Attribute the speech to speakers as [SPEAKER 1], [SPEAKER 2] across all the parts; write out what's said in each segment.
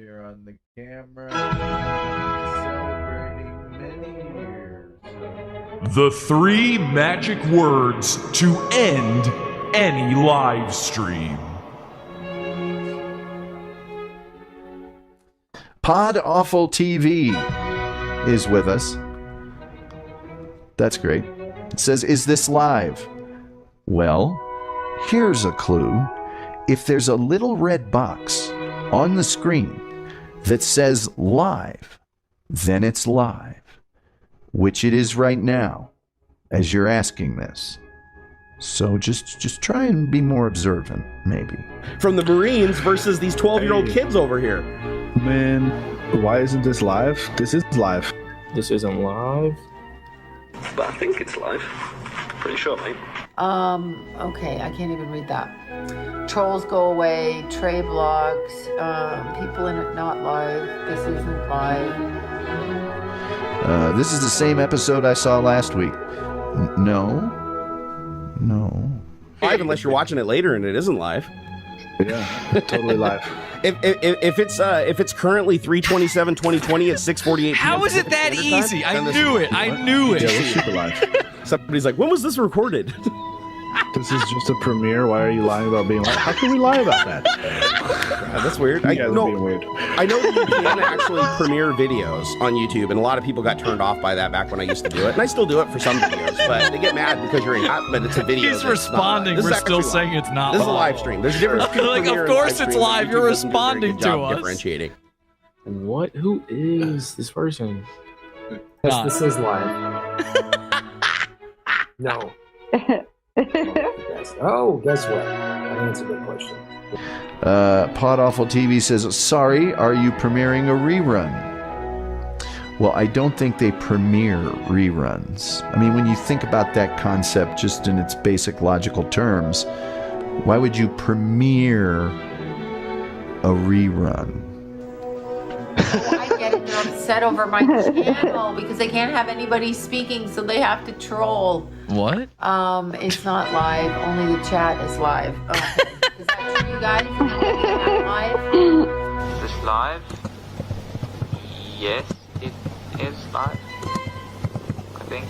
[SPEAKER 1] here on the camera, celebrating many years.
[SPEAKER 2] The 3 magic words to end any live stream.
[SPEAKER 1] Podawful TV is with us. That's great. It says, is this live? Well, here's a clue. If there's a little red box on the screen that says live, then it's live, which it is right now as you're asking this. So just try and be more observant, maybe.
[SPEAKER 3] From the Marines versus these 12-year-old kids over here.
[SPEAKER 4] Man, why isn't this live? This is live.
[SPEAKER 5] This isn't live?
[SPEAKER 6] But I think it's live. Pretty sure, mate.
[SPEAKER 7] Okay, I can't even read that. Trolls go away, Trey blogs, people in it not live, this isn't live.
[SPEAKER 1] This is the same episode I saw last week. No.
[SPEAKER 3] Live unless you're watching it later and it isn't live.
[SPEAKER 4] Yeah, totally live.
[SPEAKER 3] If it's currently 3/27/2020 at 6:48.
[SPEAKER 8] How is it that easy? I knew it.
[SPEAKER 4] Yeah, we're super live.
[SPEAKER 3] Somebody's like, when was this recorded?
[SPEAKER 4] This is just a premiere. Why are you lying about being live? How can we lie about that?
[SPEAKER 3] That's weird.
[SPEAKER 4] You guys are being weird.
[SPEAKER 3] I know that you can actually premiere videos on YouTube, and a lot of people got turned off by that back when I used to do it, and I still do it for some videos, but they get mad because you're in, but it's a video.
[SPEAKER 8] He's responding. We're still saying it's not live.
[SPEAKER 3] This is a live stream. There's a difference between
[SPEAKER 8] like, of course it's live. You're responding to us.
[SPEAKER 3] Differentiating.
[SPEAKER 5] What? Who is this person? Yes, this is live. No. Oh, guess what? I think it's a good question.
[SPEAKER 1] Podawful TV says, sorry, are you premiering a rerun? Well, I don't think they premiere reruns. I mean, when you think about that concept just in its basic logical terms, why would you premiere a rerun?
[SPEAKER 7] Oh, I get it. They're upset over my channel because they can't have anybody speaking, so they have to troll.
[SPEAKER 8] What?
[SPEAKER 7] It's not live. Only the chat is live. Okay. Is that true, you guys? Is that live?
[SPEAKER 9] Is this live? Yes, it is live. I think.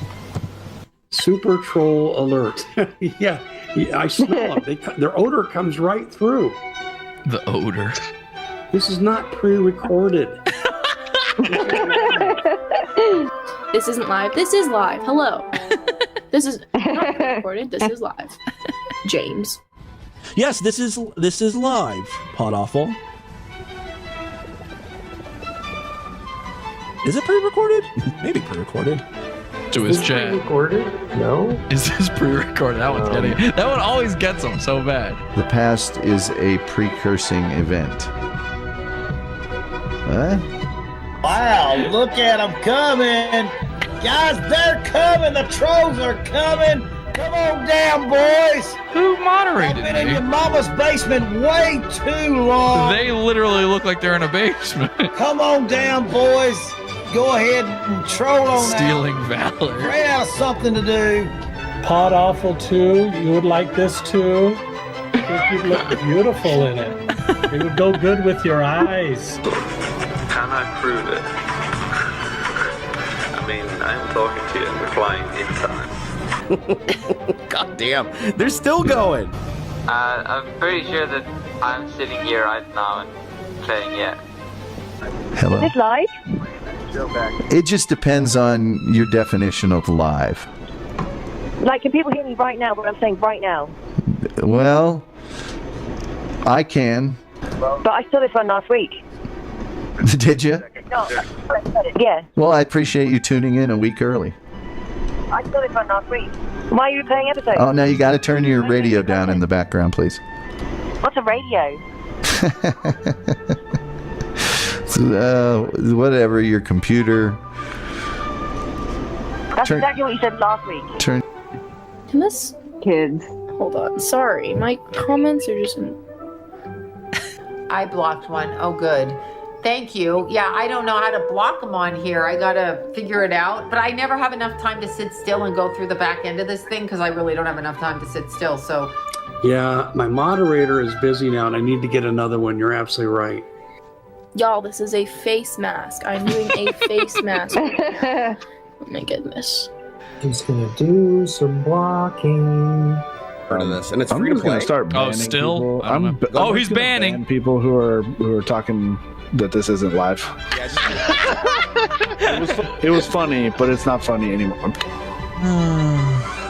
[SPEAKER 10] Super troll alert. yeah, I smell them. Their odor comes right through.
[SPEAKER 8] The odor.
[SPEAKER 10] This is not pre-recorded.
[SPEAKER 11] This isn't live. This is live. Hello. This is not recorded. This is live. James.
[SPEAKER 3] Yes, this is live. Podawful. Is it pre-recorded? Maybe pre-recorded.
[SPEAKER 8] To his chat.
[SPEAKER 10] Pre-recorded? No.
[SPEAKER 8] Is this pre-recorded? That one's getting it. That one always gets them so bad.
[SPEAKER 1] The past is a precursing event. Huh?
[SPEAKER 12] Wow, look at them coming. Guys, they're coming. The trolls are coming. Come on down, boys.
[SPEAKER 8] Who moderated
[SPEAKER 12] I've been in your mama's basement way too long.
[SPEAKER 8] They literally look like they're in a basement.
[SPEAKER 12] Come on down, boys. Go ahead and troll on
[SPEAKER 8] Stealing
[SPEAKER 12] out.
[SPEAKER 8] valor.
[SPEAKER 12] Ran out of something to do.
[SPEAKER 10] Podawful too. You would like this too. I think you'd look beautiful in it. It would go good with your eyes.
[SPEAKER 6] Can I prove it? I mean, I'm talking to you and replying in time.
[SPEAKER 3] God damn, they're still going.
[SPEAKER 9] I'm pretty sure that I'm sitting here right now and playing it.
[SPEAKER 1] Hello.
[SPEAKER 13] Is this live?
[SPEAKER 1] It just depends on your definition of live.
[SPEAKER 13] Like, can people hear me right now, what I'm saying right now?
[SPEAKER 1] Well, I can.
[SPEAKER 13] But I saw this one last week.
[SPEAKER 1] Did you?
[SPEAKER 13] No, yeah.
[SPEAKER 1] Well, I appreciate you tuning in a week early.
[SPEAKER 13] I saw this one last week. Why are you replaying episodes?
[SPEAKER 1] Oh, now you got to turn your radio down in the background, please.
[SPEAKER 13] What's a radio?
[SPEAKER 1] Whatever, your computer.
[SPEAKER 13] That's exactly what you said last week.
[SPEAKER 1] Turn.
[SPEAKER 11] Can this...
[SPEAKER 13] Kids.
[SPEAKER 11] Hold on. Sorry. My comments are just...
[SPEAKER 7] I blocked one. Oh, good. Thank you. Yeah, I don't know how to block them on here. I gotta figure it out. But I never have enough time to sit still and go through the back end of this thing because I really don't have enough time to sit still. So.
[SPEAKER 10] Yeah, my moderator is busy now, and I need to get another one. You're absolutely right.
[SPEAKER 11] Y'all, this is a face mask. I'm doing a face mask. Oh my goodness.
[SPEAKER 5] Just gonna do some blocking.
[SPEAKER 3] Heard of this, and it's
[SPEAKER 4] I'm
[SPEAKER 3] free to
[SPEAKER 4] just gonna
[SPEAKER 3] play.
[SPEAKER 4] start banning
[SPEAKER 8] still?
[SPEAKER 4] people.
[SPEAKER 8] He's
[SPEAKER 4] gonna
[SPEAKER 8] banning
[SPEAKER 4] ban people who are talking that this isn't live. It was funny, but it's not funny anymore.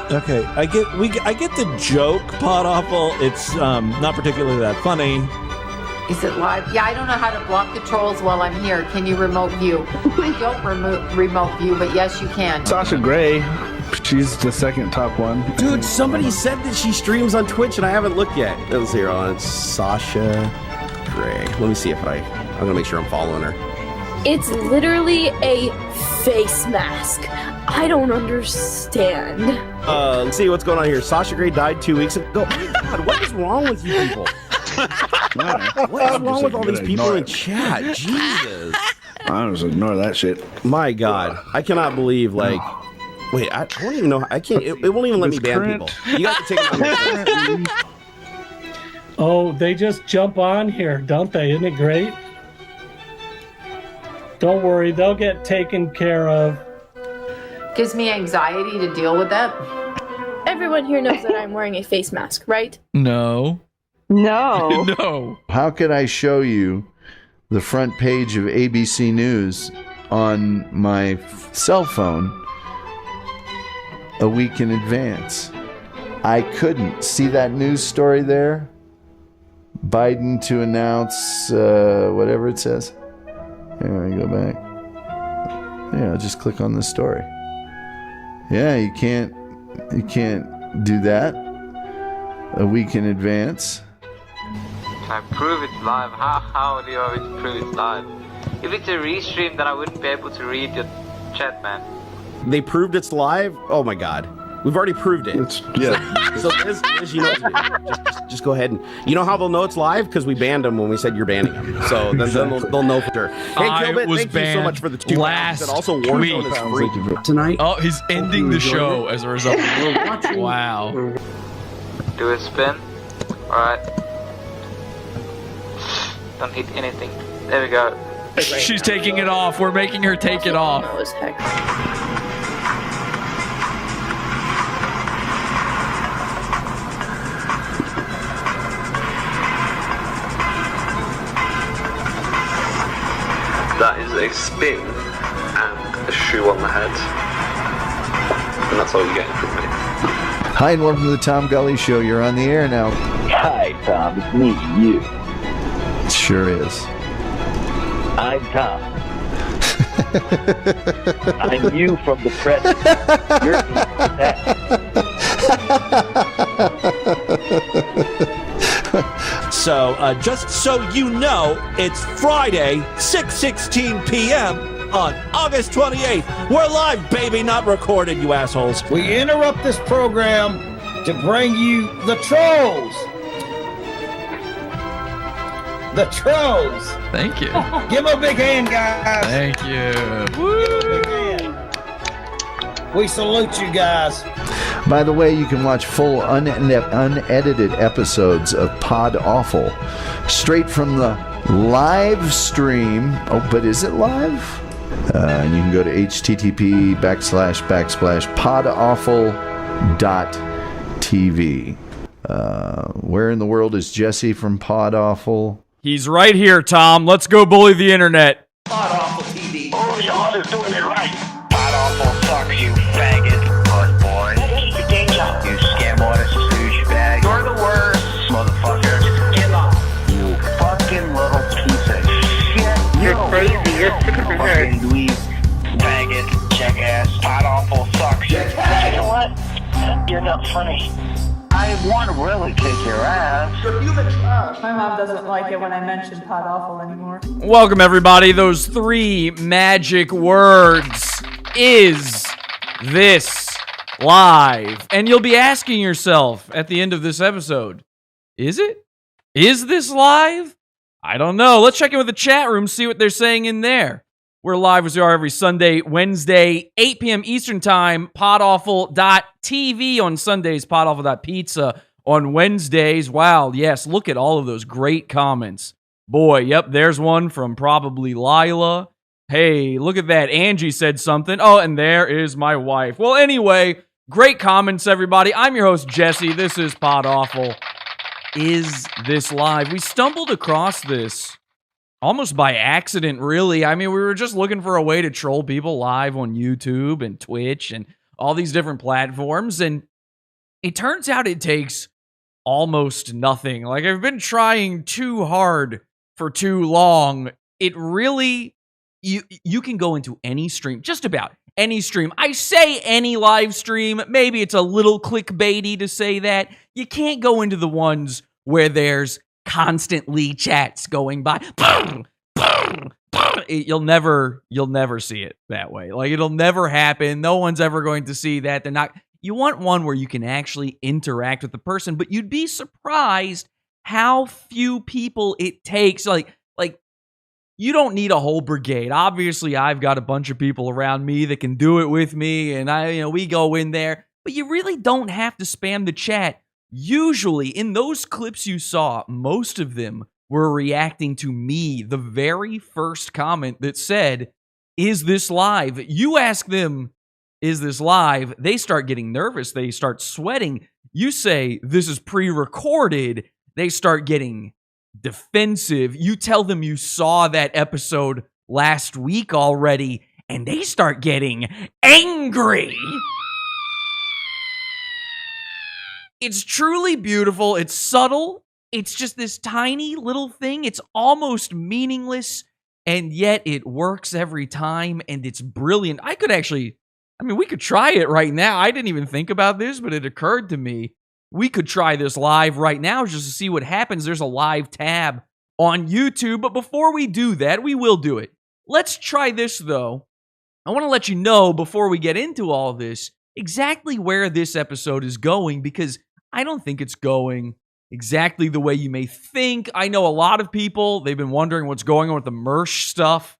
[SPEAKER 14] Okay, I get the joke, Podawful. It's not particularly that funny.
[SPEAKER 7] Is it live? Yeah, I don't know how to block the trolls while I'm here. Can you remote view? I don't remote view, but yes, you can.
[SPEAKER 4] Sasha Grey, she's the second top one.
[SPEAKER 3] Dude, somebody said that she streams on Twitch, and I haven't looked yet. Let's see her on. It's Sasha Grey. Let me see if I'm gonna make sure I'm following her.
[SPEAKER 11] It's literally a face mask. I don't understand.
[SPEAKER 3] Let's see what's going on here. Sasha Grey died 2 weeks ago. Oh my God, what is wrong with you people? What is wrong with all these people in chat? Jesus.
[SPEAKER 4] I'll just ignore that shit.
[SPEAKER 3] My God. I cannot believe, wait, I don't even know. I can't, it won't even let me ban people. You got to take it on.
[SPEAKER 10] Oh, they just jump on here, don't they? Isn't it great? Don't worry, they'll get taken care of.
[SPEAKER 7] Gives me anxiety to deal with that.
[SPEAKER 11] Everyone here knows that I'm wearing a face mask, right?
[SPEAKER 8] No.
[SPEAKER 15] No.
[SPEAKER 8] No.
[SPEAKER 1] How could I show you the front page of ABC News on my cell phone a week in advance? I couldn't. See that news story there? Biden to announce whatever it says. Here, I go back. Yeah, just click on this story. Yeah, you can't do that a week in advance.
[SPEAKER 9] I prove it's live. How do you always prove it's live? If it's a restream, then I wouldn't be able to read your chat, man.
[SPEAKER 3] They proved it's live? Oh my God. We've already proved it. So Liz, you know, just go ahead and you know how they'll know it's live because we banned them when we said you're banning them. So then they'll know for sure. Hey, Kilbit, thank you so much for the 2
[SPEAKER 8] last
[SPEAKER 3] and also Warzone is free tonight.
[SPEAKER 8] Oh, he's ending the show as a result. Wow.
[SPEAKER 9] Do a spin. Alright. Don't hit anything. There we go.
[SPEAKER 8] She's taking it off. We're making her take it off.
[SPEAKER 11] That was heck.
[SPEAKER 6] That is a spin and a shoe on the head. And that's all you get from me.
[SPEAKER 1] Hi, and welcome to the Tom Gully Show. You're on the air now.
[SPEAKER 16] Hi, Tom. It's me, you.
[SPEAKER 1] It sure is.
[SPEAKER 16] I'm Tom. I'm you from the present. You're from the past.
[SPEAKER 14] So, just so you know, it's Friday, 6:16 p.m. on August 28th. We're live, baby, not recorded, you assholes.
[SPEAKER 12] We interrupt this program to bring you the trolls. The trolls.
[SPEAKER 8] Thank you.
[SPEAKER 12] Give them a big hand, guys.
[SPEAKER 8] Thank you.
[SPEAKER 12] Big hand. We salute you guys.
[SPEAKER 1] By the way, you can watch full unedited episodes of Podawful straight from the live stream. Oh, but is it live? And you can go to http://podawful.tv. Where in the world is Jesse from Podawful?
[SPEAKER 2] He's right here, Tom. Let's go bully the internet.
[SPEAKER 12] Podawful TV.
[SPEAKER 16] Oh, y'all is doing it right. Podawful sucks, you faggot. Good boy. You scam artist, douchebag. You're the worst, motherfucker. Get off. You fucking little piece of shit. You're crazy. You're sick of your head. Fucking dweeb, faggot, jackass. Podawful sucks. You know what? You're not funny. I want to really kick your ass. You're human trash.
[SPEAKER 17] My mom doesn't like it when I mention Podawful anymore.
[SPEAKER 2] Welcome, everybody. Those 3 magic words. Is this live? And you'll be asking yourself at the end of this episode, is it? Is this live? I don't know. Let's check in with the chat room, see what they're saying in there. We're live as we are every Sunday, Wednesday, 8 p.m. Eastern Time, podawful.tv on Sundays, podawful.pizza on Wednesdays. Wow, yes, look at all of those great comments. Boy, yep, there's one from probably Lila. Hey, look at that. Angie said something. Oh, and there is my wife. Well, anyway, great comments, everybody. I'm your host, Jesse. This is Podawful. Is this live? We stumbled across this almost by accident, really. I mean, we were just looking for a way to troll people live on YouTube and Twitch and all these different platforms, and it turns out it takes almost nothing. Like, I've been trying too hard for too long. It really, you can go into any stream, just about any stream. I say any live stream. Maybe it's a little clickbaity to say that. You can't go into the ones where there's constantly chats going by. You'll never see it that way. Like, it'll never happen. No one's ever going to see that. They're not. You want one where you can actually interact with the person, but you'd be surprised how few people it takes. Like you don't need a whole brigade. Obviously, I've got a bunch of people around me that can do it with me, and we go in there. But you really don't have to spam the chat. Usually, in those clips you saw, most of them were reacting to me, the very first comment that said, "Is this live?" You ask them, "Is this live?" They start getting nervous. They start sweating. You say, "This is pre-recorded." They start getting defensive. You tell them you saw that episode last week already, and they start getting angry. It's truly beautiful. It's subtle. It's just this tiny little thing. It's almost meaningless, and yet it works every time, and it's brilliant. We could try it right now. I didn't even think about this, but it occurred to me. We could try this live right now just to see what happens. There's a live tab on YouTube, but before we do that, we will do it. Let's try this, though. I want to let you know, before we get into all this, exactly where this episode is going, because I don't think it's going exactly the way you may think. I know a lot of people, they've been wondering what's going on with the Mersh stuff.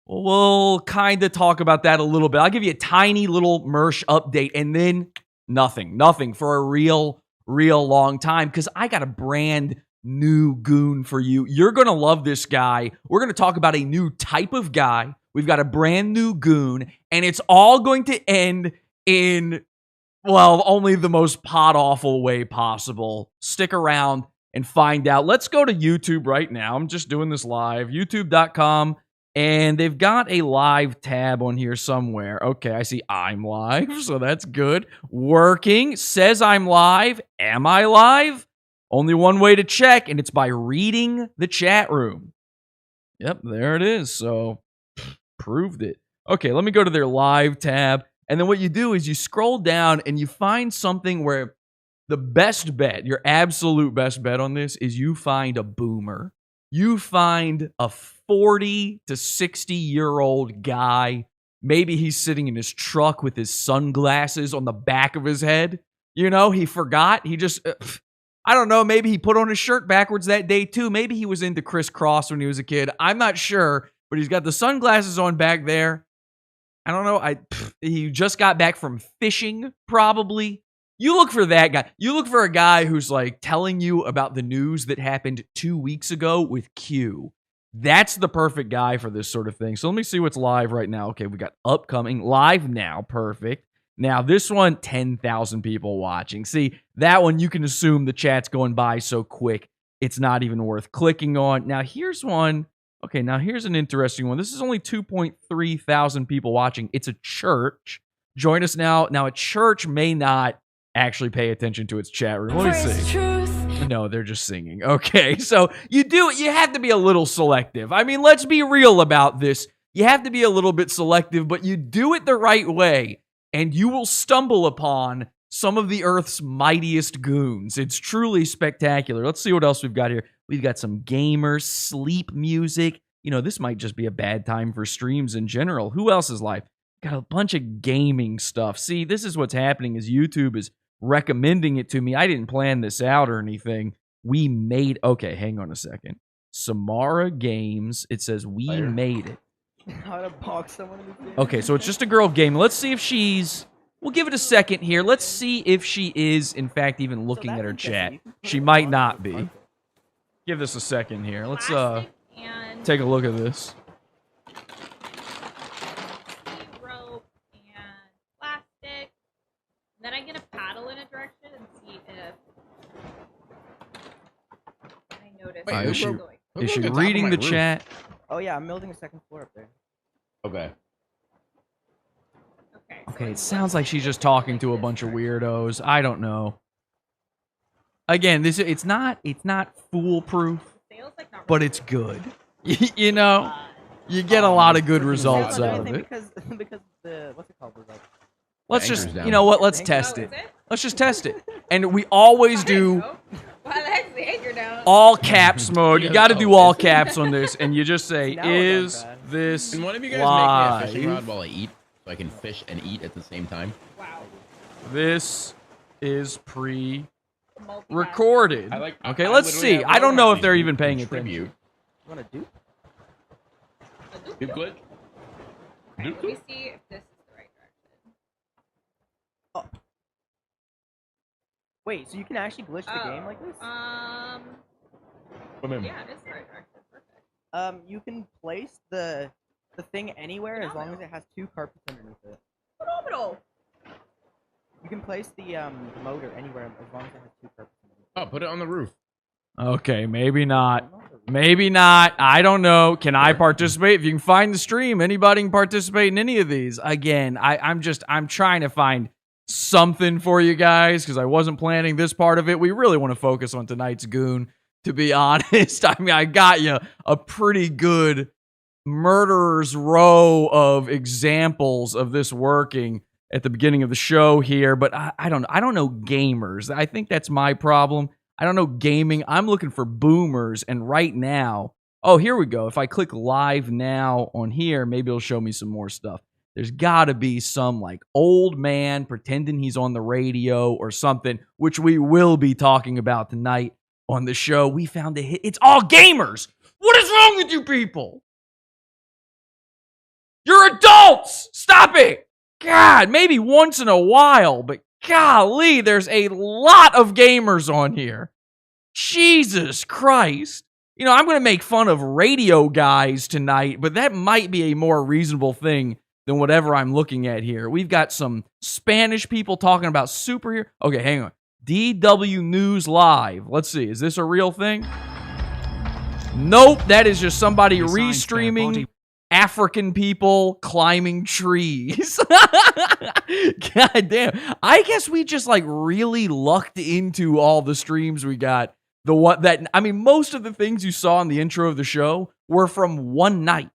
[SPEAKER 2] We'll kind of talk about that a little bit. I'll give you a tiny little Mersh update, and then nothing for a real long time, because I got a brand new goon for you. You're going to love this guy. We're going to talk about a new type of guy. We've got a brand new goon, and it's all going to end in, well, only the most pod-awful way possible. Stick around and find out. Let's go to YouTube right now. I'm just doing this live. YouTube.com. And they've got a live tab on here somewhere. Okay, I see I'm live, so that's good. Working. Says I'm live. Am I live? Only one way to check, and it's by reading the chat room. Yep, there it is. So, proved it. Okay, let me go to their live tab. And then what you do is you scroll down, and you find something where the best bet, your absolute best bet on this, is you find a boomer. You find a 40 to 60-year-old guy. Maybe he's sitting in his truck with his sunglasses on the back of his head. You know, he forgot. He just, I don't know, maybe he put on his shirt backwards that day too. Maybe he was into crisscross when he was a kid. I'm not sure, but he's got the sunglasses on back there. I don't know. He just got back from fishing, probably. You look for that guy. You look for a guy who's like telling you about the news that happened 2 weeks ago with Q. That's the perfect guy for this sort of thing. So let me see what's live right now. Okay, we got upcoming, live now, perfect. Now this one, 10,000 people watching. See, that one you can assume the chat's going by so quick, it's not even worth clicking on. Now here's one. Okay, now here's an interesting one. This is only 2.3 thousand people watching. It's a church. Join us now. Now a church may not actually pay attention to its chat room. Let me see. No, they're just singing. Okay, so you have to be a little selective. I mean, let's be real about this. You have to be a little bit selective, but you do it the right way, and you will stumble upon some of the Earth's mightiest goons. It's truly spectacular. Let's see what else we've got here. We've got some gamers, sleep music. You know, this might just be a bad time for streams in general. Who else is live? Got a bunch of gaming stuff. See, this is what's happening is YouTube is recommending it to me. I didn't plan this out or anything. We made, okay, hang on a second. Samara Games, it says we made it.
[SPEAKER 15] How to box someone in the game.
[SPEAKER 2] Okay, so it's just a girl game. Let's see if we'll give it a second here. Let's see if she is, in fact, even looking at her chat. She might not be. give this a second here. Let's
[SPEAKER 18] and
[SPEAKER 2] take a look at this.
[SPEAKER 18] rope and plastic. Then I get a paddle in a direction and see if I notice.
[SPEAKER 2] Wait, is she,
[SPEAKER 18] going.
[SPEAKER 2] is she reading the chat?
[SPEAKER 15] Oh yeah, I'm building a second floor up there.
[SPEAKER 19] Okay.
[SPEAKER 2] Okay, it sounds like she's just talking to a bunch of weirdos. I don't know. Again, it's not foolproof, but it's good. You know, you get a lot of good results out of it.
[SPEAKER 15] Because the what's it called? Like,
[SPEAKER 2] Let's just, you know what? Let's test it. Let's just test it. And we always do all caps mode. You got to do all caps on this, and you just say, "Is this
[SPEAKER 19] Can one of you guys
[SPEAKER 2] live?"
[SPEAKER 19] make me a fishing rod while I eat, so I can fish and eat at the same time?
[SPEAKER 2] This is pre-recorded. Okay,
[SPEAKER 19] I
[SPEAKER 2] let's
[SPEAKER 19] literally
[SPEAKER 2] see.
[SPEAKER 19] have
[SPEAKER 2] I don't
[SPEAKER 19] one
[SPEAKER 2] know
[SPEAKER 19] of
[SPEAKER 2] if they're
[SPEAKER 19] these
[SPEAKER 2] even paying
[SPEAKER 19] in
[SPEAKER 2] attention.
[SPEAKER 19] tribute.
[SPEAKER 15] You want to do?
[SPEAKER 19] You good?
[SPEAKER 18] Okay, let me see if this is the right direction.
[SPEAKER 15] Wait, so you can actually glitch the game like this?
[SPEAKER 18] Yeah, it is the right direction. Perfect.
[SPEAKER 15] You can place the thing anywhere as long as it has 2 carpets underneath it.
[SPEAKER 18] Phenomenal.
[SPEAKER 15] You can place the motor anywhere as long as it has 2 carpets underneath it.
[SPEAKER 19] Oh, put it on the roof.
[SPEAKER 2] Okay, maybe not. Maybe not. I don't know. Can I participate? If you can find the stream, anybody can participate in any of these. Again, I'm trying to find something for you guys because I wasn't planning this part of it. We really want to focus on tonight's goon, to be honest. I mean, I got you a pretty good murderer's row of examples of this working at the beginning of the show here, but I don't know gamers. I think that's my problem. I don't know gaming. I'm looking for boomers, and right now, oh, here we go. If I click live now on here, maybe it'll show me some more stuff. There's got to be some like old man pretending he's on the radio or something, which we will be talking about tonight on the show. We found a hit. It's all gamers. What is wrong with you people? You're adults. Stop it. God, maybe once in a while, but golly, there's a lot of gamers on here. Jesus Christ. You know, I'm going to make fun of radio guys tonight, but that might be a more reasonable thing than whatever I'm looking at here. We've got some Spanish people talking about superhero. Okay, hang on. DW News Live. Let's see. Is this a real thing? Nope. That is just somebody restreaming African people climbing trees. God damn. I guess we just like really lucked into all the streams we got. Most of the things you saw in the intro of the show were from one night.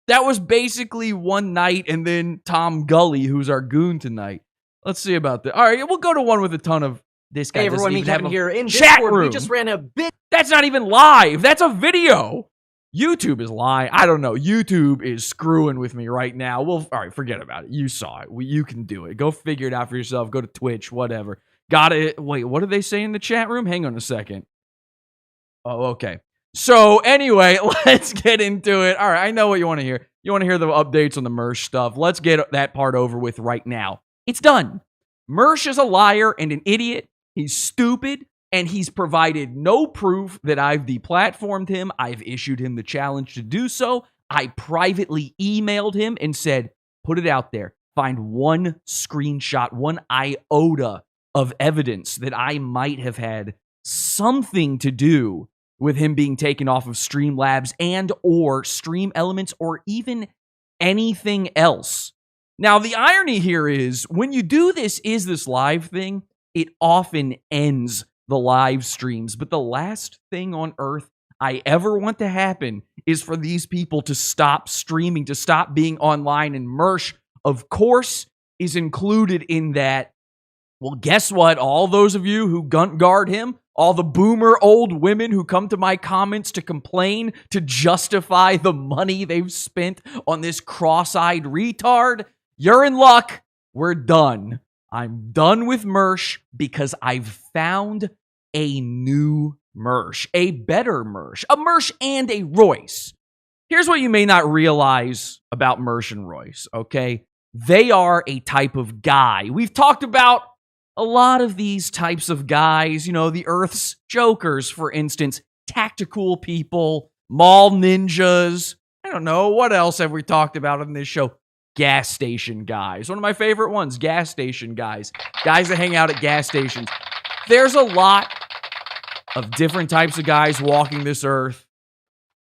[SPEAKER 2] That was basically one night, and then Tom Gully, who's our goon tonight. Let's see about that. All right, we'll go to one with a ton of this guy.
[SPEAKER 20] Hey everyone, me
[SPEAKER 2] doesn't even
[SPEAKER 20] Kevin
[SPEAKER 2] have
[SPEAKER 20] here
[SPEAKER 2] a
[SPEAKER 20] in
[SPEAKER 2] chat
[SPEAKER 20] Discord.
[SPEAKER 2] room.
[SPEAKER 20] We just ran a bit.
[SPEAKER 2] That's not even live. That's a video. YouTube is lying. I don't know. YouTube is screwing with me right now. All right, forget about it. You saw it. You can do it. Go figure it out for yourself. Go to Twitch, whatever. Got it. Wait, what did they say in the chat room? Hang on a second. Oh, okay. So anyway, let's get into it. All right, I know what you want to hear. You want to hear the updates on the Mersh stuff. Let's get that part over with right now. It's done. Mersh is a liar and an idiot. He's stupid, and he's provided no proof that I've deplatformed him. I've issued him the challenge to do so. I privately emailed him and said, put it out there. Find one screenshot, one iota of evidence that I might have had something to do with him being taken off of Streamlabs and or Stream Elements or even anything else. Now, the irony here is when you do this Is This Live thing, it often ends the live streams. But the last thing on earth I ever want to happen is for these people to stop streaming, to stop being online. And Mersh, of course, is included in that. Well, guess what? All those of you who gunt guard him, all the boomer old women who come to my comments to complain, to justify the money they've spent on this cross-eyed retard, you're in luck. We're done. I'm done with Mersh because I've found a new Mersh, a better Mersh, a Mersh and a Royce. Here's what you may not realize about Mersh and Royce, okay? They are a type of guy. We've talked about a lot of these types of guys, you know, the Earth's Jokers, for instance. tactical people, mall ninjas. I don't know. What else have we talked about on this show? Gas station guys. One of my favorite ones, gas station guys. Guys that hang out at gas stations. There's a lot of different types of guys walking this earth.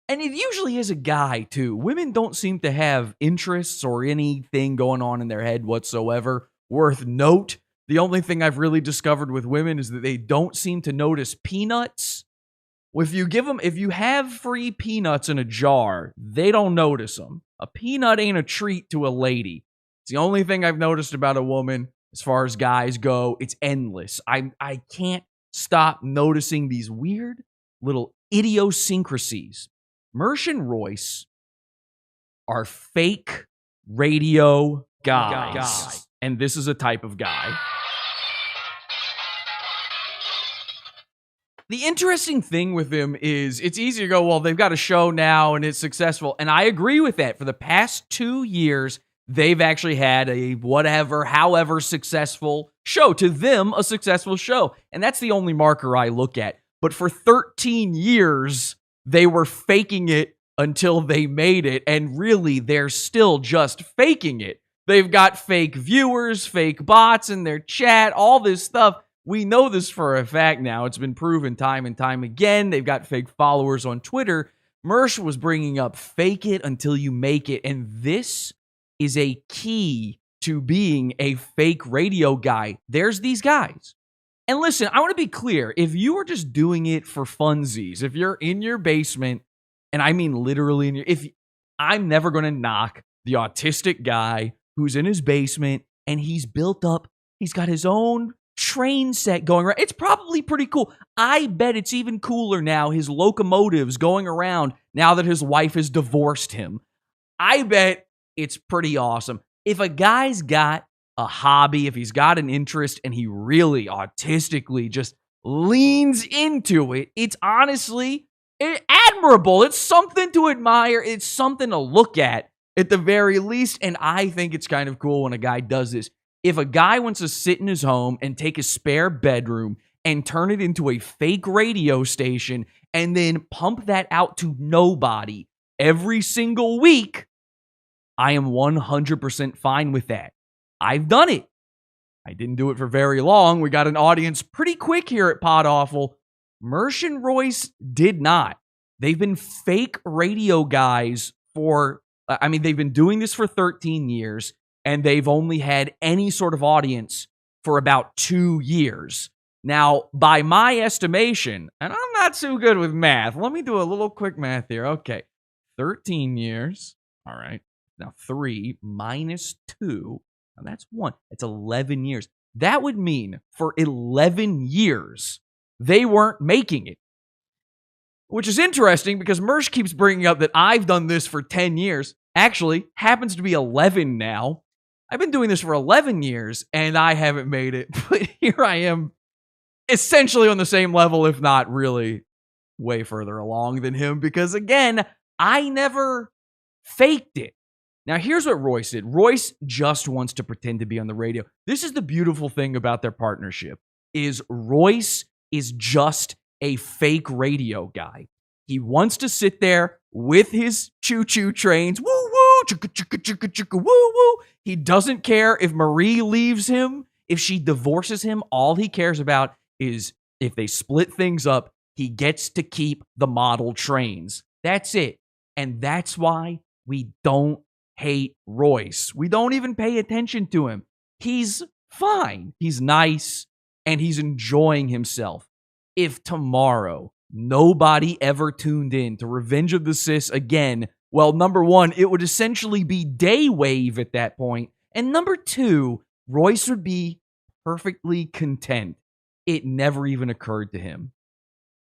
[SPEAKER 2] And it usually is a guy, too. Women don't seem to have interests or anything going on in their head whatsoever. Worth note, the only thing I've really discovered with women is that they don't seem to notice peanuts. If you have free peanuts in a jar, they don't notice them. A peanut ain't a treat to a lady. It's the only thing I've noticed about a woman as far as guys go. It's endless. I can't stop noticing these weird little idiosyncrasies. Mersh and Royce are fake radio guys. And this is a type of guy. The interesting thing with them is it's easy to go, well, they've got a show now and it's successful. And I agree with that. For the past 2 years, they've actually had a however successful show. To them, a successful show. And that's the only marker I look at. But for 13 years, they were faking it until they made it. And really, they're still just faking it. They've got fake viewers, fake bots in their chat, all this stuff. We know this for a fact now. It's been proven time and time again. They've got fake followers on Twitter. Mersh was bringing up fake it until you make it. And this is a key to being a fake radio guy. There's these guys. And listen, I want to be clear. If you are just doing it for funsies, if you're in your basement, and I mean literally I'm never going to knock the autistic guy who's in his basement and he's got his own train set going around. It's probably pretty cool. I bet it's even cooler now, his locomotives going around now that his wife has divorced him. I bet it's pretty awesome. If a guy's got a hobby, if he's got an interest and he really autistically just leans into it, it's honestly admirable. It's something to admire. It's something to look at the very least. And I think it's kind of cool when a guy does this. If a guy wants to sit in his home and take a spare bedroom and turn it into a fake radio station and then pump that out to nobody every single week, I am 100% fine with that. I've done it. I didn't do it for very long. We got an audience pretty quick here at Podawful. Mersh and Royce did not. They've been fake radio guys they've been doing this for 13 years. And they've only had any sort of audience for about 2 years. Now, by my estimation, and I'm not so good with math. Let me do a little quick math here. Okay, 13 years. All right. Now, 3 minus 2. Now, that's 1. It's 11 years. That would mean for 11 years, they weren't making it. Which is interesting because Mersh keeps bringing up that I've done this for 10 years. Actually, happens to be 11 now. I've been doing this for 11 years, and I haven't made it. But here I am, essentially on the same level, if not really way further along than him. Because, again, I never faked it. Now, here's what Royce did. Royce just wants to pretend to be on the radio. This is the beautiful thing about their partnership, is Royce is just a fake radio guy. He wants to sit there with his choo-choo trains, woo-woo, chicka-chicka-chicka-chicka, woo-woo. He doesn't care if Marie leaves him, if she divorces him. All he cares about is if they split things up, he gets to keep the model trains. That's it. And that's why we don't hate Royce. We don't even pay attention to him. He's fine. He's nice, and he's enjoying himself. If tomorrow nobody ever tuned in to Revenge of the Sis again, well, number one, it would essentially be day wave at that point. And number two, Royce would be perfectly content. It never even occurred to him.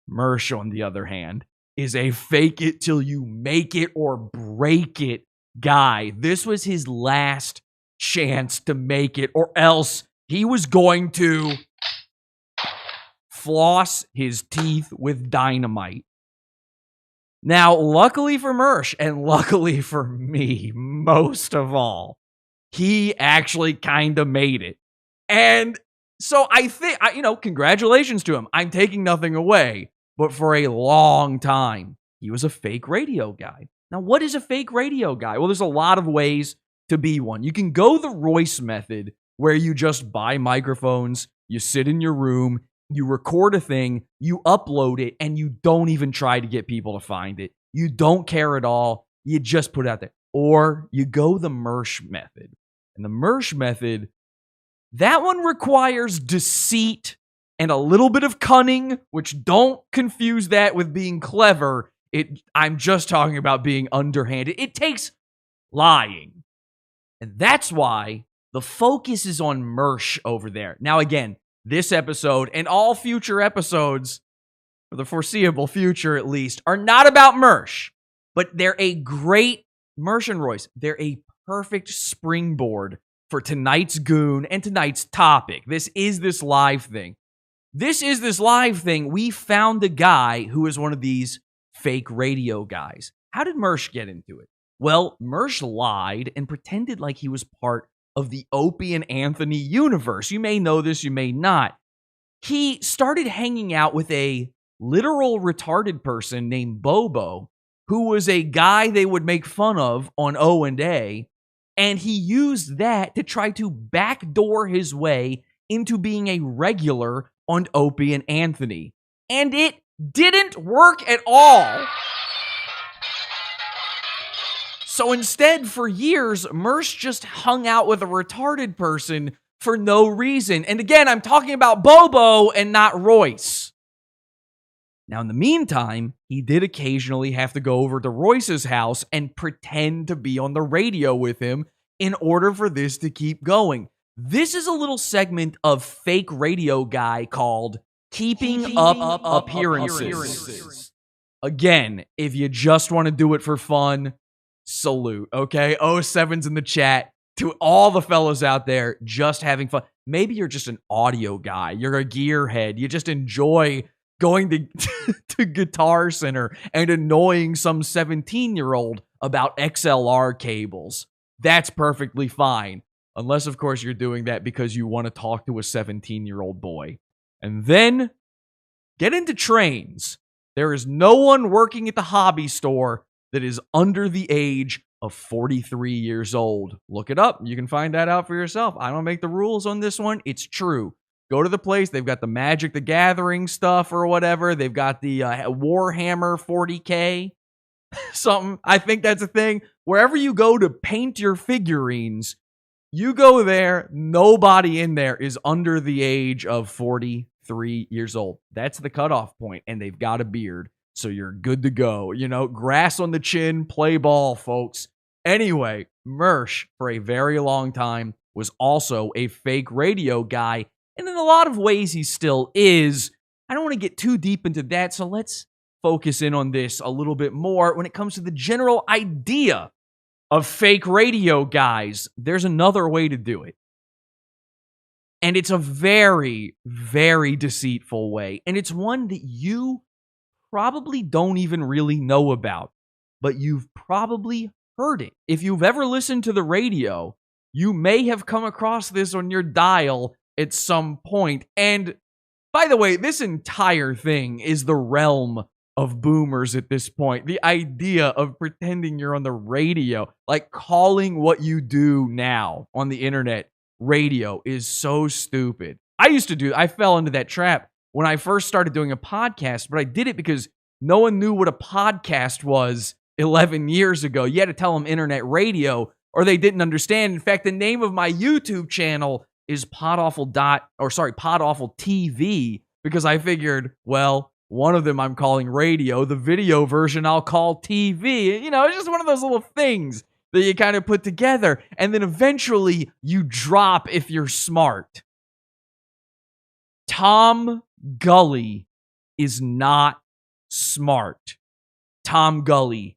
[SPEAKER 2] Mersh, on the other hand, is a fake it till you make it or break it guy. This was his last chance to make it, or else he was going to floss his teeth with dynamite. Now, luckily for Mersh, and luckily for me, most of all, he actually kind of made it. And so I think, congratulations to him. I'm taking nothing away. but for a long time, he was a fake radio guy. Now, what is a fake radio guy? Well, there's a lot of ways to be one. You can go the Royce method, where you just buy microphones, you sit in your room, you record a thing, you upload it, and you don't even try to get people to find it. You don't care at all. You just put it out there. Or you go the Mersh method. And the Mersh method, that one requires deceit and a little bit of cunning, which don't confuse that with being clever. I'm just talking about being underhanded. It takes lying. And that's why the focus is on Mersh over there. Now, again, this episode and all future episodes, for the foreseeable future at least, are not about Mersh. But they're a great, Mersh and Royce, they're a perfect springboard for tonight's goon and tonight's topic. This is this live thing. We found a guy who is one of these fake radio guys. How did Mersh get into it? Well, Mersh lied and pretended like he was part of the Opie and Anthony universe. You may know this, you may not. He started hanging out with a literal retarded person named Bobo, who was a guy they would make fun of on O&A, and he used that to try to backdoor his way into being a regular on Opie and Anthony. And it didn't work at all. So instead, for years, Mersh just hung out with a retarded person for no reason. And again, I'm talking about Bobo and not Royce. Now, in the meantime, he did occasionally have to go over to Royce's house and pretend to be on the radio with him in order for this to keep going. This is a little segment of fake radio guy called Keeping Up Appearances. Again, if you just want to do it for fun, salute, okay? 07's in the chat. To all the fellows out there just having fun. Maybe you're just an audio guy. You're a gearhead. You just enjoy going to Guitar Center and annoying some 17-year-old about XLR cables. That's perfectly fine. Unless, of course, you're doing that because you want to talk to a 17-year-old boy. And then get into trains. There is no one working at the hobby store that is under the age of 43 years old. Look it up. You can find that out for yourself. I don't make the rules on this one. It's true. Go to the place. They've got the Magic the Gathering stuff or whatever. They've got the Warhammer 40K. Something. I think that's a thing. Wherever you go to paint your figurines, you go there. Nobody in there is under the age of 43 years old. That's the cutoff point, and they've got a beard. So you're good to go. You know, grass on the chin, play ball, folks. Anyway, Mersh, for a very long time, was also a fake radio guy. And in a lot of ways, he still is. I don't want to get too deep into that, so let's focus in on this a little bit more. When it comes to the general idea of fake radio guys, there's another way to do it. And it's a very, very deceitful way. And it's one that you probably don't even really know about, but you've probably heard it. If you've ever listened to the radio, you may have come across this on your dial at some point. And by the way, this entire thing is the realm of boomers at this point. The idea of pretending you're on the radio, like calling what you do now on the internet radio, is so stupid. I fell into that trap when I first started doing a podcast, but I did it because no one knew what a podcast was 11 years ago. You had to tell them internet radio or they didn't understand. In fact, the name of my YouTube channel is Podawful TV, because I figured, well, one of them I'm calling radio, the video version I'll call TV. You know, it's just one of those little things that you kind of put together, and then eventually you drop if you're smart. Tom Gully is not smart. Tom Gully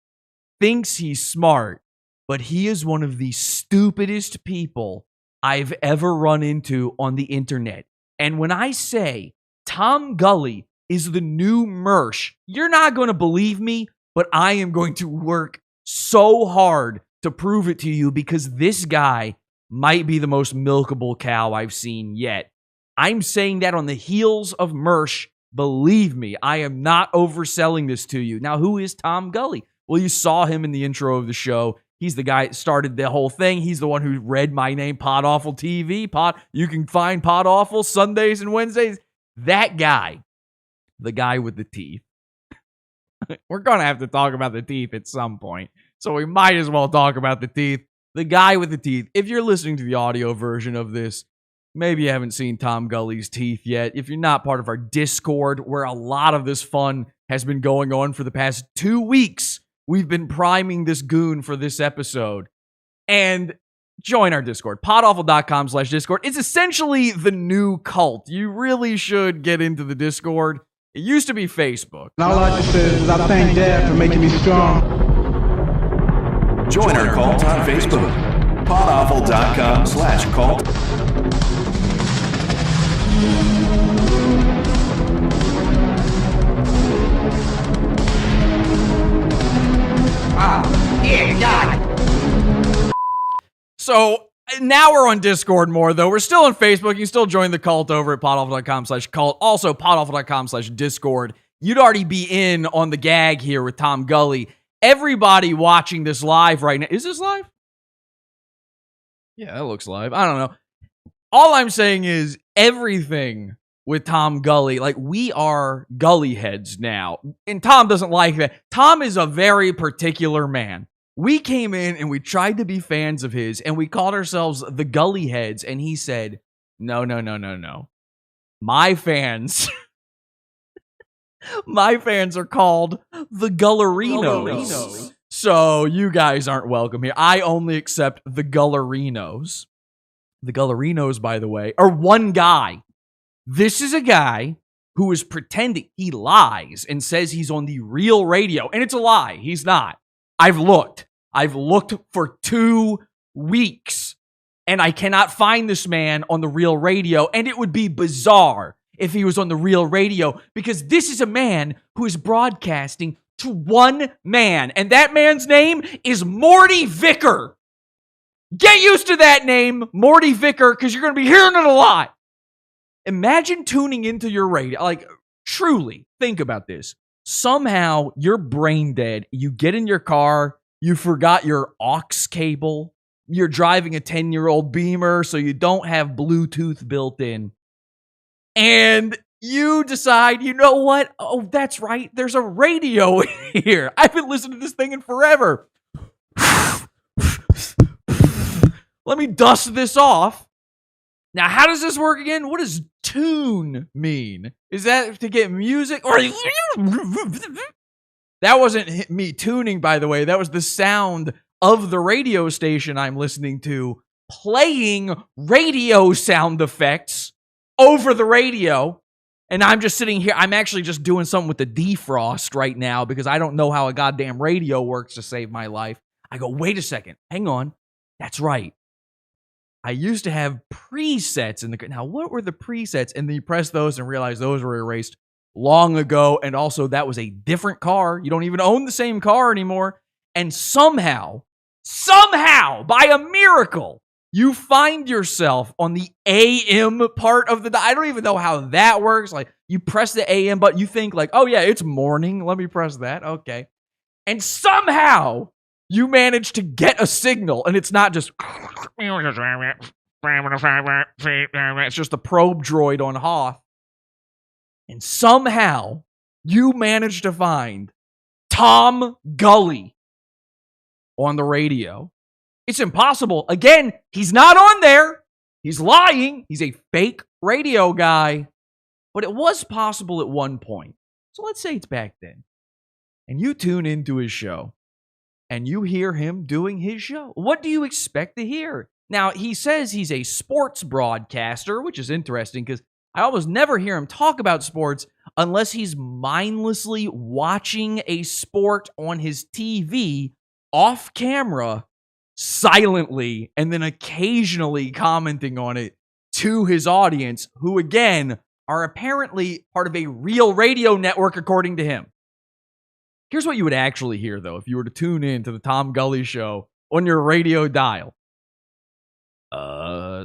[SPEAKER 2] thinks he's smart, but he is one of the stupidest people I've ever run into on the internet. And when I say Tom Gully is the new Mersh, you're not going to believe me, but I am going to work so hard to prove it to you, because this guy might be the most milkable cow I've seen yet. I'm saying that on the heels of Mersh Believe me, I am not overselling this to you. Now, who is Tom Gully? Well, you saw him in the intro of the show. He's the guy that started the whole thing. He's the one who read my name, Podawful TV. You can find Podawful Sundays and Wednesdays. That guy, the guy with the teeth. We're going to have to talk about the teeth at some point. So we might as well talk about the teeth. The guy with the teeth. If you're listening to the audio version of this, maybe you haven't seen Tom Gully's teeth yet. If you're not part of our Discord, where a lot of this fun has been going on for the past 2 weeks, we've been priming this goon for this episode. And join our Discord, podawful.com/Discord. It's essentially the new cult. You really should get into the Discord. It used to be Facebook.
[SPEAKER 20] And all I just said is I thank Dad for making me strong.
[SPEAKER 1] Join our cult on Facebook, podawful.com/cult.
[SPEAKER 2] So now we're on Discord more, though. We're still on Facebook. You can still join the cult over at podawful.com/cult. Also, podawful.com/Discord. You'd already be in on the gag here with Tom Gully. Everybody watching this live right now. Is this live? Yeah, that looks live. I don't know. All I'm saying is everything with Tom Gully, like, we are Gully heads now. And Tom doesn't like that. Tom is a very particular man. We came in and we tried to be fans of his, and we called ourselves the Gully heads, and he said, no. My fans, my fans are called the Gullerinos. So you guys aren't welcome here. I only accept the Gullerinos. The Gullerinos, by the way, are one guy. This is a guy who is pretending. He lies and says he's on the real radio, and it's a lie. He's not. I've looked for 2 weeks, and I cannot find this man on the real radio, and it would be bizarre if he was on the real radio, because this is a man who is broadcasting to one man, and that man's name is Morty Vicker. Get used to that name, Morty Vicker, because you're going to be hearing it a lot. Imagine tuning into your radio. Like, truly, think about this. Somehow, you're brain dead. You get in your car. You forgot your aux cable. You're driving a 10-year-old Beamer, so you don't have Bluetooth built in. And you decide, you know what? Oh, that's right. There's a radio here. I've been listening to this thing in forever. Let me dust this off. Now, how does this work again? What does tune mean? Is that to get music? Or that wasn't me tuning, by the way. That was the sound of the radio station I'm listening to playing radio sound effects over the radio. And I'm just sitting here. I'm actually just doing something with the defrost right now because I don't know how a goddamn radio works to save my life. I go, wait a second. Hang on. That's right. I used to have presets in the... Now, what were the presets? And then you press those and realize those were erased long ago. And also, that was a different car. You don't even own the same car anymore. And somehow, by a miracle, you find yourself on the AM part of the... I don't even know how that works. Like, you press the AM button, you think like, oh yeah, it's morning. Let me press that. Okay. And somehow... you manage to get a signal, and it's not just... it's just a probe droid on Hoth. And somehow, you manage to find Tom Gully on the radio. It's impossible. Again, he's not on there. He's lying. He's a fake radio guy. But it was possible at one point. So let's say it's back then. And you tune into his show. And you hear him doing his show. What do you expect to hear? Now, he says he's a sports broadcaster, which is interesting because I almost never hear him talk about sports unless he's mindlessly watching a sport on his TV off camera silently and then occasionally commenting on it to his audience, who, again, are apparently part of a real radio network, according to him. Here's what you would actually hear, though, if you were to tune in to the Tom Gully Show on your radio dial.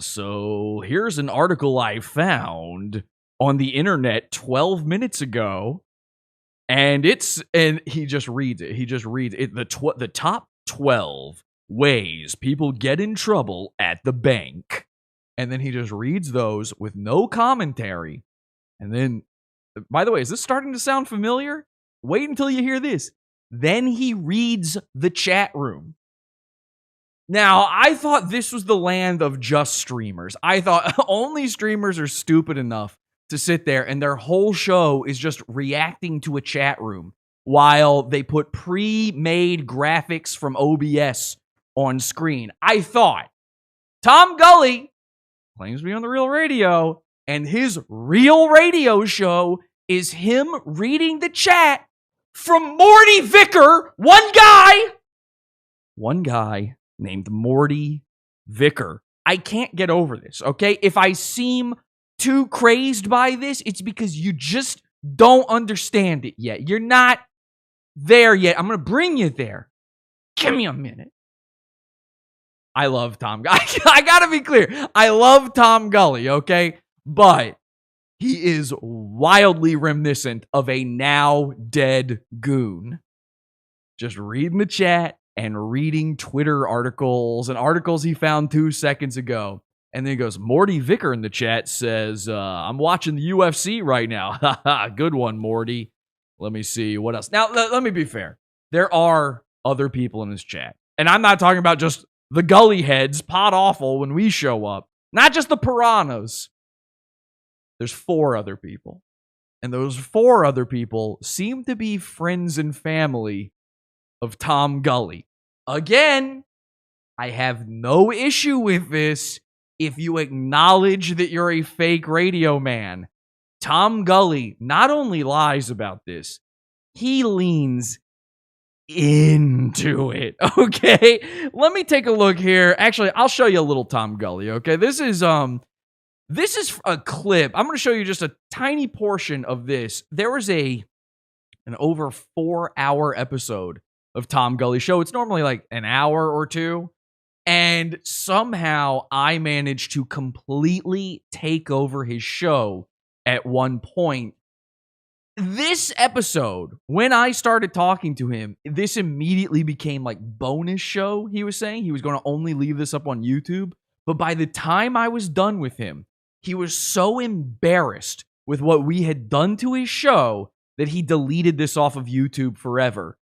[SPEAKER 2] So here's an article I found. on the internet 12 minutes ago, and he just reads it. He just reads it. The top 12 ways people get in trouble at the bank. And then he just reads those with no commentary. And then, by the way, is this starting to sound familiar? Wait until you hear this. Then he reads the chat room. Now, I thought this was the land of just streamers. I thought only streamers are stupid enough to sit there and their whole show is just reacting to a chat room while they put pre-made graphics from OBS on screen. I thought Tom Gully claims to be on the Real Radio, and his Real Radio show is him reading the chat from Morty Vicker, one guy named Morty Vicker. I can't get over this, okay? If I seem too crazed by this, it's because you just don't understand it yet. You're not there yet. I'm going to bring you there. Give me a minute. I love Tom Gully. I got to be clear. I love Tom Gully, okay? But he is wildly reminiscent of a now dead goon. Just reading the chat and reading Twitter articles and articles he found 2 seconds ago. And then he goes, Morty Vicker in the chat says, I'm watching the UFC right now. Good one, Morty. Let me see what else. Now, let me be fair. There are other people in this chat. And I'm not talking about just the Gully heads, Podawful when we show up. Not just the piranhas. There's 4 other people. And those 4 other people seem to be friends and family of Tom Gully. Again, I have no issue with this if you acknowledge that you're a fake radio man. Tom Gully not only lies about this, he leans into it, okay? Let me take a look here. Actually, I'll show you a little Tom Gully, okay? This is a clip. I'm going to show you just a tiny portion of this. There was an over 4-hour episode of Tom Gully show. It's normally like an hour or 2. And somehow I managed to completely take over his show at one point. This episode, when I started talking to him, this immediately became like bonus show, he was saying. He was going to only leave this up on YouTube. But by the time I was done with him, he was so embarrassed with what we had done to his show that he deleted this off of YouTube forever.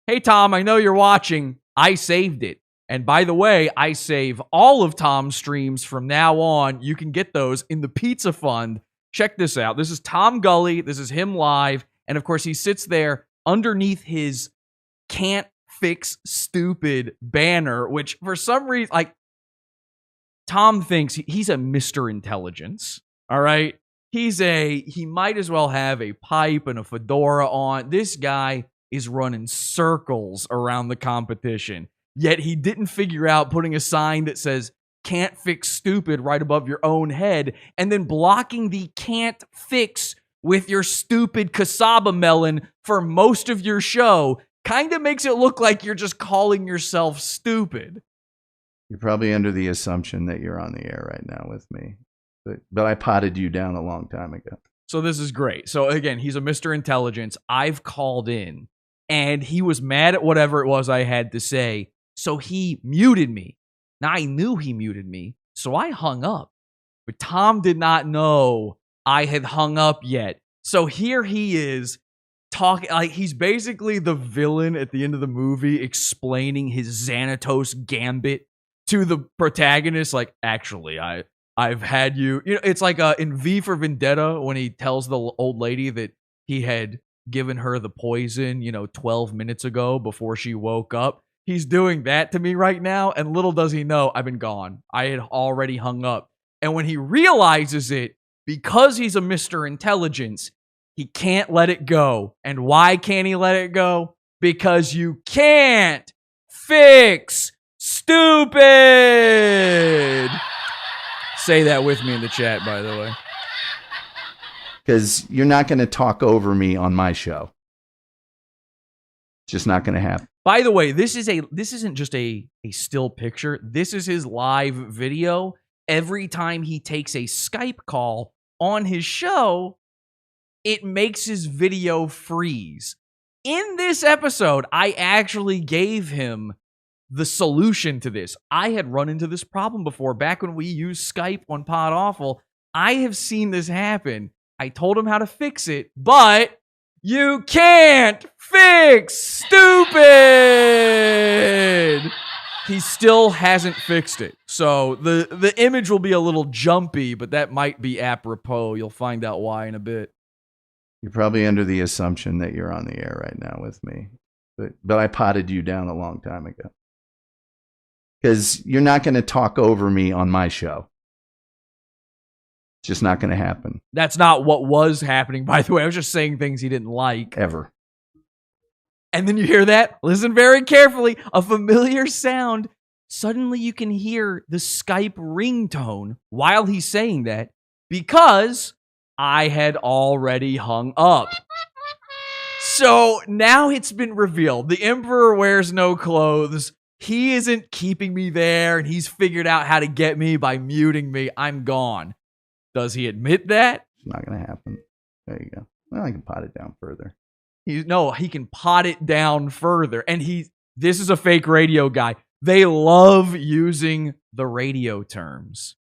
[SPEAKER 2] Hey, Tom, I know you're watching. I saved it. And by the way, I save all of Tom's streams from now on. You can get those in the Pizza Fund. Check this out. This is Tom Gully. This is him live. And of course, he sits there underneath his Can't Fix Stupid banner, which for some reason, like, Tom thinks he's a Mr. Intelligence. All right. He might as well have a pipe and a fedora on. This guy is running circles around the competition. Yet he didn't figure out putting a sign that says, Can't Fix Stupid right above your own head, and then blocking the Can't Fix with your stupid cassava melon for most of your show kind of makes it look like you're just calling yourself stupid.
[SPEAKER 1] You're probably under the assumption that you're on the air right now with me. But I potted you down a long time ago.
[SPEAKER 2] So this is great. So again, he's a Mr. Intelligence. I've called in, and he was mad at whatever it was I had to say. So he muted me. Now, I knew he muted me, so I hung up. But Tom did not know I had hung up yet. So here he is talking, like he's basically the villain at the end of the movie explaining his Xanatos gambit to the protagonist. Like, actually, I've had you. You know, it's like in V for Vendetta when he tells the old lady that he had given her the poison, 12 minutes ago before she woke up. He's doing that to me right now, and little does he know, I've been gone. I had already hung up. And when he realizes it, because he's a Mr. Intelligence, he can't let it go. And why can't he let it go? Because you can't fix stupid. Say that with me in the chat, by the way.
[SPEAKER 1] Because you're not going to talk over me on my show. It's just not going to happen.
[SPEAKER 2] By the way, this isn't just a still picture. This is his live video. Every time he takes a Skype call on his show, it makes his video freeze. In this episode, I actually gave him the solution to this. I had run into this problem before back when we used Skype on Podawful. I have seen this happen. I told him how to fix it, but you can't fix stupid. He still hasn't fixed it. So the image will be a little jumpy, but that might be apropos. You'll find out why in a bit.
[SPEAKER 1] You're probably under the assumption that you're on the air right now with me. But I potted you down a long time ago. Because you're not going to talk over me on my show. It's just not going to happen.
[SPEAKER 2] That's not what was happening, by the way. I was just saying things he didn't like.
[SPEAKER 1] Ever.
[SPEAKER 2] And then you hear that? Listen very carefully. A familiar sound. Suddenly you can hear the Skype ringtone while he's saying that because I had already hung up. So now it's been revealed. The Emperor wears no clothes. He isn't keeping me there, and he's figured out how to get me by muting me. I'm gone. Does he admit that?
[SPEAKER 1] It's not going to happen. There you go. Well, I can pot it down further.
[SPEAKER 2] He can pot it down further. And this is a fake radio guy. They love using the radio terms.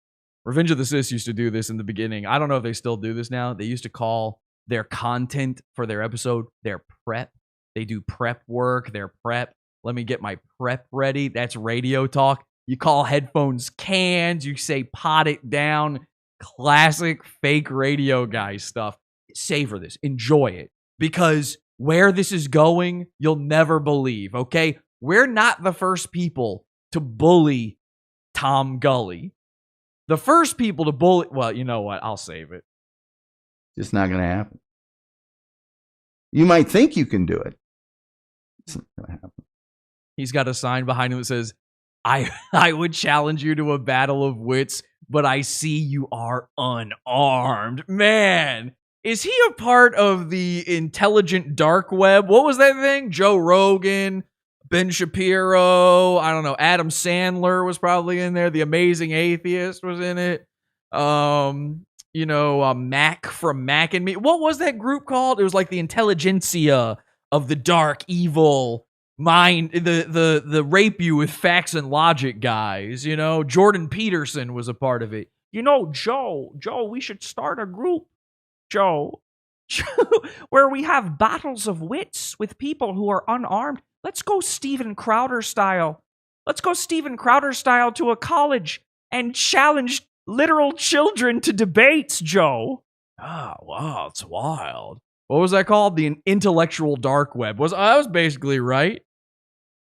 [SPEAKER 2] Revenge of the Sis used to do this in the beginning. I don't know if they still do this now. They used to call their content for their episode their prep. They do prep work, their prep. Let me get my prep ready. That's radio talk. You call headphones cans. You say pot it down. Classic fake radio guy stuff. Savor this. Enjoy it. Because where this is going, you'll never believe, okay? We're not the first people to bully Tom Gully. The first people to bully... Well, you know what? I'll save it.
[SPEAKER 1] It's not going to happen. You might think you can do it. It's not going to happen.
[SPEAKER 2] He's got a sign behind him that says, I would challenge you to a battle of wits, but I see you are unarmed. Man, is he a part of the intelligent dark web? What was that thing? Joe Rogan, Ben Shapiro, I don't know, Adam Sandler was probably in there. The Amazing Atheist was in it. Mac from Mac and Me. What was that group called? It was like the intelligentsia of the dark, evil mind, the rape you with facts and logic guys. Jordan Peterson was a part of it. Joe, we should start a group, Joe, where we have battles of wits with people who are unarmed. Let's go Steven Crowder style. Let's go Steven Crowder style to a college and challenge literal children to debates, Joe. Oh, wow, it's wild. What was that called? The intellectual dark web. I was basically right,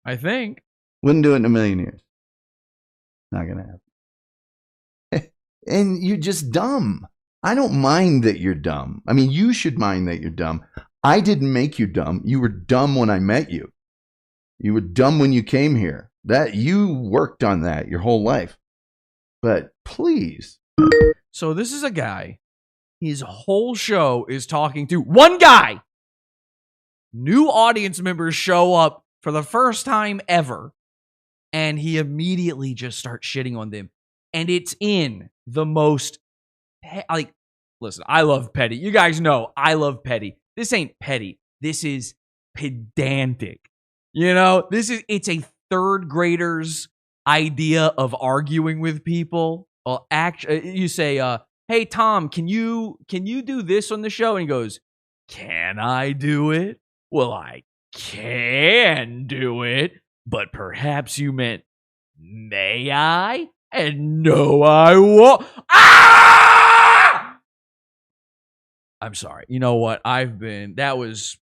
[SPEAKER 2] I think.
[SPEAKER 1] Wouldn't do it in a million years. Not going to happen. And you're just dumb. I don't mind that you're dumb. I mean, you should mind that you're dumb. I didn't make you dumb. You were dumb when I met you. You were dumb when you came here. That you worked on that your whole life. But please.
[SPEAKER 2] So this is a guy. His whole show is talking to one guy. New audience members show up for the first time ever. And he immediately just starts shitting on them. And it's in the most... listen, I love petty. You guys know I love petty. This ain't petty. This is pedantic. It's a third grader's idea of arguing with people. Well, you say, hey, Tom, can you do this on the show? And he goes, can I do it? Well, I can do it, but perhaps you meant, may I? And no, I won't. Ah! I'm sorry. You know what? That was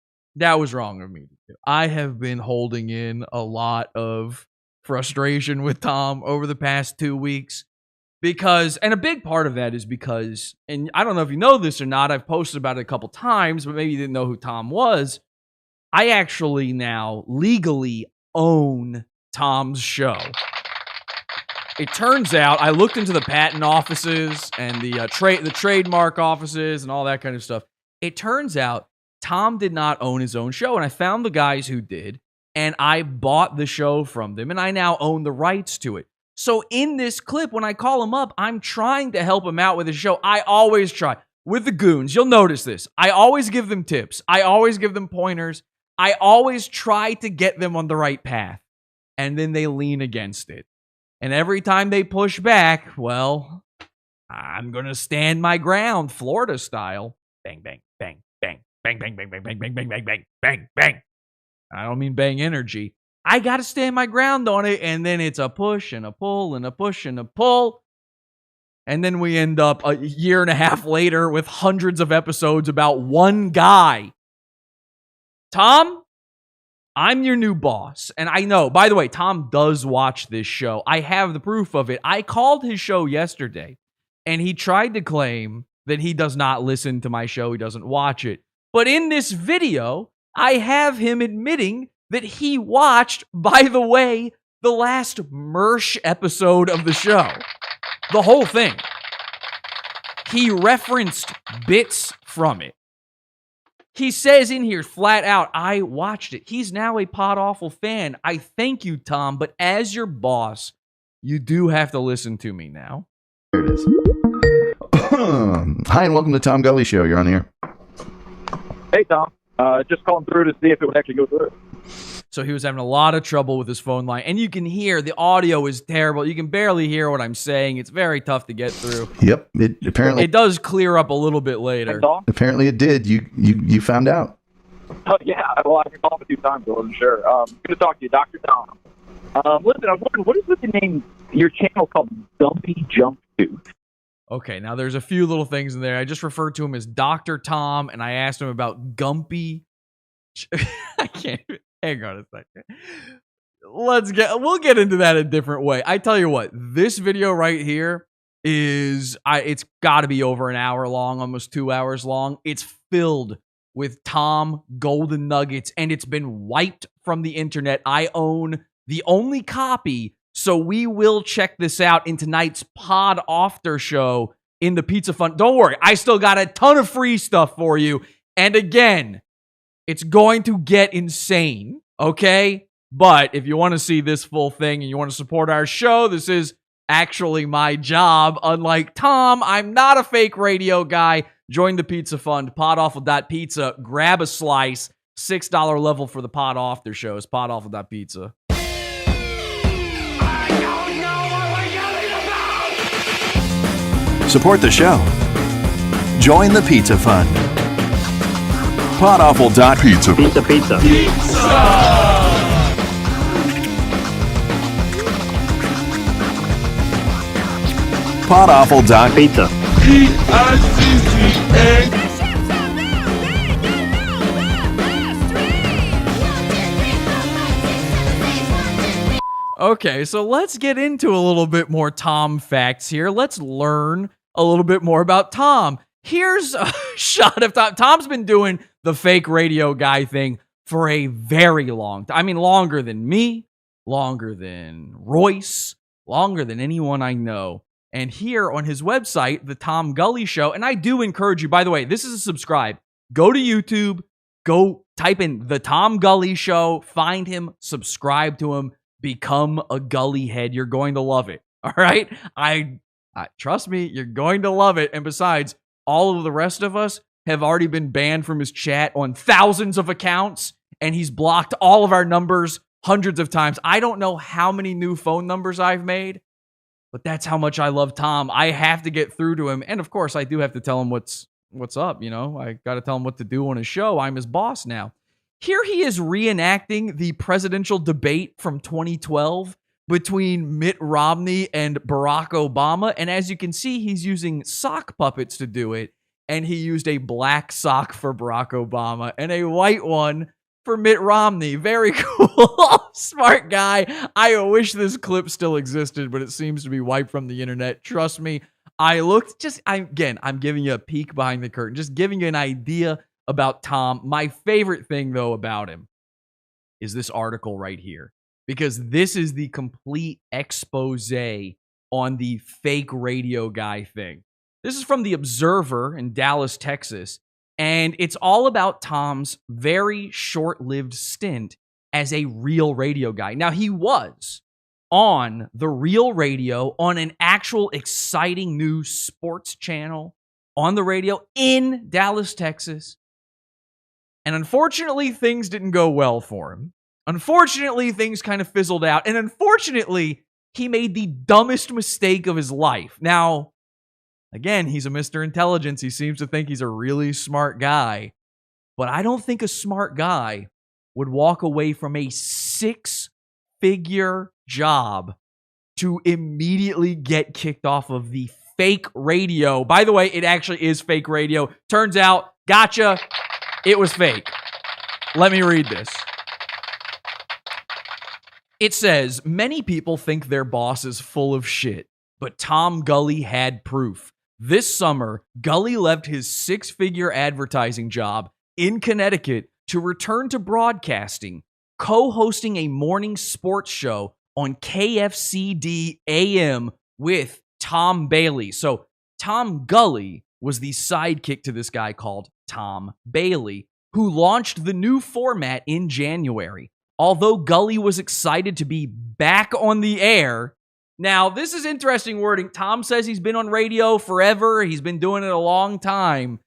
[SPEAKER 2] wrong of me to do. I have been holding in a lot of frustration with Tom over the past 2 weeks and a big part of that is because, and I don't know if you know this or not, I've posted about it a couple times, but maybe you didn't know who Tom was. I actually now legally own Tom's show. It turns out I looked into the patent offices and the trademark offices and all that kind of stuff. It turns out Tom did not own his own show, and I found the guys who did, and I bought the show from them, and I now own the rights to it. So in this clip, when I call him up, I'm trying to help him out with his show. I always try. with the goons, you'll notice this. I always give them tips. I always give them pointers. I always try to get them on the right path. And then they lean against it. And every time they push back, well, I'm going to stand my ground, Florida style. Bang, bang, bang, bang, bang, bang, bang, bang, bang, bang, bang, bang, bang, bang, bang. I don't mean bang energy. I got to stand my ground on it. And then it's a push and a pull and a push and a pull. And then we end up a year and a half later with hundreds of episodes about one guy. Tom, I'm your new boss. And I know, by the way, Tom does watch this show. I have the proof of it. I called his show yesterday, and he tried to claim that he does not listen to my show. He doesn't watch it. But in this video, I have him admitting that he watched, by the way, the last Mersh episode of the show. The whole thing. He referenced bits from it. He says in here flat out, I watched it. He's now a Podawful fan. I thank you, Tom, but as your boss, you do have to listen to me now.
[SPEAKER 1] There it is. Hi, and welcome to Tom Gully Show. You're on the air.
[SPEAKER 21] Hey, Tom. Just calling through to see if it would actually go through.
[SPEAKER 2] So he was having a lot of trouble with his phone line. And you can hear the audio is terrible. You can barely hear what I'm saying. It's very tough to get through.
[SPEAKER 1] Yep. It
[SPEAKER 2] does clear up a little bit later.
[SPEAKER 1] Apparently it did. You found out.
[SPEAKER 21] Oh, yeah. Well, I've been calling a few times. I wasn't sure. Good to talk to you, Dr. Tom. Listen, I was wondering, what is with the name, your channel called Dumpy Jump Tooth?
[SPEAKER 2] Okay, now there's a few little things in there. I just referred to him as Dr. Tom, and I asked him about Gumpy. I can't even. Hang on a second. We'll get into that a different way. I tell you what, this video right here it's got to be over an hour long, almost 2 hours long. It's filled with Tom golden nuggets, and it's been wiped from the internet. I own the only copy, so we will check this out in tonight's Pod After show in the Pizza Fund. Don't worry, I still got a ton of free stuff for you. And again, it's going to get insane, okay? But if you want to see this full thing and you want to support our show, this is actually my job. Unlike Tom, I'm not a fake radio guy. Join the Pizza Fund, podawful.pizza. Grab a slice. $6 level for the Pod After show is podawful.pizza.
[SPEAKER 22] Support the show. Join the Pizza Fund. Podawful.pizza.
[SPEAKER 23] Pizza, pizza.
[SPEAKER 22] Podawful.pizza.
[SPEAKER 23] Pizza.
[SPEAKER 2] Okay, so let's get into a little bit more Tom facts here. Let's learn a little bit more about Tom. Here's a shot of Tom. Tom's been doing the fake radio guy thing for a very long time. I mean, longer than me, longer than Royce, longer than anyone I know. And here on his website, The Tom Gully Show, and I do encourage you, by the way, this is a subscribe. Go to YouTube, go type in The Tom Gully Show, find him, subscribe to him, become a Gully head. You're going to love it, all right? I trust me, you're going to love it. And besides, all of the rest of us have already been banned from his chat on thousands of accounts, and he's blocked all of our numbers hundreds of times. I don't know how many new phone numbers I've made, but that's how much I love Tom. I have to get through to him, and of course, I do have to tell him what's up, you know? I got to tell him what to do on his show. I'm his boss now. Here he is reenacting the presidential debate from 2012 between Mitt Romney and Barack Obama. And as you can see, he's using sock puppets to do it. And he used a black sock for Barack Obama and a white one for Mitt Romney. Very cool. Smart guy. I wish this clip still existed, but it seems to be wiped from the internet. Trust me. I'm giving you a peek behind the curtain, just giving you an idea about Tom. My favorite thing, though, about him is this article right here, because this is the complete expose on the fake radio guy thing. This is from The Observer in Dallas, Texas, and it's all about Tom's very short-lived stint as a real radio guy. Now, he was on the real radio on an actual exciting new sports channel on the radio in Dallas, Texas. And unfortunately, things didn't go well for him. Unfortunately, things kind of fizzled out. And unfortunately, he made the dumbest mistake of his life. Now, again, he's a Mr. Intelligence. He seems to think he's a really smart guy. But I don't think a smart guy would walk away from a 6-figure job to immediately get kicked off of the fake radio. By the way, it actually is fake radio. Turns out, gotcha, it was fake. Let me read this. It says, many people think their boss is full of shit, but Tom Gully had proof. This summer, Gully left his 6-figure advertising job in Connecticut to return to broadcasting, co-hosting a morning sports show on KFCD AM with Tom Bailey. So Tom Gully was the sidekick to this guy called Tom Bailey, who launched the new format in January. Although Gully was excited to be back on the air. Now, this is interesting wording. Tom says he's been on radio forever. He's been doing it a long time.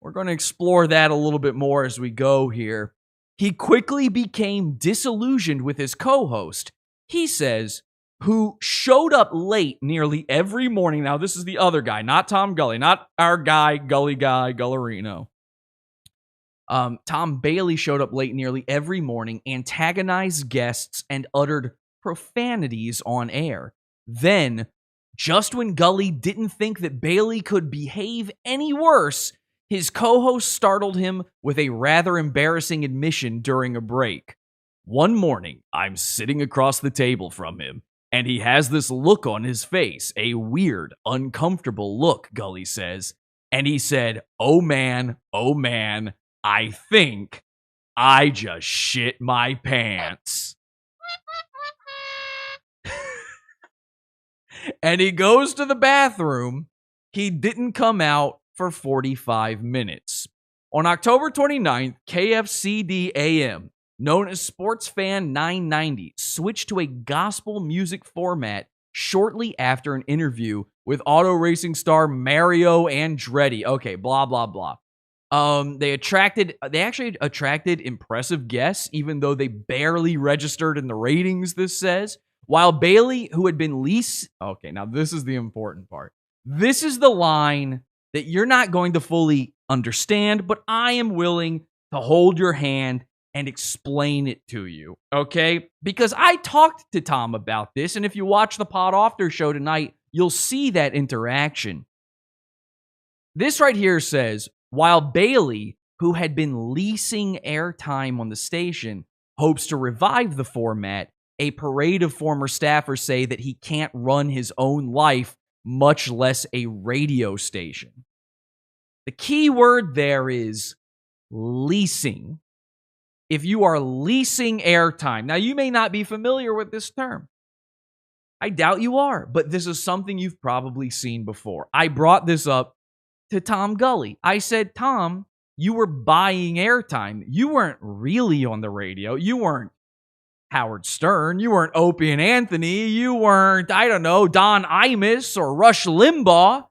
[SPEAKER 2] We're going to explore that a little bit more as we go here. He quickly became disillusioned with his co-host, he says, who showed up late nearly every morning. Now, this is the other guy, not Tom Gully, not our guy, Gullerino. Tom Bailey showed up late nearly every morning, antagonized guests, and uttered profanities on air. Then, just when Gully didn't think that Bailey could behave any worse, his co-host startled him with a rather embarrassing admission during a break. One morning, I'm sitting across the table from him, and he has this look on his face, a weird, uncomfortable look, Gully says. And he said, oh man, I think I just shit my pants. And he goes to the bathroom. He didn't come out for 45 minutes. On October 29th, KFCD AM, known as Sports Fan 990, switched to a gospel music format shortly after an interview with auto racing star Mario Andretti. Okay, blah, blah, blah. They actually attracted impressive guests, even though they barely registered in the ratings, this says. While Bailey, who had been least... Okay, now this is the important part. This is the line that you're not going to fully understand, but I am willing to hold your hand and explain it to you, okay? Because I talked to Tom about this, and if you watch the Podawful show tonight, you'll see that interaction. This right here says, while Bailey, who had been leasing airtime on the station, hopes to revive the format, a parade of former staffers say that he can't run his own life, much less a radio station. The key word there is leasing. If you are leasing airtime, now you may not be familiar with this term. I doubt you are, but this is something you've probably seen before. I brought this up to Tom Gully. I said, Tom, you were buying airtime. You weren't really on the radio. You weren't Howard Stern. You weren't Opie and Anthony. You weren't, I don't know, Don Imus or Rush Limbaugh.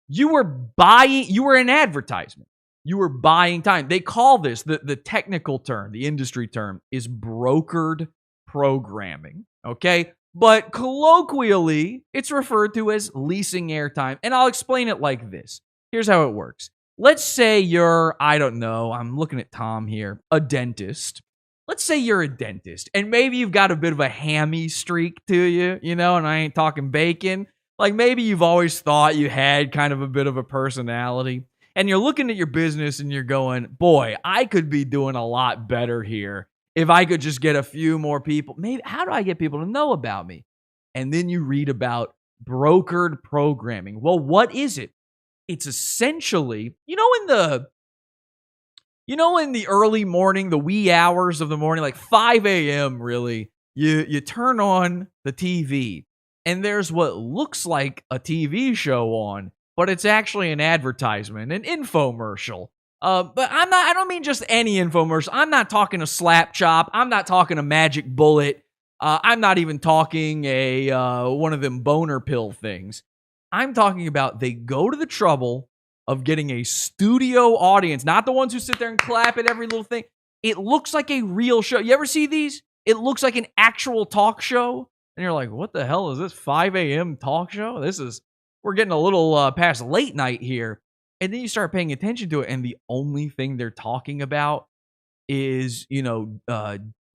[SPEAKER 2] You were an advertisement. You were buying time. They call this, the technical term, the industry term, is brokered programming, okay? But colloquially, it's referred to as leasing airtime. And I'll explain it like this. Here's how it works. Let's say you're, I don't know, I'm looking at Tom here, a dentist. Let's say you're a dentist, and maybe you've got a bit of a hammy streak to you, you know, and I ain't talking bacon. Like maybe you've always thought you had kind of a bit of a personality, and you're looking at your business and you're going, boy, I could be doing a lot better here if I could just get a few more people. Maybe, how do I get people to know about me? And then you read about brokered programming. Well, what is it? It's essentially, in the early morning, the wee hours of the morning, like 5 a.m. really, you turn on the TV and there's what looks like a TV show on, but it's actually an advertisement, an infomercial. But I don't mean just any infomercial. I'm not talking a slap chop. I'm not talking a magic bullet. I'm not even talking one of them boner pill things. I'm talking about they go to the trouble of getting a studio audience, not the ones who sit there and clap at every little thing. It looks like a real show. You ever see these? It looks like an actual talk show. And you're like, what the hell is this 5 a.m. talk show? We're getting a little past late night here. And then you start paying attention to it, and the only thing they're talking about is,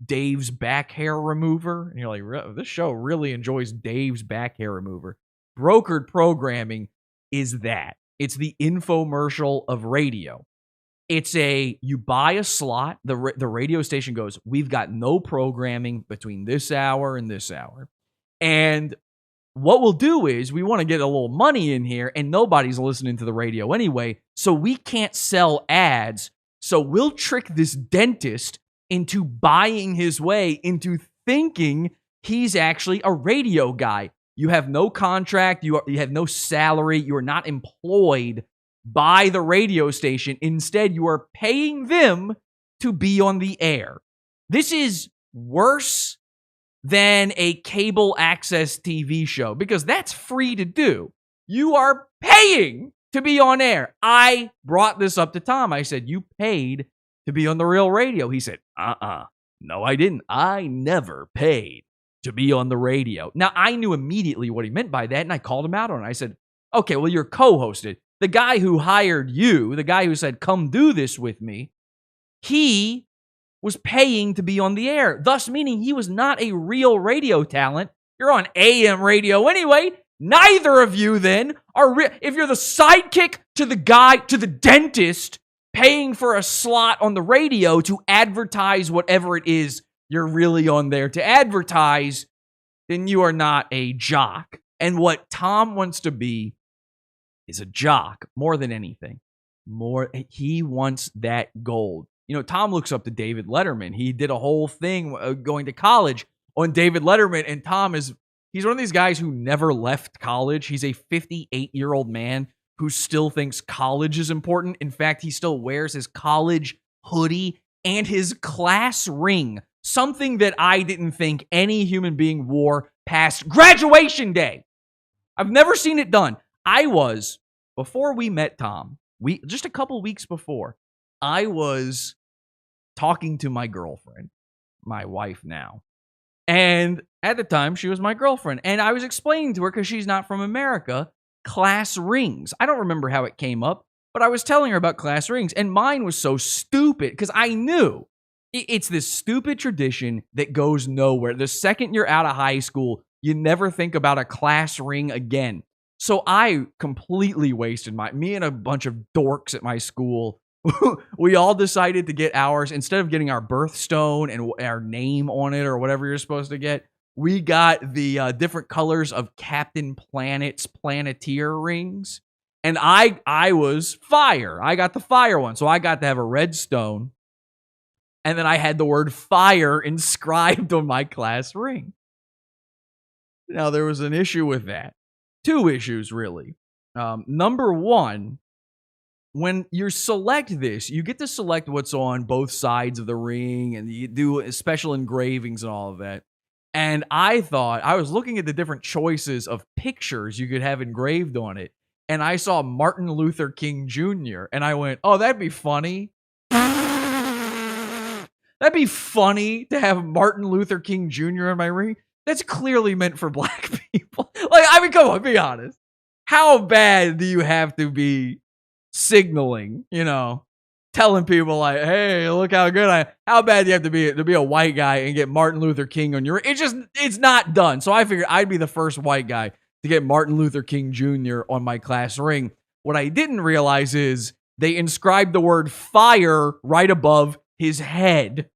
[SPEAKER 2] Dave's back hair remover. And you're like, this show really enjoys Dave's back hair remover. Brokered programming is that. It's the infomercial of radio. You buy a slot, the radio station goes, we've got no programming between this hour and this hour. And what we'll do is we want to get a little money in here, and nobody's listening to the radio anyway, so we can't sell ads. So we'll trick this dentist into buying his way into thinking he's actually a radio guy. You have no contract. You have no salary. You are not employed by the radio station. Instead, you are paying them to be on the air. This is worse than a cable access TV show because that's free to do. You are paying to be on air. I brought this up to Tom. I said, you paid to be on the real radio. He said, no, I didn't. I never paid to be on the radio. Now, I knew immediately what he meant by that, and I called him out on it. I said, okay, well, you're co-hosted. The guy who hired you, the guy who said, come do this with me, he was paying to be on the air, thus meaning he was not a real radio talent. You're on AM radio anyway. Neither of you then are if you're the sidekick to the guy, to the dentist, paying for a slot on the radio to advertise whatever it is you're really on there to advertise, then you are not a jock. And what Tom wants to be is a jock more than anything. He wants that gold. Tom looks up to David Letterman. He did a whole thing going to college on David Letterman, and he's one of these guys who never left college. He's a 58-year-old man who still thinks college is important. In fact, he still wears his college hoodie and his class ring, something that I didn't think any human being wore past graduation day. I've never seen it done. Before we met Tom, just a couple weeks before, I was talking to my girlfriend, my wife now. And at the time, she was my girlfriend. And I was explaining to her, because she's not from America, class rings. I don't remember how it came up, but I was telling her about class rings. And mine was so stupid, because I knew it's this stupid tradition that goes nowhere. The second you're out of high school, you never think about a class ring again. So I completely wasted me and a bunch of dorks at my school. We all decided to get ours. Instead of getting our birthstone and our name on it or whatever you're supposed to get, we got the different colors of Captain Planet's Planeteer rings. And I was fire. I got the fire one. So I got to have a red stone. And then I had the word fire inscribed on my class ring. Now, there was an issue with that. Two issues, really. Number one, when you select this, you get to select what's on both sides of the ring, and you do special engravings and all of that. And I was looking at the different choices of pictures you could have engraved on it, and I saw Martin Luther King Jr., and I went, oh, that'd be funny. That'd be funny to have Martin Luther King Jr. on my ring. That's clearly meant for black people. Come on, be honest. How bad do you have to be signaling, telling people like, hey, look how good how bad do you have to be a white guy and get Martin Luther King on your, it's not done. So I figured I'd be the first white guy to get Martin Luther King Jr. on my class ring. What I didn't realize is they inscribed the word fire right above his head.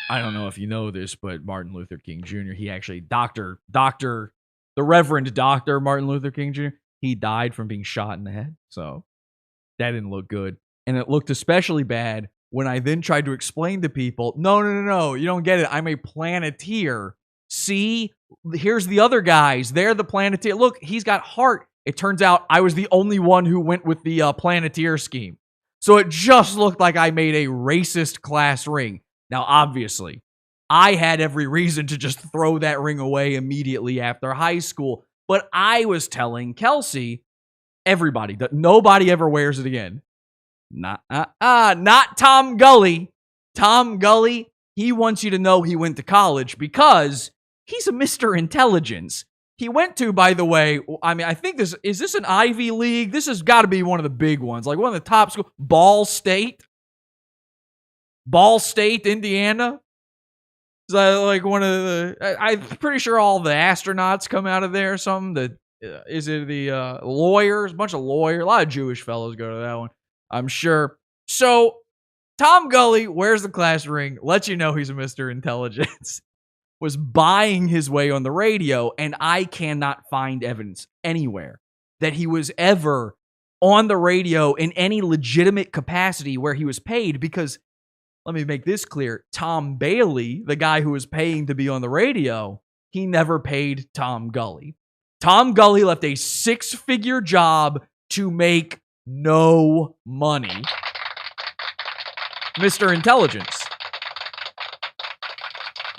[SPEAKER 2] I don't know if you know this, but Martin Luther King Jr., he actually, the Reverend Dr. Martin Luther King Jr., he died from being shot in the head. So that didn't look good. And it looked especially bad when I then tried to explain to people, no, you don't get it. I'm a Planeteer. See, here's the other guys. They're the Planeteer. Look, he's got heart. It turns out I was the only one who went with the Planeteer scheme. So it just looked like I made a racist class ring. Now, obviously, I had every reason to just throw that ring away immediately after high school. But I was telling Kelsey, everybody, that nobody ever wears it again. Not Tom Gully. Tom Gully, he wants you to know he went to college because he's a Mr. Intelligence. He went to, by the way, I mean, I think is this an Ivy League? This has got to be one of the big ones, like one of the top schools. Ball State, Indiana. Is that like one of the? I'm pretty sure all the astronauts come out of there or something. Is it the lawyers? A bunch of lawyers. A lot of Jewish fellows go to that one, I'm sure. So Tom Gully wears the class ring, lets you know he's a Mr. Intelligence, was buying his way on the radio, and I cannot find evidence anywhere that he was ever on the radio in any legitimate capacity where he was paid, because let me make this clear. Tom Bailey, the guy who was paying to be on the radio, he never paid Tom Gully. Tom Gully left a 6-figure job to make no money. Mr. Intelligence.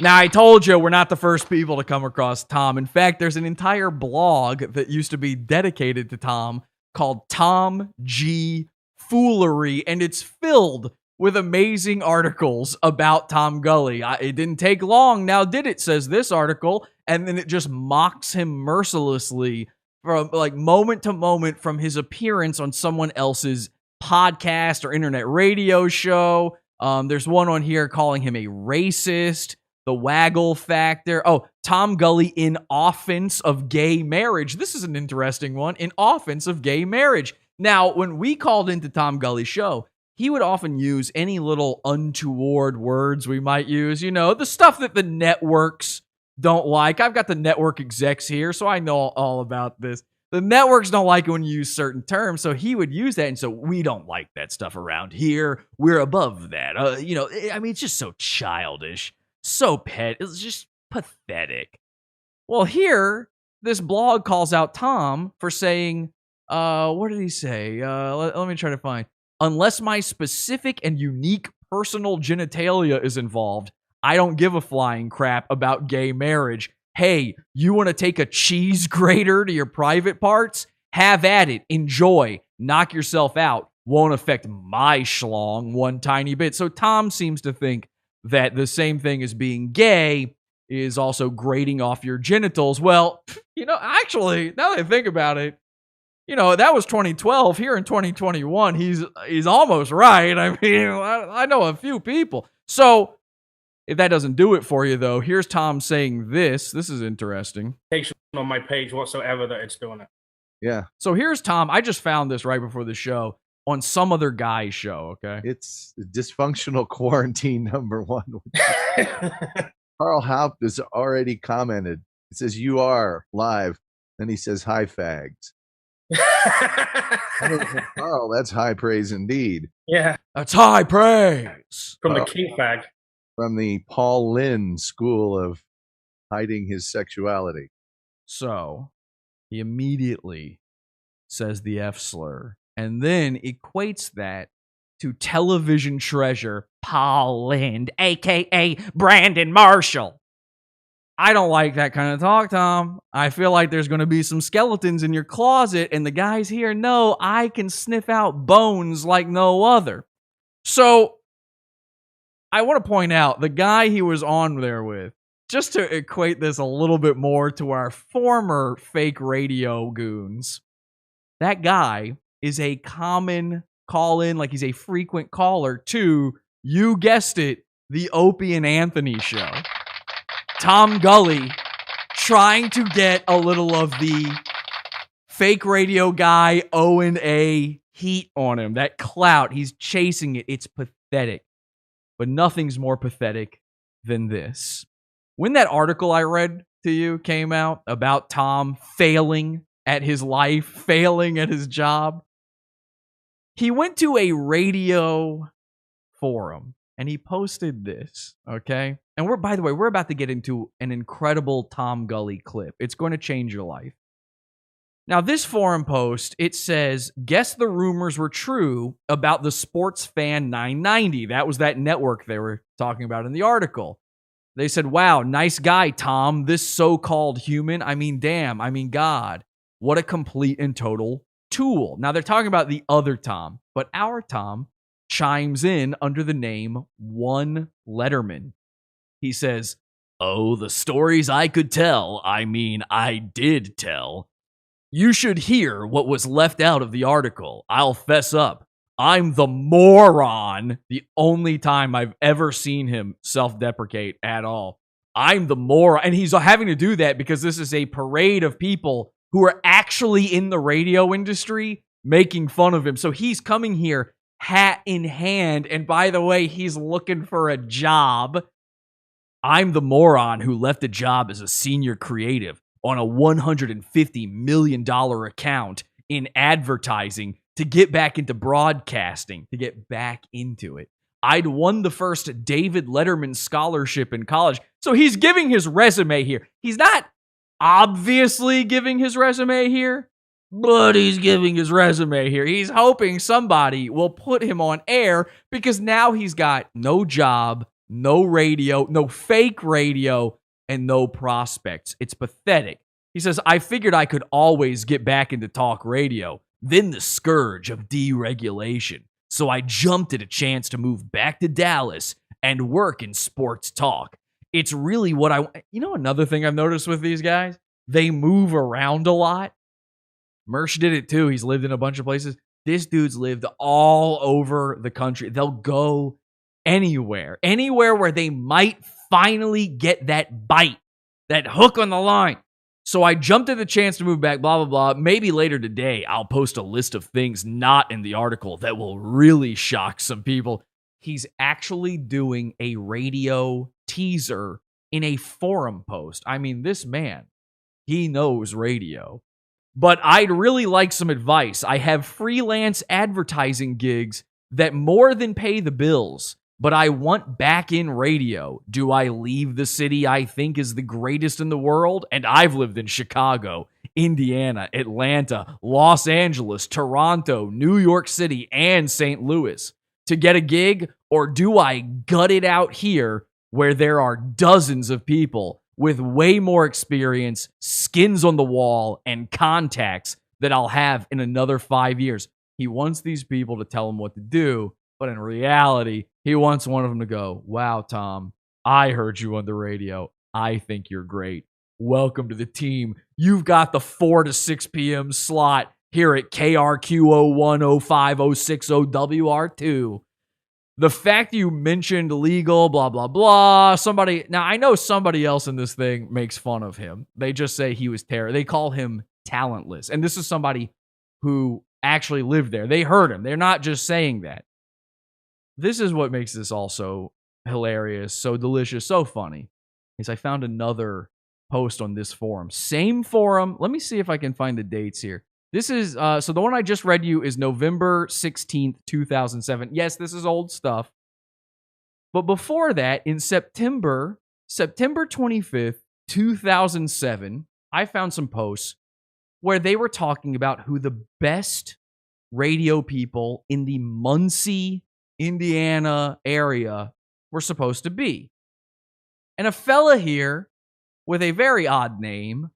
[SPEAKER 2] Now, I told you we're not the first people to come across Tom. In fact, there's an entire blog that used to be dedicated to Tom called Tom G. Foolery, and it's filled with amazing articles about Tom Gully. It didn't take long, now did it, says this article, and then it just mocks him mercilessly from like moment to moment from his appearance on someone else's podcast or internet radio show. There's one on here calling him a racist, the waggle factor. Oh, Tom Gully in offense of gay marriage. This is an interesting one. In offense of gay marriage. Now, when we called into Tom Gully's show, he would often use any little untoward words we might use. You know, the stuff that the networks don't like. I've got the network execs here, so I know all about this. The networks don't like it when you use certain terms, so he would use that, and so we don't like that stuff around here. We're above that. You know, I mean, it's just so childish, so pet. It's just pathetic. Well, here, this blog calls out Tom for saying, what did he say? Let me try to find. Unless my specific and unique personal genitalia is involved, I don't give a flying crap about gay marriage. Hey, you want to take a cheese grater to your private parts? Have at it. Enjoy. Knock yourself out. Won't affect my schlong one tiny bit. So Tom seems to think that the same thing as being gay is also grating off your genitals. Well, you know, actually, now that I think about it, you know, that was 2012. Here in 2021, he's almost right. I mean, I know a few people. So if that doesn't do it for you, though, here's Tom saying this. This is interesting.
[SPEAKER 5] On my page whatsoever that it's doing it.
[SPEAKER 1] Yeah.
[SPEAKER 2] So here's Tom. I just found this right before the show on some other guy's show, okay?
[SPEAKER 1] It's dysfunctional quarantine #1. Carl Haupt has already commented. It says, you are live. Then he says, hi, fags. Carl, that's high praise indeed.
[SPEAKER 5] Yeah.
[SPEAKER 2] That's high praise.
[SPEAKER 5] From the king fag.
[SPEAKER 1] From the Paul Lynn school of hiding his sexuality.
[SPEAKER 2] So he immediately says the F slur and then equates that to television treasure Paul Lynn, a.k.a. Brandon Marshall. I don't like that kind of talk, Tom. I feel like there's going to be some skeletons in your closet, and the guys here know I can sniff out bones like no other. So I want to point out the guy he was on there with, just to equate this a little bit more to our former fake radio goons. That guy is a common call-in, like he's a frequent caller to, you guessed it, the Opie and Anthony show. Tom Gully trying to get a little of the fake radio guy Owen A heat on him. That clout, he's chasing it. It's pathetic. But nothing's more pathetic than this. When that article I read to you came out about Tom failing at his life, failing at his job, he went to a radio forum and he posted this, okay? And by the way, we're about to get into an incredible Tom Gully clip. It's going to change your life. Now, this forum post, it says, guess the rumors were true about the Sports Fan 990. That was that network they were talking about in the article. They said, wow, nice guy, Tom. This so-called human. I mean, damn. I mean, God. What a complete and total tool. Now, they're talking about the other Tom, but our Tom chimes in under the name One Letterman. He says, oh, the stories I could tell. I mean, I did tell. You should hear what was left out of the article. I'll fess up. I'm the moron. The only time I've ever seen him self-deprecate at all. I'm the moron. And he's having to do that because this is a parade of people who are actually in the radio industry making fun of him. So he's coming here hat in hand. And by the way, he's looking for a job. I'm the moron who left a job as a senior creative on a $150 million account in advertising to get back into broadcasting, to get back into it. I'd won the first David Letterman scholarship in college. So he's giving his resume here. He's not obviously giving his resume here, but he's giving his resume here. He's hoping somebody will put him on air because now he's got no job, no radio, no fake radio, and no prospects. It's pathetic. He says, I figured I could always get back into talk radio, then the scourge of deregulation. So I jumped at a chance to move back to Dallas and work in sports talk. It's really what another thing I've noticed with these guys, they move around a lot. Mersh did it too. He's lived in a bunch of places. This dude's lived all over the country. They'll go anywhere where they might finally get that bite, that hook on the line. So I jumped at the chance to move back, blah, blah, blah. Maybe later today, I'll post a list of things not in the article that will really shock some people. He's actually doing a radio teaser in a forum post. I mean, this man, he knows radio. But I'd really like some advice. I have freelance advertising gigs that more than pay the bills, but I want back in radio. Do I leave the city I think is the greatest in the world? And I've lived in Chicago, Indiana, Atlanta, Los Angeles, Toronto, New York City, and St. Louis to get a gig? Or do I gut it out here where there are dozens of people with way more experience, skins on the wall, and contacts that I'll have in another 5 years? He wants these people to tell him what to do, but in reality, he wants one of them to go, wow, Tom, I heard you on the radio. I think you're great. Welcome to the team. You've got the 4 to 6 p.m. slot here at KRQ 010506OWR2. The fact you mentioned legal, blah, blah, blah. Now I know somebody else in this thing makes fun of him. They just say he was terrible. They call him talentless. And this is somebody who actually lived there. They heard him. They're not just saying that. This is what makes this all so hilarious, so delicious, so funny, is I found another post on this forum. Same forum. Let me see if I can find the dates here. This is, so the one I just read you is November 16th, 2007. Yes, this is old stuff. But before that, in September 25th, 2007, I found some posts where they were talking about who the best radio people in the Muncie, Indiana area were supposed to be. And a fella here with a very odd name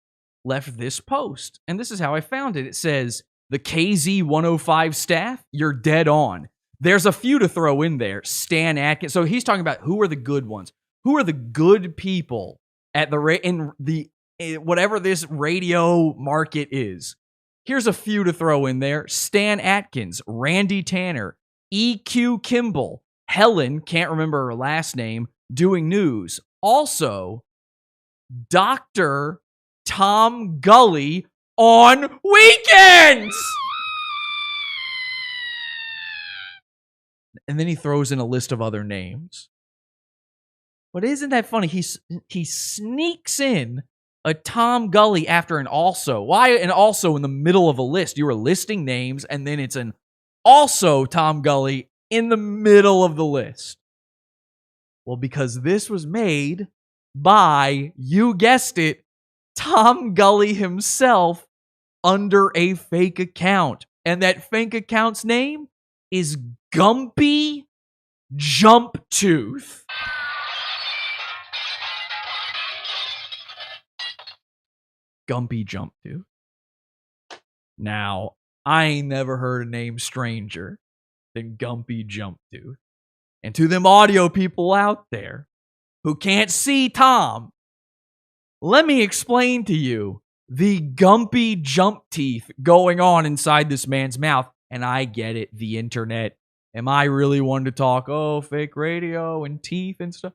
[SPEAKER 2] left this post. And this is how I found it. It says, the KZ 105 staff, you're dead on. There's a few to throw in there. Stan Atkins. So he's talking about who are the good ones. Who are the good people at whatever this radio market is. Here's a few to throw in there. Stan Atkins, Randy Tanner, EQ Kimball, Helen, can't remember her last name, doing news. Also, Dr. Tom Gully on weekends. And then he throws in a list of other names. But isn't that funny? He sneaks in a Tom Gully after an also. Why an also in the middle of a list? You were listing names, and then it's an also Tom Gully in the middle of the list. Well, because this was made by, you guessed it, Tom Gully himself under a fake account. And that fake account's name is Gumpy Jumptooth. Gumpy Jump Tooth. Now, I ain't never heard a name stranger than Gumpy Jump Tooth. And to them audio people out there who can't see Tom, let me explain to you the Gumpy Jump Teeth going on inside this man's mouth. And I get it, the internet. Am I really one to talk, fake radio and teeth and stuff?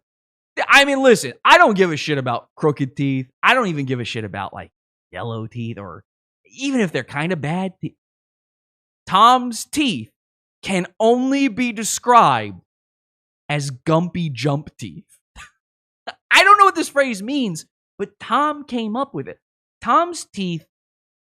[SPEAKER 2] I mean, listen, I don't give a shit about crooked teeth. I don't even give a shit about, like, yellow teeth or even if they're kind of bad teeth. Tom's teeth can only be described as Gumpy Jump Teeth. I don't know what this phrase means, but Tom came up with it. Tom's teeth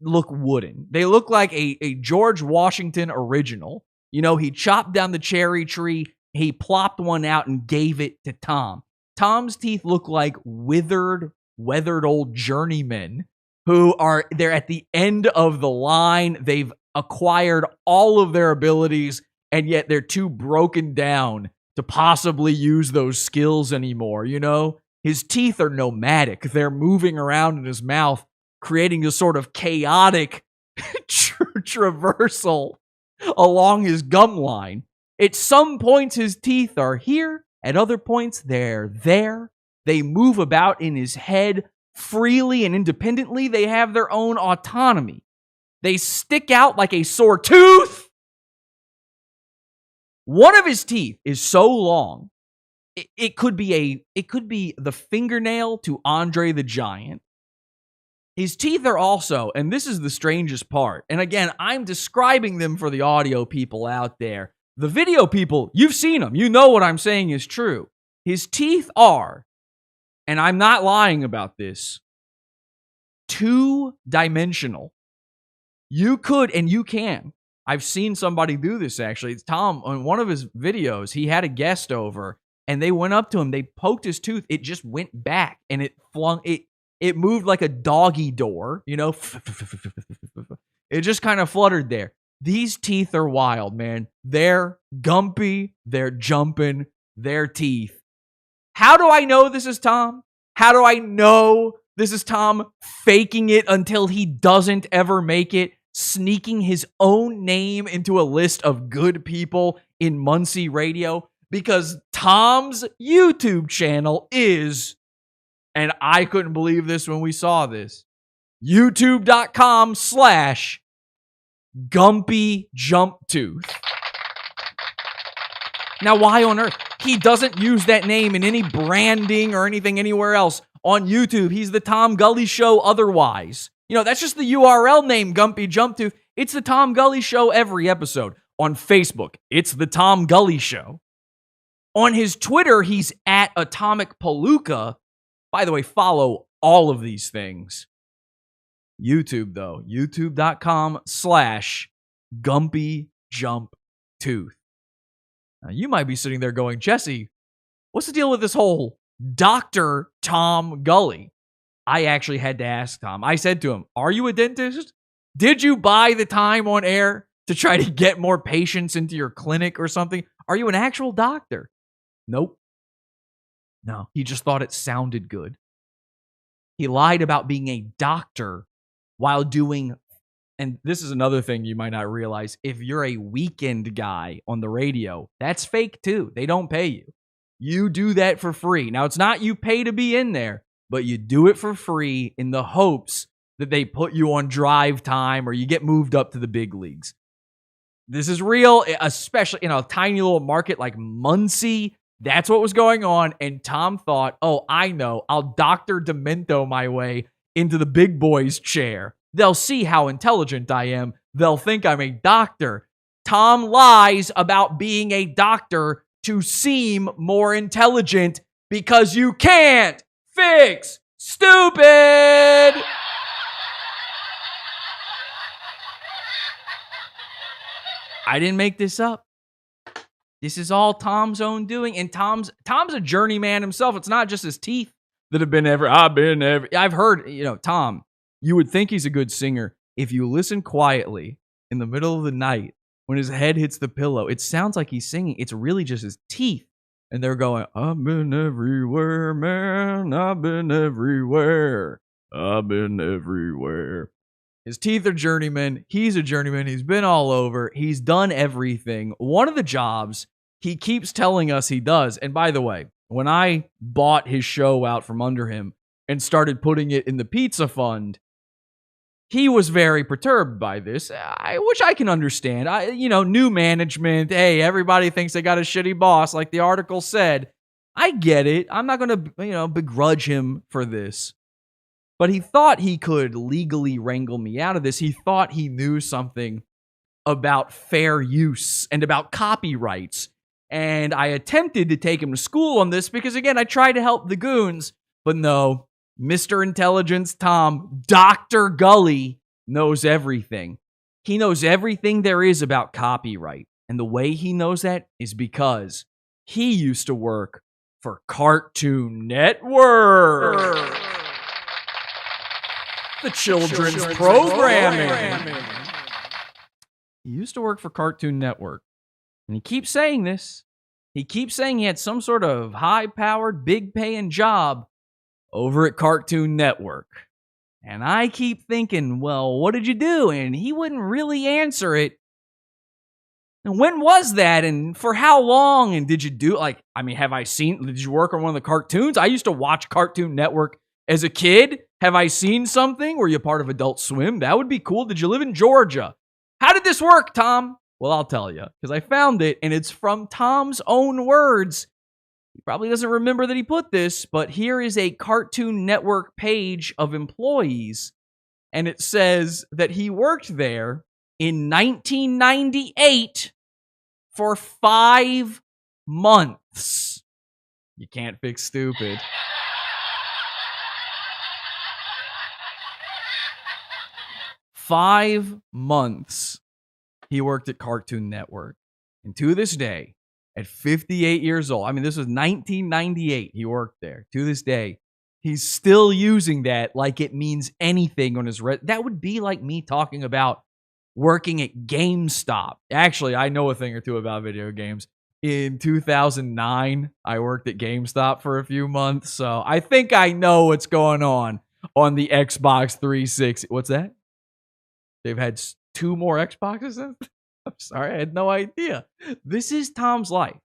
[SPEAKER 2] look wooden. They look like a George Washington original. You know, he chopped down the cherry tree, he plopped one out and gave it to Tom. Tom's teeth look like weathered old journeymen they're at the end of the line. They've acquired all of their abilities, and yet they're too broken down to possibly use those skills anymore, you know? His teeth are nomadic. They're moving around in his mouth, creating a sort of chaotic traversal along his gum line. At some points, his teeth are here. At other points, they're there. They move about in his head freely and independently. They have their own autonomy. They stick out like a sore tooth. One of his teeth is so long, it could be the fingernail to Andre the Giant. His teeth are also, and this is the strangest part, and again, I'm describing them for the audio people out there. The video people, you've seen them. You know what I'm saying is true. His teeth are, and I'm not lying about this, 2-dimensional. You could, and you can. I've seen somebody do this, actually. It's Tom, on one of his videos, he had a guest over, and they went up to him. They poked his tooth. It just went back, and it moved like a doggy door, you know? It just kind of fluttered there. These teeth are wild, man. They're gumpy. They're jumping. They're teeth. How do I know this is Tom? How do I know this is Tom faking it until he doesn't ever make it? Sneaking his own name into a list of good people in Muncie radio? Because Tom's YouTube channel is, and I couldn't believe this when we saw this, youtube.com/Gumpy Jump Tooth. Now, why on earth? He doesn't use that name in any branding or anything anywhere else. On YouTube, he's the Tom Gully Show otherwise. You know, that's just the URL name, Gumpy Jump Tooth. It's the Tom Gully Show every episode. On Facebook, it's the Tom Gully Show. On his Twitter, he's at Atomic Palooka. By the way, follow all of these things. YouTube, though. youtube.com/Gumpy Jump Tooth. Now, you might be sitting there going, Jesse, what's the deal with this whole Dr. Tom Gully? I actually had to ask Tom. I said to him, are you a dentist? Did you buy the time on air to try to get more patients into your clinic or something? Are you an actual doctor? Nope. No, he just thought it sounded good. He lied about being a doctor while doing, and this is another thing you might not realize, if you're a weekend guy on the radio, that's fake too. They don't pay you. You do that for free. Now, it's not you pay to be in there, but you do it for free in the hopes that they put you on drive time or you get moved up to the big leagues. This is real, especially in a tiny little market like Muncie. That's what was going on, and Tom thought, oh, I know, I'll Dr. Demento my way into the big boy's chair. They'll see how intelligent I am. They'll think I'm a doctor. Tom lies about being a doctor to seem more intelligent because you can't fix stupid. I didn't make this up. This is all Tom's own doing, and Tom's a journeyman himself. It's not just his teeth that have been I've heard, you know, Tom, you would think he's a good singer if you listen quietly in the middle of the night when his head hits the pillow. It sounds like he's singing. It's really just his teeth, and they're going, I've been everywhere, man. I've been everywhere. I've been everywhere. His teeth are journeyman. He's a journeyman. He's been all over. He's done everything. One of the jobs he keeps telling us he does, and by the way, when I bought his show out from under him and started putting it in the pizza fund, he was very perturbed by this, which I can understand. New management. Hey, everybody thinks they got a shitty boss, like the article said. I get it. I'm not going to, begrudge him for this. But he thought he could legally wrangle me out of this. He thought he knew something about fair use and about copyrights. And I attempted to take him to school on this because, again, I tried to help the goons. But no, Mr. Intelligence Tom, Dr. Gully, knows everything. He knows everything there is about copyright. And the way he knows that is because he used to work for Cartoon Network. The children's programming. He used to work for Cartoon Network. And he keeps saying this. He keeps saying he had some sort of high-powered, big-paying job over at Cartoon Network. And I keep thinking, well, what did you do? And he wouldn't really answer it. And when was that? And for how long? And did you do, did you work on one of the cartoons? I used to watch Cartoon Network as a kid. Have I seen something? Were you part of Adult Swim? That would be cool. Did you live in Georgia? How did this work, Tom? Well, I'll tell you, because I found it, and it's from Tom's own words. He probably doesn't remember that he put this, but here is a Cartoon Network page of employees, and it says that he worked there in 1998 for 5 months. You can't fix stupid. Five months he worked at Cartoon Network. And to this day, at 58 years old, this was 1998, he worked there. To this day, he's still using that like it means anything on his that would be like me talking about working at GameStop. Actually, I know a thing or two about video games. In 2009, I worked at GameStop for a few months, so I think I know what's going on the Xbox 360. What's that? They've had 2 more Xboxes since? I'm sorry, I had no idea. This is Tom's life.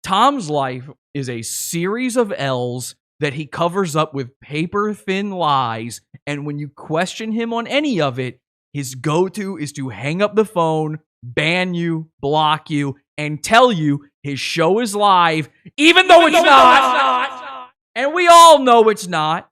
[SPEAKER 2] Tom's life is a series of L's that he covers up with paper-thin lies, and when you question him on any of it, his go-to is to hang up the phone, ban you, block you, and tell you his show is live, even though it's not. And we all know it's not.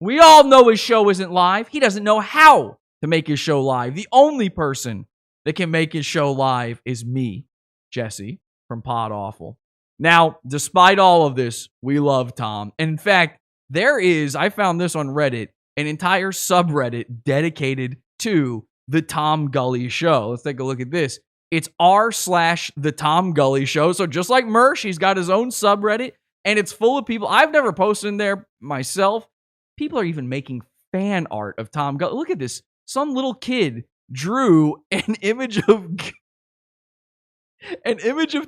[SPEAKER 2] We all know his show isn't live. He doesn't know how to make his show live. The only person that can make his show live is me, Jesse, from Podawful. Now, despite all of this, we love Tom. And in fact, I found this on Reddit, an entire subreddit dedicated to the Tom Gully Show. Let's take a look at this. It's r/the Tom Gully Show. So just like Mersh, he's got his own subreddit, and it's full of people. I've never posted in there myself. People are even making fan art of Tom Gully. Look at this. Some little kid drew an image of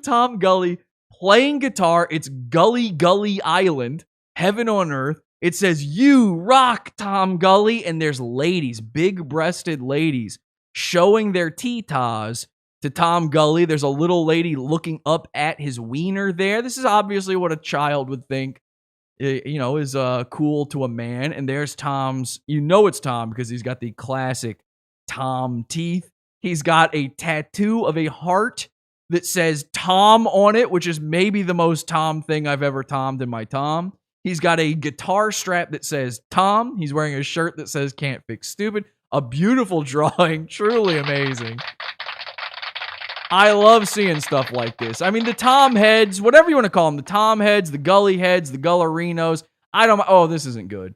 [SPEAKER 2] Tom Gully playing guitar. It's Gully Island, heaven on earth. It says, "You rock, Tom Gully." And there's ladies, big-breasted ladies, showing their tatas to Tom Gully. There's a little lady looking up at his wiener there. This is obviously what a child would think, is cool to a man. And there's Tom's, it's Tom because he's got the classic Tom teeth. He's got a tattoo of a heart that says Tom on it, which is maybe the most Tom thing I've ever Tommed in my Tom. He's got a guitar strap that says Tom. He's wearing a shirt that says Can't Fix Stupid. A beautiful drawing, truly amazing. I love seeing stuff like this. The Tom heads, whatever you want to call them, the Tom heads, the Gully heads, the Gullarinos. This isn't good.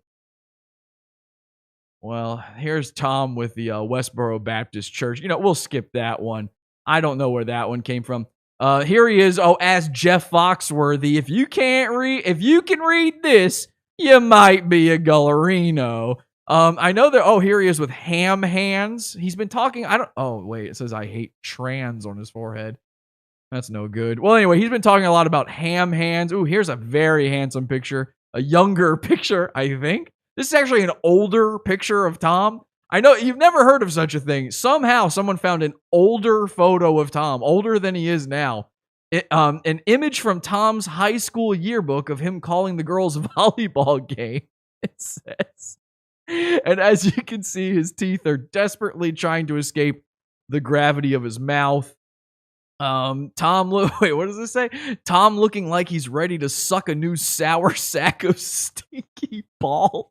[SPEAKER 2] Well, here's Tom with the Westboro Baptist Church. We'll skip that one. I don't know where that one came from. Here he is. As Jeff Foxworthy. If you can read this, you might be a Gullarino. I know that. Here he is with ham hands. He's been talking. It says I hate trans on his forehead. That's no good. Well, anyway, he's been talking a lot about ham hands. Ooh, here's a very handsome picture. A younger picture, I think. This is actually an older picture of Tom. I know you've never heard of such a thing. Somehow someone found an older photo of Tom, older than he is now. An image from Tom's high school yearbook of him calling the girls' volleyball game. It says, and as you can see, his teeth are desperately trying to escape the gravity of his mouth. Wait, what does this say? Tom looking like he's ready to suck a new sour sack of stinky ball.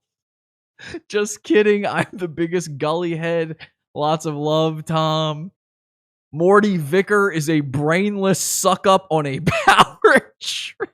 [SPEAKER 2] Just kidding. I'm the biggest gully head. Lots of love, Tom. Morty Vicker is a brainless suck up on a power trip.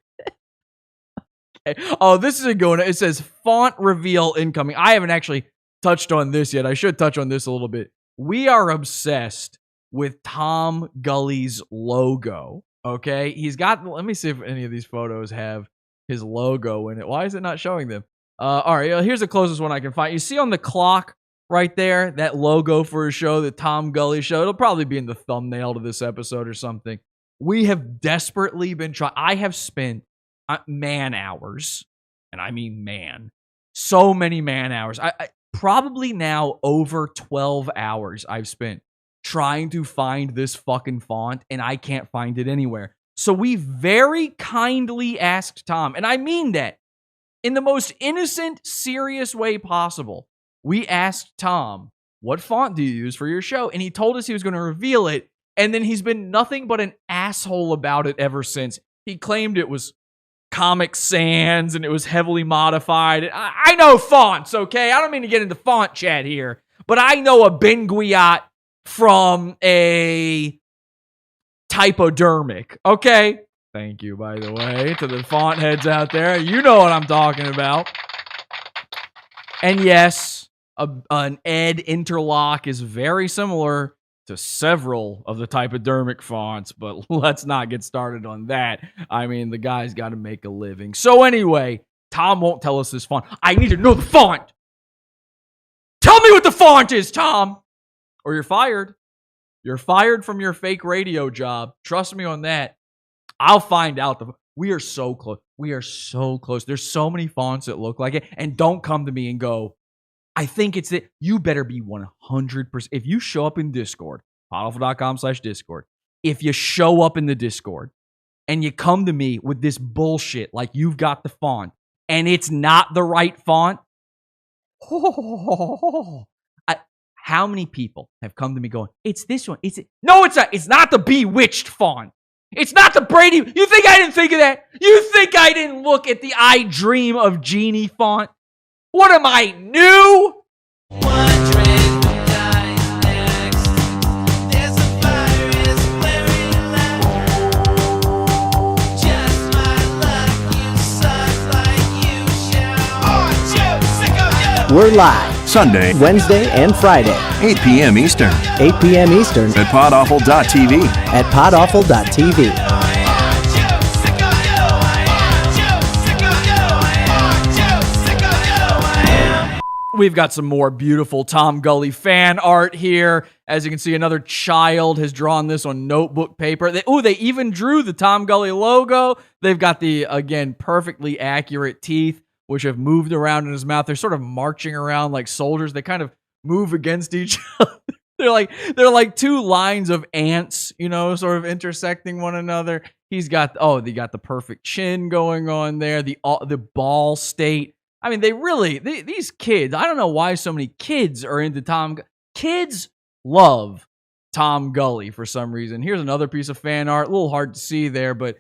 [SPEAKER 2] Okay. Oh, this is a good one. It says font reveal incoming. I haven't actually touched on this yet. I should touch on this a little bit. We are obsessed with Tom Gully's logo. Okay. He's got, let me see if any of these photos have his logo in it. Why is it not showing them? All right. Here's the closest one I can find. You see on the clock right there, that logo for his show, the Tom Gully Show. It'll probably be in the thumbnail to this episode or something. We have desperately been trying. I have spent man hours, and I mean man, so many man hours. I probably now over 12 hours I've spent trying to find this fucking font, and I can't find it anywhere. So we very kindly asked Tom, and I mean that in the most innocent, serious way possible. We asked Tom, what font do you use for your show? And he told us he was going to reveal it. And then he's been nothing but an asshole about it ever since. He claimed it was Comic Sans and it was heavily modified. I know fonts, okay? I don't mean to get into font chat here, but I know a Benguiat from a typodermic, okay? Thank you, by the way, to the font heads out there. You know what I'm talking about. And yes, an Ed interlock is very similar to several of the typodermic fonts, but let's not get started on that. I mean, the guy's got to make a living. So anyway, Tom won't tell us this font. I need to know the font. Tell me what the font is, Tom, or you're fired. You're fired from your fake radio job. Trust me on that. I'll find out. We are so close. We are so close. There's so many fonts that look like it. And don't come to me and go, I think it's it. You better be 100%. If you show up in Discord, podawful.com/Discord, if you show up in the Discord and you come to me with this bullshit like you've got the font and it's not the right font, how many people have come to me going, it's this one? No, it's not. It's not the Bewitched font. It's not the Brady. You think I didn't think of that? You think I didn't look at the I Dream of Genie font? What am I, new?
[SPEAKER 4] We're live
[SPEAKER 22] Sunday,
[SPEAKER 4] Wednesday, and Friday,
[SPEAKER 22] 8 p.m. Eastern.
[SPEAKER 4] 8 p.m. Eastern
[SPEAKER 22] At podawful.tv.
[SPEAKER 4] At podawful.tv.
[SPEAKER 2] We've got some more beautiful Tom Gully fan art here. As you can see, another child has drawn this on notebook paper. They even drew the Tom Gully logo. They've got the, again, perfectly accurate teeth, which have moved around in his mouth. They're sort of marching around like soldiers. They kind of move against each other. They're like two lines of ants, sort of intersecting one another. They got the perfect chin going on there. The ball state. I mean, these kids, I don't know why so many kids are into Tom. Kids love Tom Gully for some reason. Here's another piece of fan art. A little hard to see there, but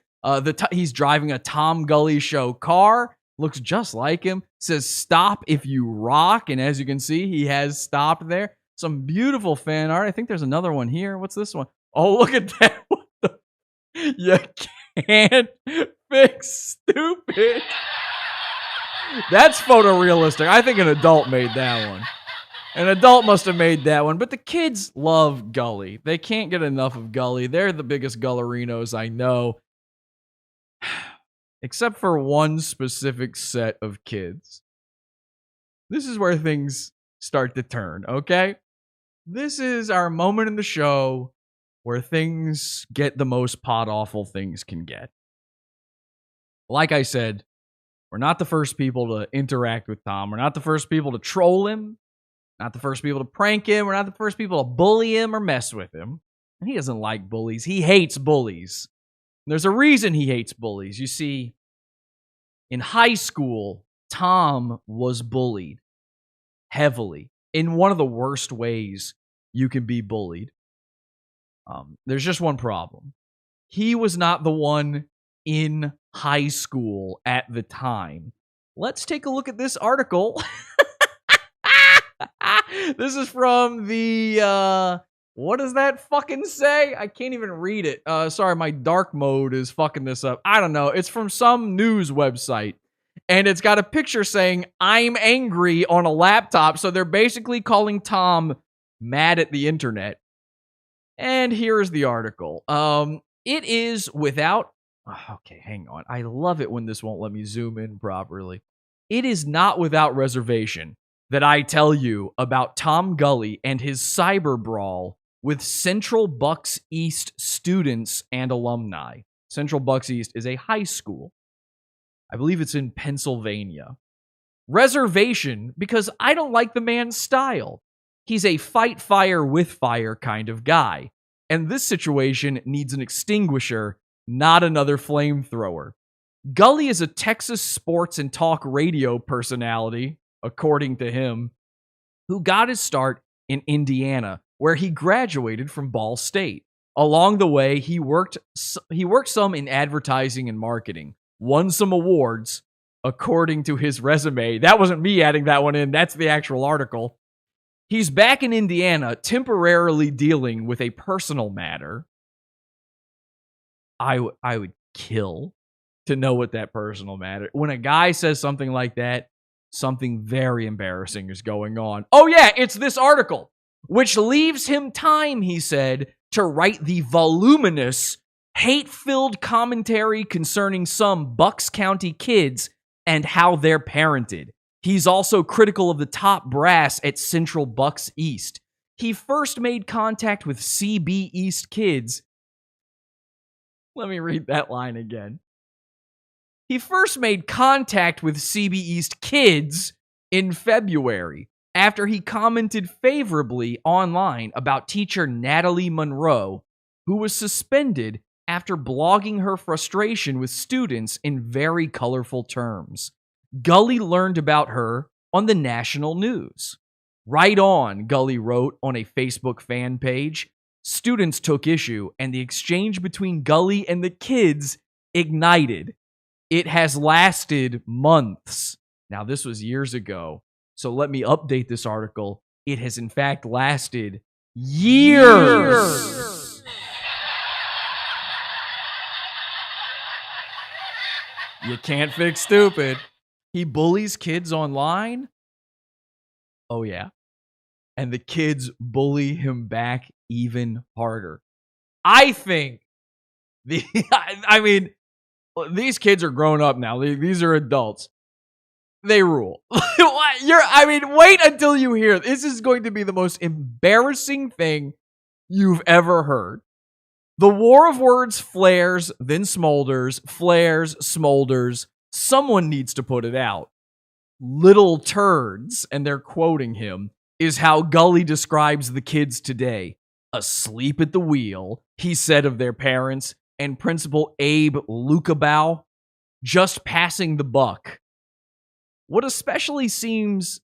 [SPEAKER 2] he's driving a Tom Gully Show car. Looks just like him. Says, stop if you rock. And as you can see, he has stopped there. Some beautiful fan art. I think there's another one here. What's this one? Oh, look at that. You can't fix stupid. That's photorealistic. I think an adult made that one. An adult must have made that one. But the kids love Gully. They can't get enough of Gully. They're the biggest Gullerinos I know. Except for one specific set of kids. This is where things start to turn, okay? This is our moment in the show where things get the most pod awful things can get. Like I said, We're not the first people to interact with Tom. We're not the first people to troll him. Not the first people to prank him. We're not the first people to bully him or mess with him. And he doesn't like bullies. He hates bullies. There's a reason he hates bullies. You see, in high school, Tom was bullied heavily in one of the worst ways you can be bullied. There's just one problem. He was not the one in high school at the time. Let's take a look at this article. This is from the, what does that fucking say? I can't even read it. Sorry, my dark mode is fucking this up. I don't know. It's from some news website. And it's got a picture saying, I'm angry on a laptop. So they're basically calling Tom mad at the internet. And here's the article. It is without... Okay, hang on. I love it when this won't let me zoom in properly. It is not without reservation that I tell you about Tom Gully and his cyber brawl with Central Bucks East students and alumni. Central Bucks East is a high school. I believe it's in Pennsylvania. Reservation because I don't like the man's style. He's a fight fire with fire kind of guy. And this situation needs an extinguisher, not another flamethrower. Gully is a Texas sports and talk radio personality, according to him, who got his start in Indiana, where he graduated from Ball State. Along the way, he worked some in advertising and marketing, won some awards, according to his resume. That wasn't me adding that one in. That's the actual article. He's back in Indiana, temporarily dealing with a personal matter. I would kill to know what that personal matter. When a guy says something like that, something very embarrassing is going on. Oh yeah, it's this article, which leaves him time, he said, to write the voluminous, hate-filled commentary concerning some Bucks County kids and how they're parented. He's also critical of the top brass at Central Bucks East. He first made contact with CB East kids. Let me read that line again. He first made contact with CB East kids in February after he commented favorably online about teacher Natalie Monroe, who was suspended after blogging her frustration with students in very colorful terms. Gully learned about her on the national news. Right on, Gully wrote on a Facebook fan page. Students took issue, and the exchange between Gully and the kids ignited. It has lasted months. Now, this was years ago, so let me update this article. It has, in fact, lasted years. You can't fix stupid. He bullies kids online? Oh, yeah. And the kids bully him back even harder. I think these kids are grown up now. These are adults. They rule. Wait until you hear. This is going to be the most embarrassing thing you've ever heard. The war of words flares, then smolders, flares, smolders. Someone needs to put it out. Little turds, and they're quoting him, is how Gully describes the kids today. Asleep at the wheel, he said of their parents, and Principal Abe Lukabow, just passing the buck. What especially steams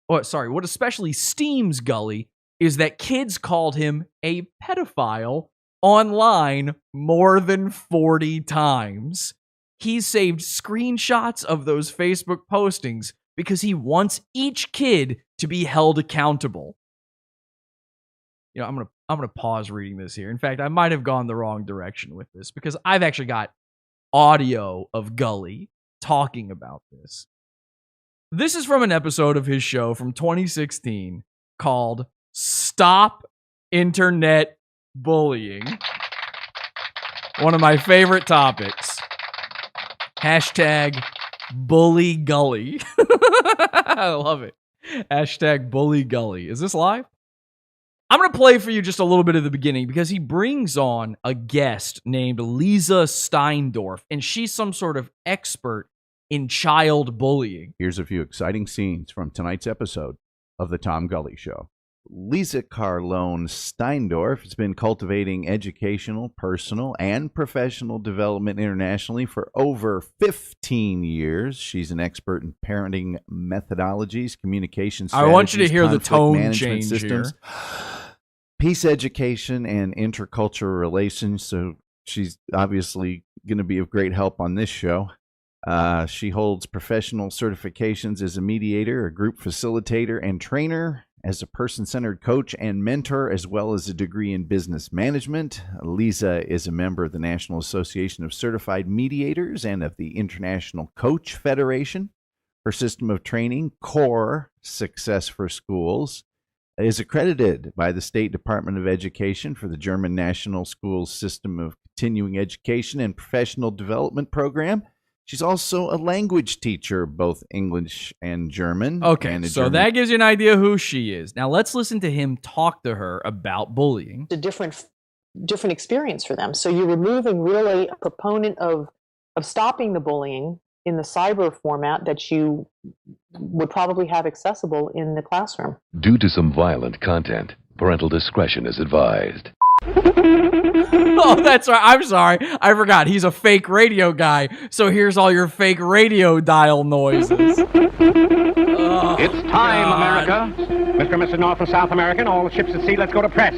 [SPEAKER 2] Gully is that kids called him a pedophile online more than 40 times. He saved screenshots of those Facebook postings because he wants each kid to be held accountable. You know, I'm gonna pause reading this here. In fact, I might have gone the wrong direction with this because I've actually got audio of Gully talking about this. This is from an episode of his show from 2016 called Stop Internet Bullying. One of my favorite topics. Hashtag Bully Gully. I love it. Hashtag Bully Gully. Is this live? I'm going to play for you just a little bit of the beginning because he brings on a guest named Lisa Steindorf, and she's some sort of expert in child bullying.
[SPEAKER 1] Here's a few exciting scenes from tonight's episode of The Tom Gully Show. Lisa Carlone Steindorf has been cultivating educational, personal, and professional development internationally for over 15 years. She's an expert in parenting methodologies, communication strategies,
[SPEAKER 2] I want you to hear the
[SPEAKER 1] conflict
[SPEAKER 2] tone
[SPEAKER 1] management
[SPEAKER 2] change
[SPEAKER 1] systems, peace education, and intercultural relations. So she's obviously going to be of great help on this show. She holds professional certifications as a mediator, a group facilitator, and trainer, as a person-centered coach and mentor, as well as a degree in business management. Lisa is a member of the National Association of Certified Mediators and of the International Coach Federation. Her system of training, Core Success for Schools, is accredited by the State Department of Education for the German National Schools System of Continuing Education and Professional Development Program. She's also a language teacher, both English and German.
[SPEAKER 2] Okay, so that gives you an idea who she is. Now let's listen to him talk to her about bullying.
[SPEAKER 10] A different experience for them. So you're removing really a proponent of stopping the bullying in the cyber format that you would probably have accessible in the classroom.
[SPEAKER 13] Due to some violent content, parental discretion is advised.
[SPEAKER 2] Oh, that's right. I'm sorry. I forgot. He's a fake radio guy. So here's all your fake radio dial noises.
[SPEAKER 23] It's time, America. Mr. and Mrs. North and South American, all the ships at sea, let's go to press.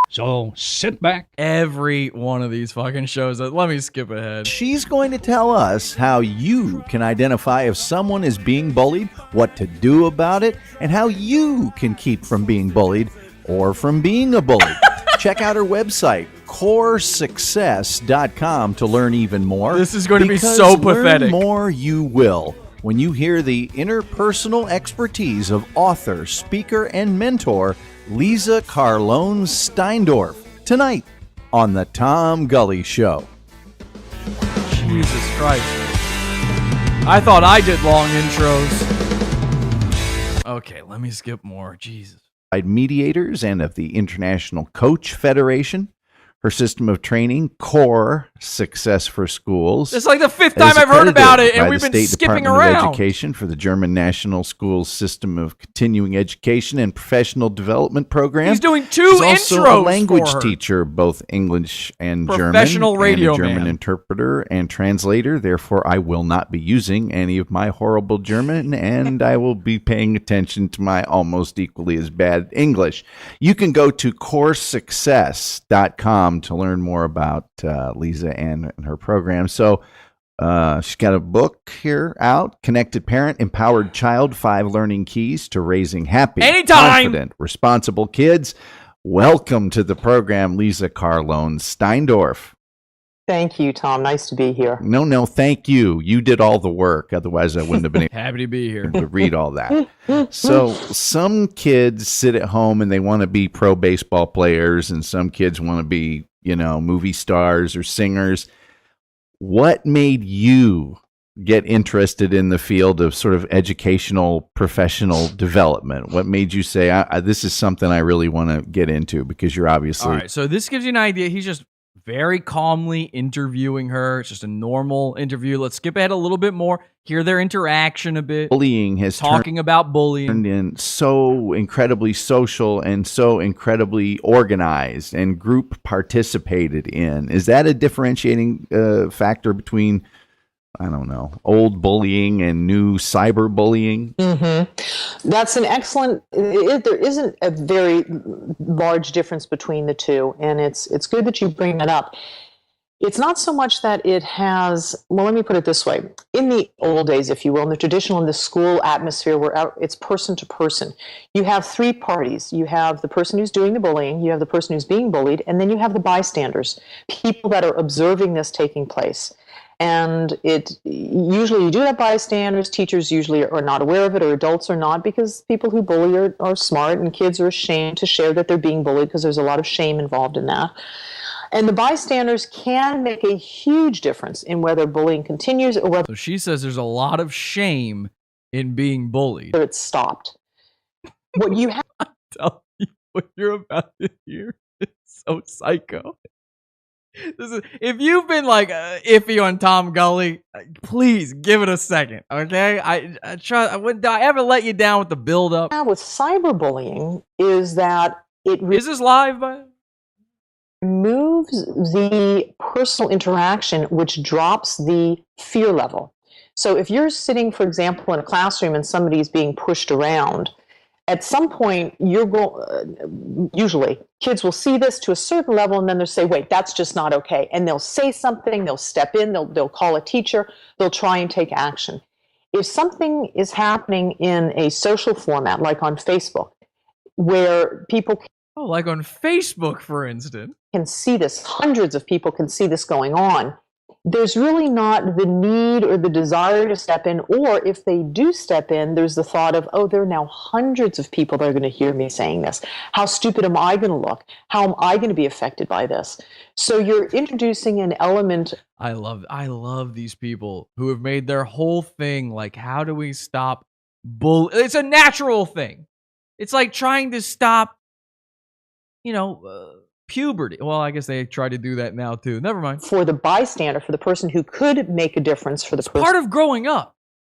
[SPEAKER 2] So sit back. Every one of these fucking shows. Let me skip ahead.
[SPEAKER 1] She's going to tell us how you can identify if someone is being bullied, what to do about it, and how you can keep from being bullied or from being a bully. Check out her website, coresuccess.com, to learn even more.
[SPEAKER 2] This is going to be so pathetic.
[SPEAKER 1] Learn more you will when you hear the interpersonal expertise of author, speaker, and mentor Lisa Carlone Steindorf tonight on The Tom Gully Show.
[SPEAKER 2] Jesus Christ. I thought I did long intros. Okay, let me skip more. Jesus.
[SPEAKER 1] Mediators and of the International Coach Federation. Her system of training, Core Success for Schools.
[SPEAKER 2] It's like the fifth time I've heard about it, and we've been skipping around.
[SPEAKER 1] Of Education for the German National Schools System of Continuing Education and Professional Development Program.
[SPEAKER 2] He's doing two intros.
[SPEAKER 1] She's also a language teacher, both English and German.
[SPEAKER 2] Professional radio
[SPEAKER 1] and a German
[SPEAKER 2] man.
[SPEAKER 1] interpreter and translator. Therefore, I will not be using any of my horrible German, and I will be paying attention to my almost equally as bad English. You can go to coresuccess.com to learn more about Lisa and her program. So she's got a book here out, Connected Parent, Empowered Child, 5 Learning Keys to Raising Happy, Confident, Responsible Kids. Welcome to the program, Lisa Carlone Steindorf.
[SPEAKER 10] Thank you, Tom. Nice to be here.
[SPEAKER 1] No, thank you. You did all the work. Otherwise, I wouldn't have been
[SPEAKER 2] Happy to be here.
[SPEAKER 1] able to read all that. So some kids sit at home and they want to be pro baseball players, and some kids want to be, movie stars or singers. What made you get interested in the field of sort of educational professional development? What made you say, this is something I really want to get into? Because you're obviously...
[SPEAKER 2] All right, so this gives you an idea. He's just very calmly interviewing her. It's just a normal interview. Let's skip ahead a little bit more, hear their interaction a bit.
[SPEAKER 1] Bullying has
[SPEAKER 2] talking about bullying
[SPEAKER 1] turned in so incredibly social and so incredibly organized and group participated in. Is that a differentiating factor between, I don't know, old bullying and new cyber bullying?
[SPEAKER 10] Mm-hmm. That's an excellent. There isn't a very large difference between the two, and it's good that you bring that up. It's not so much that it has. Well, let me put it this way: in the old days, if you will, in the school atmosphere, where it's person to person, you have 3 parties. You have the person who's doing the bullying, you have the person who's being bullied, and then you have the bystanders, people that are observing this taking place. And usually you do have bystanders. Teachers usually are not aware of it, or adults are not, because people who bully are smart, and kids are ashamed to share that they're being bullied because there's a lot of shame involved in that. And the bystanders can make a huge difference in whether bullying continues or whether...
[SPEAKER 2] So she says there's a lot of shame in being bullied.
[SPEAKER 10] It's stopped. What you have...
[SPEAKER 2] I'm telling you, what you're about to hear is so psycho. If you've been like iffy on Tom Gully, please give it a second, okay? I try. I ever let you down with the build up?
[SPEAKER 10] Now with cyberbullying is that
[SPEAKER 2] is this live? By
[SPEAKER 10] moves the personal interaction, which drops the fear level. So if you're sitting, for example, in a classroom and somebody's being pushed around, at some point, usually kids will see this to a certain level, and then they'll say, wait, that's just not okay. And they'll say something, they'll step in, they'll call a teacher, they'll try and take action. If something is happening in a social format, like on Facebook, where people
[SPEAKER 2] like on Facebook, for instance,
[SPEAKER 10] can see this, hundreds of people can see this going on, there's really not the need or the desire to step in, or if they do step in, there's the thought of, oh, there are now hundreds of people that are going to hear me saying this. How stupid am I going to look? How am I going to be affected by this? So you're introducing an element.
[SPEAKER 2] I love these people who have made their whole thing like, how do we stop It's a natural thing. It's like trying to stop, puberty. Well, I guess they try to do that now too. Never mind.
[SPEAKER 10] For the bystander, for the person who could make a difference for the person.
[SPEAKER 2] Part of growing up.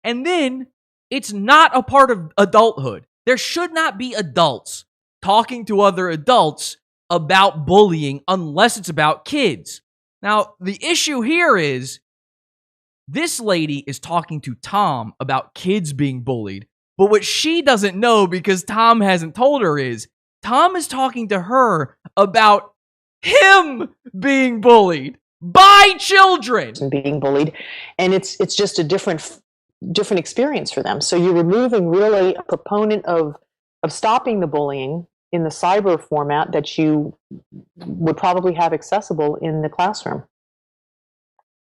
[SPEAKER 2] And then it's not a part of adulthood. There should not be adults talking to other adults about bullying unless it's about kids. Now, the issue here is this lady is talking to Tom about kids being bullied. But what she doesn't know, because Tom hasn't told her, is Tom is talking to her about him being bullied by children.
[SPEAKER 10] And being bullied. And it's just a different experience for them. So you're removing really a proponent of stopping the bullying in the cyber format that you would probably have accessible in the classroom.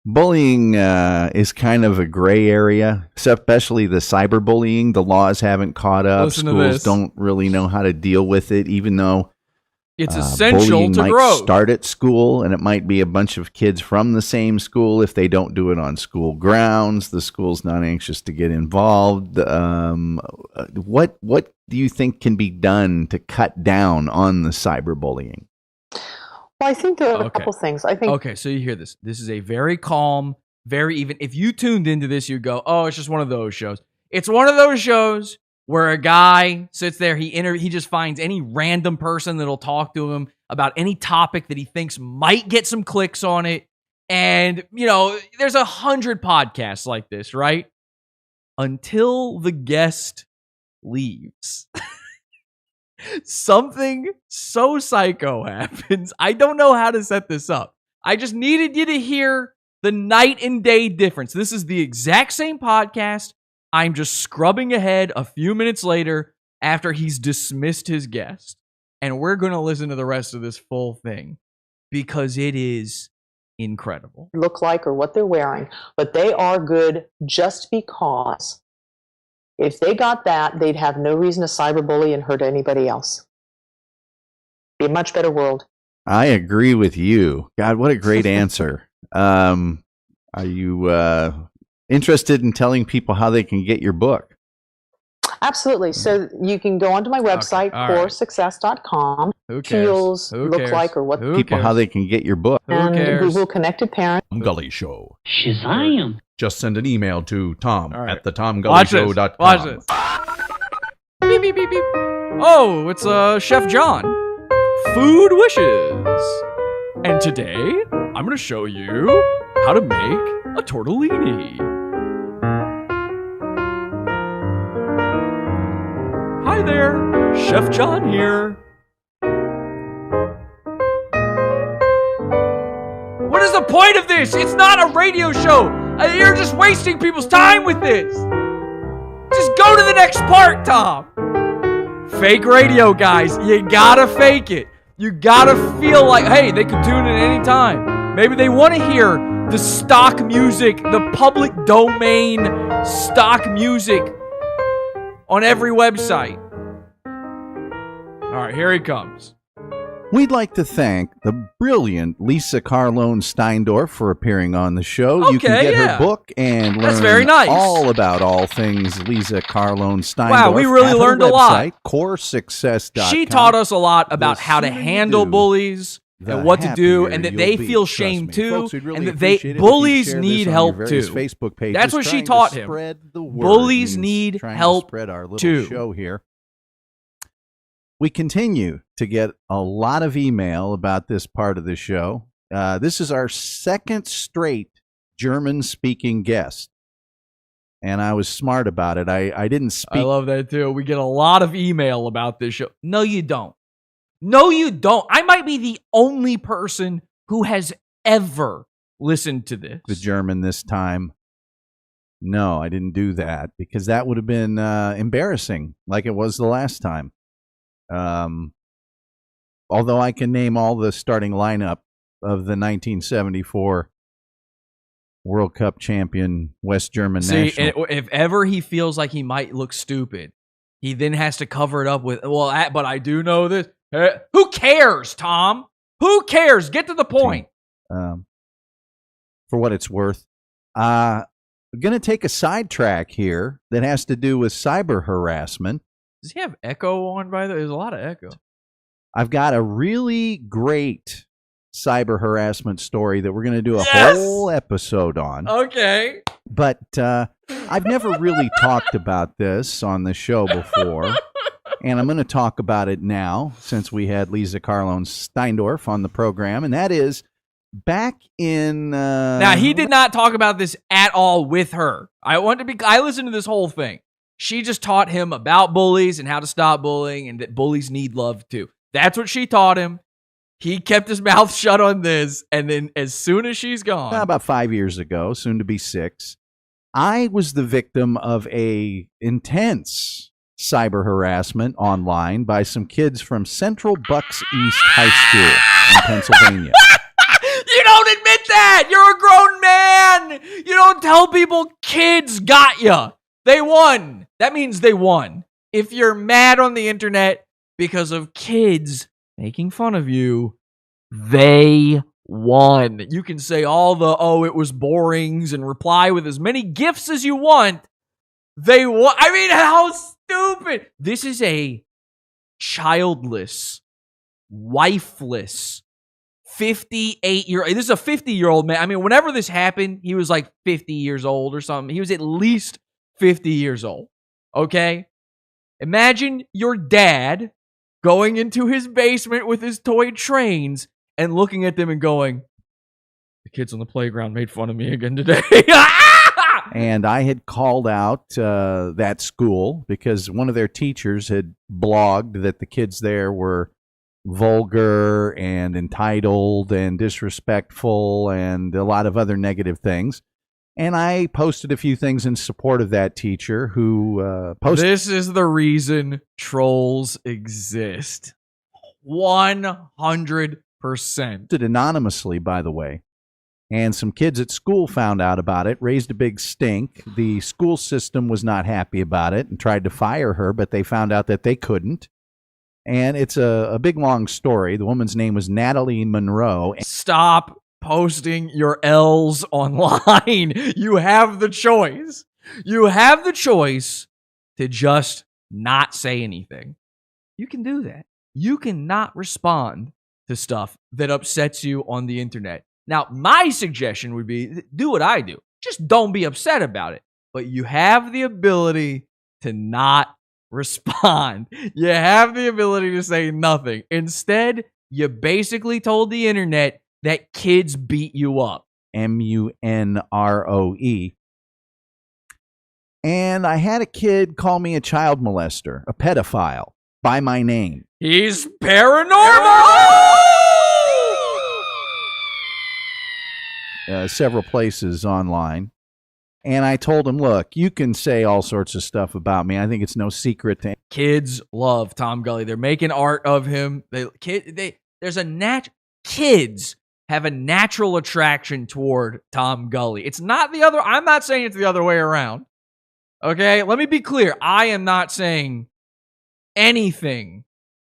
[SPEAKER 1] Bullying is kind of a gray area, especially the cyberbullying. The laws haven't caught up.
[SPEAKER 2] Listen to
[SPEAKER 1] Schools
[SPEAKER 2] this.
[SPEAKER 1] don't really know how to deal with it, even though
[SPEAKER 2] it's essential
[SPEAKER 1] bullying
[SPEAKER 2] to
[SPEAKER 1] might
[SPEAKER 2] grow.
[SPEAKER 1] Start at school, and it might be a bunch of kids from the same school. If they don't do it on school grounds, the school's not anxious to get involved. What do you think can be done to cut down on the cyberbullying?
[SPEAKER 10] Well, I think there are a couple things.
[SPEAKER 2] Okay, so you hear this. This is a very calm, very even. If you tuned into this, you'd go, oh, it's just one of those shows. It's one of those shows where a guy sits there, he just finds any random person that'll talk to him about any topic that he thinks might get some clicks on it. And, there's 100 podcasts like this, right? Until the guest leaves. Something so psycho happens. I don't know how to set this up. I just needed you to hear the night and day difference. This is the exact same podcast. I'm just scrubbing ahead a few minutes later after he's dismissed his guest. And we're going to listen to the rest of this full thing because it is incredible.
[SPEAKER 10] Look like or what they're wearing, but they are good just because if they got that, they'd have no reason to cyberbully and hurt anybody else. Be a much better world.
[SPEAKER 1] I agree with you. God, what a great answer. Are you interested in telling people how they can get your book?
[SPEAKER 10] Absolutely. So you can go onto my website, coresuccess.com.
[SPEAKER 2] Who cares?
[SPEAKER 10] Look like or what
[SPEAKER 1] people how they can get your book.
[SPEAKER 10] And Google Connected Parent.
[SPEAKER 3] Tom Gully Show.
[SPEAKER 11] Shazam.
[SPEAKER 3] Just send an email to Tom at
[SPEAKER 2] Watch
[SPEAKER 3] thetomgullyshow.com.
[SPEAKER 2] this. Beep, beep, beep, beep. Oh, it's Chef John. Food Wishes. And today, I'm going to show you how to make a tortellini. Hi there, Chef John here. What is the point of this? It's not a radio show. You're just wasting people's time with this. Just go to the next part, Tom. Fake radio, guys. You gotta fake it. You gotta feel like, hey, they could tune in any time. Maybe they want to hear the stock music, the public domain stock music on every website. All right, here he comes.
[SPEAKER 1] We'd like to thank the brilliant Lisa Carlone Steindorf for appearing on the show. You can get her book and learn
[SPEAKER 2] very nice.
[SPEAKER 1] all about all things Lisa Carlone Steindorf.
[SPEAKER 2] Wow, we really
[SPEAKER 1] at her
[SPEAKER 2] learned
[SPEAKER 1] website,
[SPEAKER 2] a lot.
[SPEAKER 1] coresuccess.com.
[SPEAKER 2] She taught us a lot about how to handle bullies, and what to do,
[SPEAKER 1] happier
[SPEAKER 2] and that
[SPEAKER 1] you'll
[SPEAKER 2] they
[SPEAKER 1] be.
[SPEAKER 2] feel
[SPEAKER 1] Trust
[SPEAKER 2] shame
[SPEAKER 1] me.
[SPEAKER 2] too,
[SPEAKER 1] Folks, we'd really
[SPEAKER 2] and that
[SPEAKER 1] appreciate it if you
[SPEAKER 2] bullies
[SPEAKER 1] share this
[SPEAKER 2] need
[SPEAKER 1] on
[SPEAKER 2] help
[SPEAKER 1] your various
[SPEAKER 2] too.
[SPEAKER 1] Facebook pages.
[SPEAKER 2] That's what she
[SPEAKER 1] Trying to
[SPEAKER 2] taught him.
[SPEAKER 1] spread the word
[SPEAKER 2] Bullies
[SPEAKER 1] means
[SPEAKER 2] need
[SPEAKER 1] trying to
[SPEAKER 2] help
[SPEAKER 1] spread our little
[SPEAKER 2] too.
[SPEAKER 1] show here. We continue to get a lot of email about this part of the show. This is our second straight German-speaking guest, and I was smart about it. I didn't speak.
[SPEAKER 2] I love that too. We get a lot of email about this show. No, you don't. No, you don't. I might be the only person who has ever listened to this.
[SPEAKER 1] The German this time. No, I didn't do that because that would have been embarrassing, like it was the last time. Although I can name all the starting lineup of the 1974 World Cup champion West German national.
[SPEAKER 2] And if ever he feels like he might look stupid, he then has to cover it up with, but I do know this. Who cares, Tom? Who cares? Get to the point.
[SPEAKER 1] For what it's worth, I'm going to take a sidetrack here that has to do with cyber harassment.
[SPEAKER 2] Does he have echo on, by the way? There's a lot of echo.
[SPEAKER 1] I've got a really great cyber harassment story that we're going to do a whole episode on.
[SPEAKER 2] Okay.
[SPEAKER 1] But I've never really talked about this on the show before. And I'm going to talk about it now since we had Lisa Carlone Steindorf on the program. And that is back in...
[SPEAKER 2] now, he did not talk about this at all with her. I listened to this whole thing. She just taught him about bullies and how to stop bullying and that bullies need love too. That's what she taught him. He kept his mouth shut on this. And then as soon as she's gone...
[SPEAKER 1] About 5 years ago, soon to be 6, I was the victim of a intense cyber harassment online by some kids from Central Bucks East High School in Pennsylvania.
[SPEAKER 2] You don't admit that! You're a grown man! You don't tell people kids got ya. They won. That means they won. If you're mad on the internet because of kids making fun of you, they won. You can say all the, it was borings and reply with as many gifs as you want. They won. I mean, how stupid. This is a childless, wifeless, 58-year-old. This is a 50-year-old man. I mean, whenever this happened, he was like 50 years old or something. He was at least 50 years old. Okay? Imagine your dad going into his basement with his toy trains and looking at them and going, the kids on the playground made fun of me again today.
[SPEAKER 1] And I had called out that school because one of their teachers had blogged that the kids there were vulgar and entitled and disrespectful and a lot of other negative things. And I posted a few things in support of that teacher who posted...
[SPEAKER 2] This is the reason trolls exist. 100%.
[SPEAKER 1] Anonymously, by the way. And some kids at school found out about it, raised a big stink. The school system was not happy about it and tried to fire her, but they found out that they couldn't. And it's a big, long story. The woman's name was Natalie Monroe.
[SPEAKER 2] Stop posting your L's online. You have the choice. You have the choice to just not say anything. You can do that. You cannot respond to stuff that upsets you on the internet. Now, my suggestion would be do what I do. Just don't be upset about it. But you have the ability to not respond. You have the ability to say nothing. Instead, you basically told the internet that kids beat you up.
[SPEAKER 1] Munroe. And I had a kid call me a child molester, a pedophile, by my name.
[SPEAKER 2] He's paranormal!
[SPEAKER 1] Several places online. And I told him, look, you can say all sorts of stuff about me. I think it's no secret to...
[SPEAKER 2] Kids love Tom Gully. They're making art of him. Kids have a natural attraction toward Tom Gully. It's not the other. I'm not saying it's the other way around. Okay? Let me be clear. I am not saying anything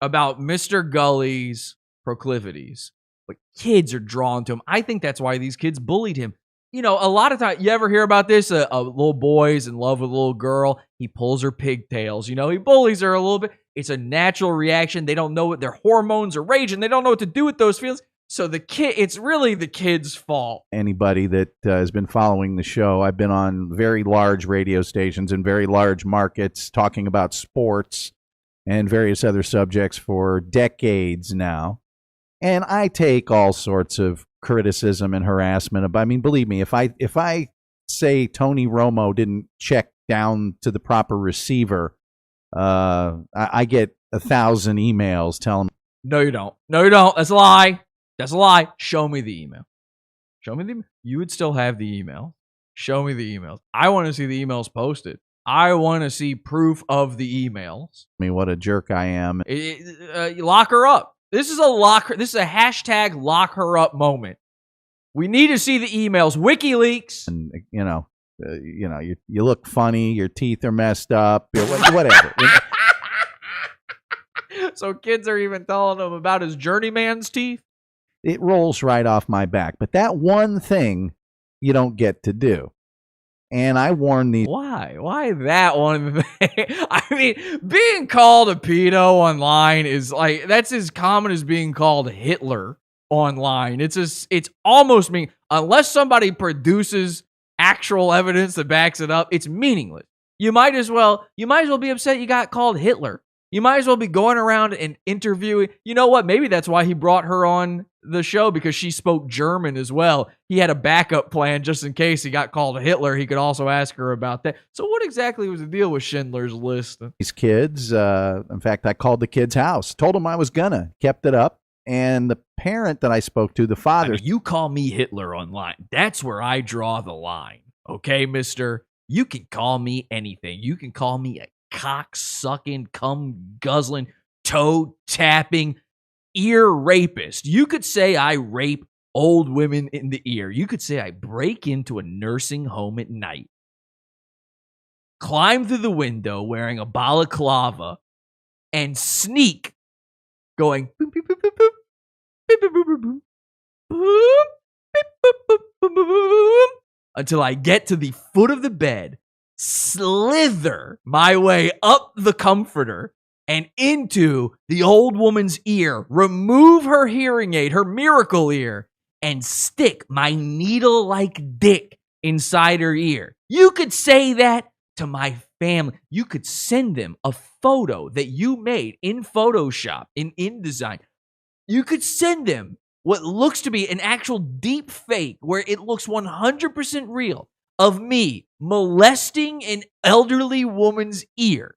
[SPEAKER 2] about Mr. Gully's proclivities. But kids are drawn to him. I think that's why these kids bullied him. You know, a lot of times, you ever hear about this? A little boy's in love with a little girl. He pulls her pigtails. You know, he bullies her a little bit. It's a natural reaction. They don't know what their hormones are raging. They don't know what to do with those feelings. So it's really the kid's fault.
[SPEAKER 1] Anybody that has been following the show, I've been on very large radio stations in very large markets talking about sports and various other subjects for decades now. And I take all sorts of criticism and harassment. I mean, believe me, if I say Tony Romo didn't check down to the proper receiver, I get 1,000 emails telling me.
[SPEAKER 2] No, you don't. No, you don't. That's a lie. That's a lie. Show me the email. Show me the email. You would still have the email. Show me the emails. I want to see the emails posted. I want to see proof of the emails.
[SPEAKER 1] I mean, what a jerk I am.
[SPEAKER 2] Lock her up. This is a hashtag lock her up moment. We need to see the emails. WikiLeaks.
[SPEAKER 1] And you look funny. Your teeth are messed up. Whatever.
[SPEAKER 2] So kids are even telling him about his journeyman's teeth.
[SPEAKER 1] It rolls right off my back. But that one thing you don't get to do. And I warn these.
[SPEAKER 2] Why? Why that one thing? I mean, being called a pedo online is that's as common as being called Hitler online. It's almost mean unless somebody produces actual evidence that backs it up, it's meaningless. You might as well be upset you got called Hitler. You might as well be going around and interviewing. You know what? Maybe that's why he brought her on the show, because she spoke German as well. He had a backup plan just in case he got called Hitler. He could also ask her about that. So what exactly was the deal with Schindler's List?
[SPEAKER 1] These kids, in fact, I called the kid's house, told him I was gonna, kept it up. And the parent that I spoke to, the father.
[SPEAKER 2] You call me Hitler online. That's where I draw the line. Okay, mister? You can call me anything. You can call me a cock-sucking, cum-guzzling, toe-tapping, ear rapist. You could say I rape old women in the ear. You could say I break into a nursing home at night, climb through the window wearing a balaclava, and sneak going boop, boop, boop, boop, boop, boop, boop, boop, boop, boop, boop, boop, boop, boop, until I get to the foot of the bed, slither my way up the comforter and into the old woman's ear, remove her hearing aid, her miracle ear, and stick my needle-like dick inside her ear. You could say that to my family. You could send them a photo that you made in Photoshop, in InDesign. You could send them what looks to be an actual deep fake where it looks 100% real of me molesting an elderly woman's ear.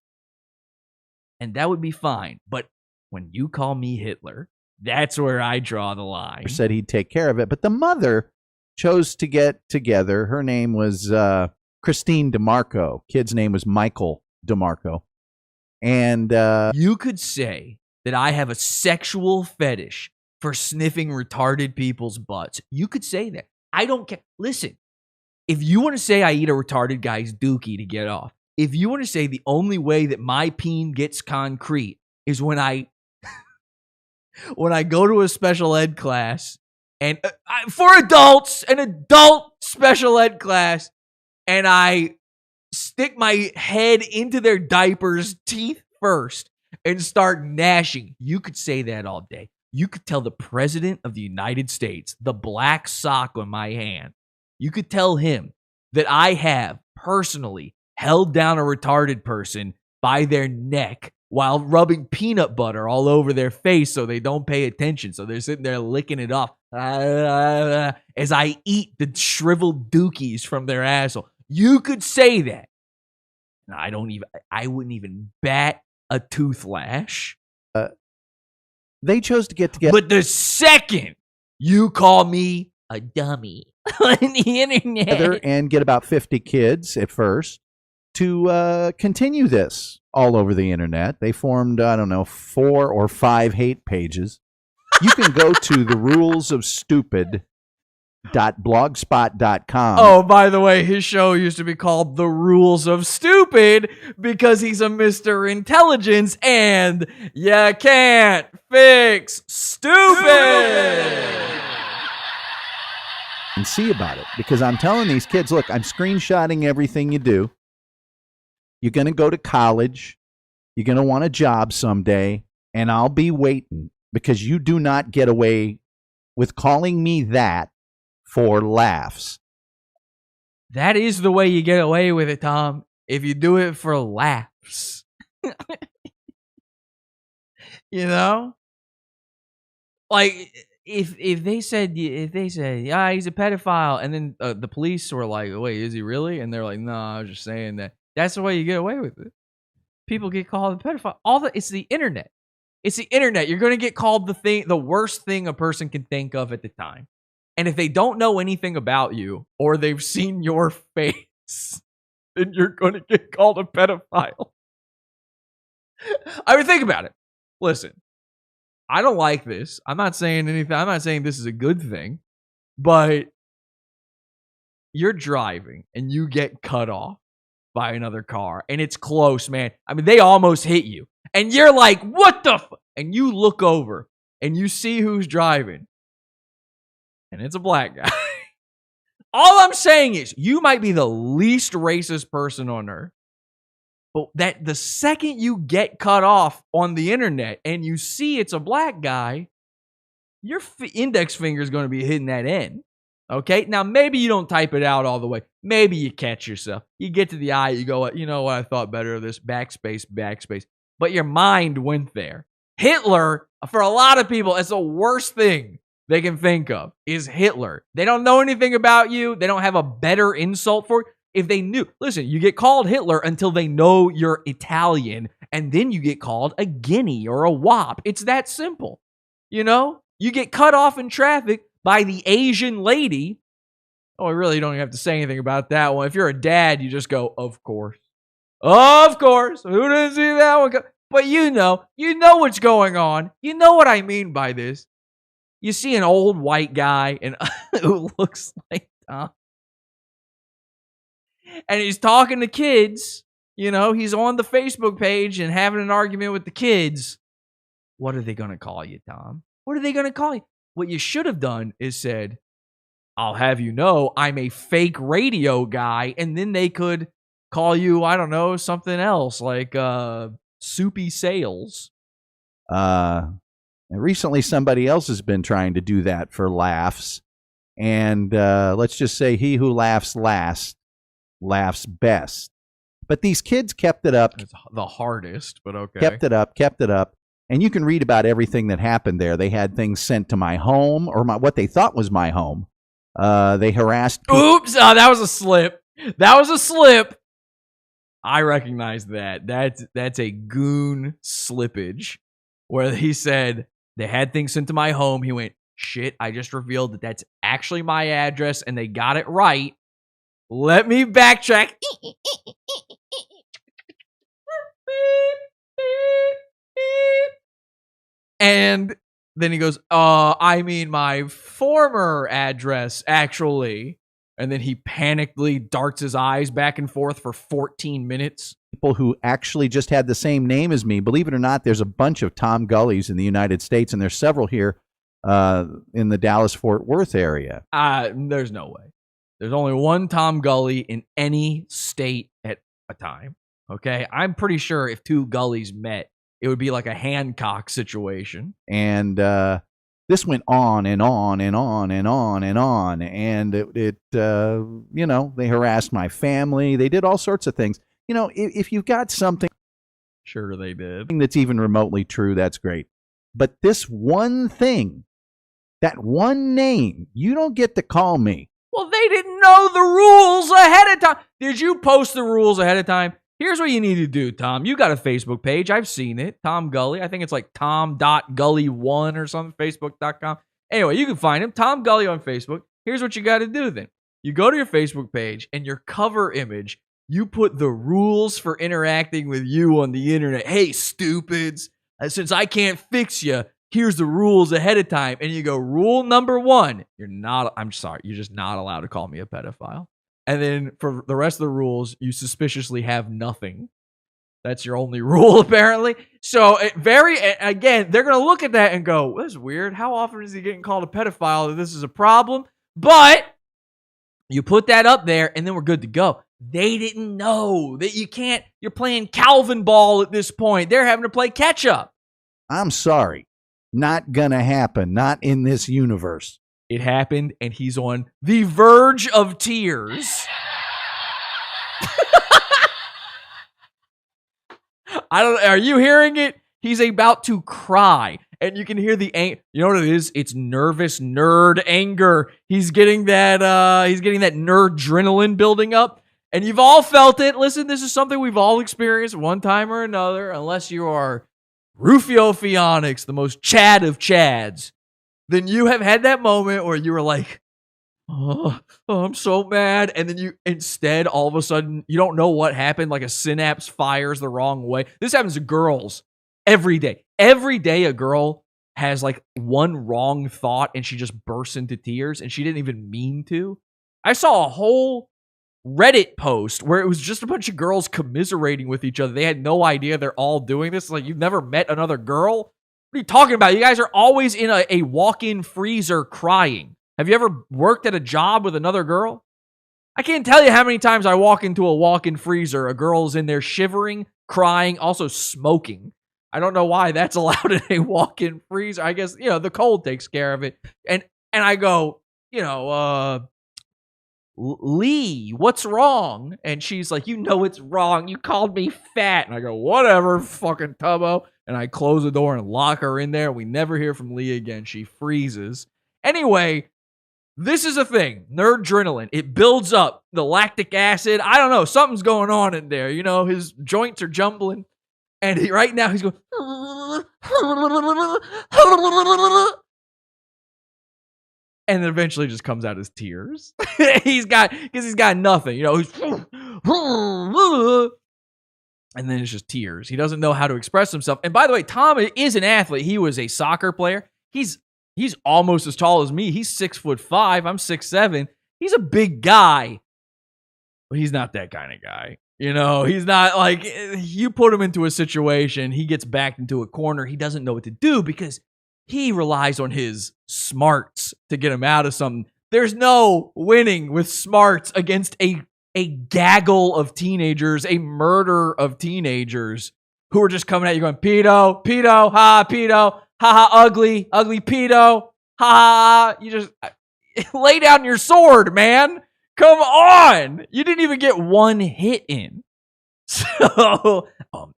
[SPEAKER 2] And that would be fine. But when you call me Hitler, that's where I draw the line.
[SPEAKER 1] Said he'd take care of it. But the mother chose to get together. Her name was Christine DeMarco. Kid's name was Michael DeMarco. And
[SPEAKER 2] you could say that I have a sexual fetish for sniffing retarded people's butts. You could say that. I don't care. Listen, if you want to say I eat a retarded guy's dookie to get off, if you want to say the only way that my peen gets concrete is when I go to a special ed class and for adults, an adult special ed class, and I stick my head into their diapers, teeth first, and start gnashing. You could say that all day. You could tell the president of the United States, the black sock on my hand, you could tell him that I have personally held down a retarded person by their neck while rubbing peanut butter all over their face so they don't pay attention. So they're sitting there licking it off as I eat the shriveled dookies from their asshole. You could say that. I wouldn't even bat a toothlash.
[SPEAKER 1] They chose to get together.
[SPEAKER 2] But the second you call me a dummy on the internet
[SPEAKER 1] and get about 50 kids at first to continue this all over the internet. They formed, 4 or 5 hate pages. You can go to therulesofstupid.blogspot.com.
[SPEAKER 2] Oh, by the way, his show used to be called The Rules of Stupid because he's a Mr. Intelligence and you can't fix stupid.
[SPEAKER 1] And see about it, because I'm telling these kids, look, I'm screenshotting everything you do. You're going to go to college. You're going to want a job someday, and I'll be waiting, because you do not get away with calling me that for laughs.
[SPEAKER 2] That is the way you get away with it, Tom. If you do it for laughs. You know? Like, if they said, yeah, he's a pedophile, and then the police were like, wait, is he really? And they're like, no, I was just saying that. That's the way you get away with it. People get called a pedophile. It's the internet. It's the internet. You're going to get called the worst thing a person can think of at the time. And if they don't know anything about you or they've seen your face, then you're going to get called a pedophile. I mean, think about it. Listen, I don't like this. I'm not saying anything. I'm not saying this is a good thing, but you're driving and you get cut off by another car and it's close, man. I mean, they almost hit you and you're like, what the and you look over and you see who's driving and it's a black guy. All I'm saying is you might be the least racist person on earth, but that the second you get cut off on the internet and you see it's a black guy, your index finger is going to be hitting that end. Okay, now maybe you don't type it out all the way. Maybe you catch yourself. You get to the eye, you go, you know what, I thought better of this, backspace. But your mind went there. Hitler, for a lot of people, it's the worst thing they can think of is Hitler. They don't know anything about you. They don't have a better insult for it. If they knew, listen, you get called Hitler until they know you're Italian, and then you get called a guinea or a wop. It's that simple. You know, you get cut off in traffic by the Asian lady. Oh, I really don't even have to say anything about that one. If you're a dad, you just go, of course. Of course. Who didn't see that one? But you know what's going on. You know what I mean by this. You see an old white guy and who looks like Tom. And he's talking to kids. You know, he's on the Facebook page and having an argument with the kids. What are they going to call you, Tom? What are they going to call you? What you should have done is said, I'll have you know I'm a fake radio guy. And then they could call you, I don't know, something else like Soupy Sales.
[SPEAKER 1] Recently, somebody else has been trying to do that for laughs. And let's just say he who laughs last laughs best. But these kids kept it up.
[SPEAKER 2] It's the hardest, but okay.
[SPEAKER 1] Kept it up. And you can read about everything that happened there. They had things sent to my home or what they thought was my home. They harassed people.
[SPEAKER 2] Oops, that was a slip. I recognize that. That's a goon slippage where he said they had things sent to my home. He went, shit, I just revealed that that's actually my address and they got it right. Let me backtrack. And then he goes, I mean my former address, actually. And then he panically darts his eyes back and forth for 14 minutes.
[SPEAKER 1] People who actually just had the same name as me. Believe it or not, there's a bunch of Tom Gullys in the United States, and there's several here in the Dallas-Fort Worth area.
[SPEAKER 2] There's no way. There's only one Tom Gully in any state at a time. Okay? I'm pretty sure if two Gullys met, it would be like a Hancock situation.
[SPEAKER 1] And this went on and on and on and on and on. And it you know, they harassed my family. They did all sorts of things. You know, if you've got something.
[SPEAKER 2] Sure they did.
[SPEAKER 1] That's even remotely true, that's great. But this one thing, that one name, you don't get to call me.
[SPEAKER 2] Well, they didn't know the rules ahead of time. Did you post the rules ahead of time? Here's what you need to do, Tom. You got a Facebook page. I've seen it. Tom Gully. I think it's like tom.gully1 or something, facebook.com. Anyway, you can find him. Tom Gully on Facebook. Here's what you got to do then. You go to your Facebook page and your cover image, you put the rules for interacting with you on the internet. Hey, stupids. Since I can't fix you, here's the rules ahead of time. And you go, rule number 1. I'm sorry. You're just not allowed to call me a pedophile. And then for the rest of the rules, you suspiciously have nothing. That's your only rule, apparently. So, again, they're going to look at that and go, that's weird. How often is he getting called a pedophile that this is a problem? But you put that up there, and then we're good to go. They didn't know that you can't. You're playing Calvin ball at this point. They're having to play catch up.
[SPEAKER 1] I'm sorry. Not gonna happen. Not in this universe.
[SPEAKER 2] It happened, and he's on the verge of tears. Are you hearing it? He's about to cry, and you can hear the you know what it is? It's nervous nerd anger. He's getting that nerd adrenaline building up, and you've all felt it. Listen, this is something we've all experienced one time or another, unless you are Rufio Phoenix, the most Chad of Chads. Then you have had that moment where you were like, oh, I'm so mad. And then you instead, all of a sudden, you don't know what happened. Like a synapse fires the wrong way. This happens to girls every day. Every day a girl has like one wrong thought and she just bursts into tears and she didn't even mean to. I saw a whole Reddit post where it was just a bunch of girls commiserating with each other. They had no idea they're all doing this. Like, you've never met another girl? What are you talking about? You guys are always in a walk-in freezer crying. Have you ever worked at a job with another girl? I can't tell you how many times I walk into a walk-in freezer, a girl's in there shivering, crying, also smoking. I don't know why that's allowed in a walk-in freezer. I guess, the cold takes care of it. And I go, Lee, what's wrong? And she's like, it's wrong. You called me fat. And I go, whatever, fucking Tubbo. And I close the door and lock her in there. We never hear from Lee again. She freezes. Anyway, this is a thing. Nerd adrenaline. It builds up. The lactic acid. I don't know. Something's going on in there. His joints are jumbling. And right now he's going. And then eventually just comes out as tears. He's got nothing. And then it's just tears. He doesn't know how to express himself. And by the way, Tom is an athlete. He was a soccer player. He's almost as tall as me. He's 6'5". I'm 6'7". He's a big guy. But he's not that kind of guy. He's not like, you put him into a situation, he gets backed into a corner. He doesn't know what to do because he relies on his smarts to get him out of something. There's no winning with smarts against a gaggle of teenagers, a murder of teenagers who are just coming at you going, pedo, pedo, ha, ugly, pedo, ha. You just lay down your sword, man. Come on. You didn't even get one hit in. So,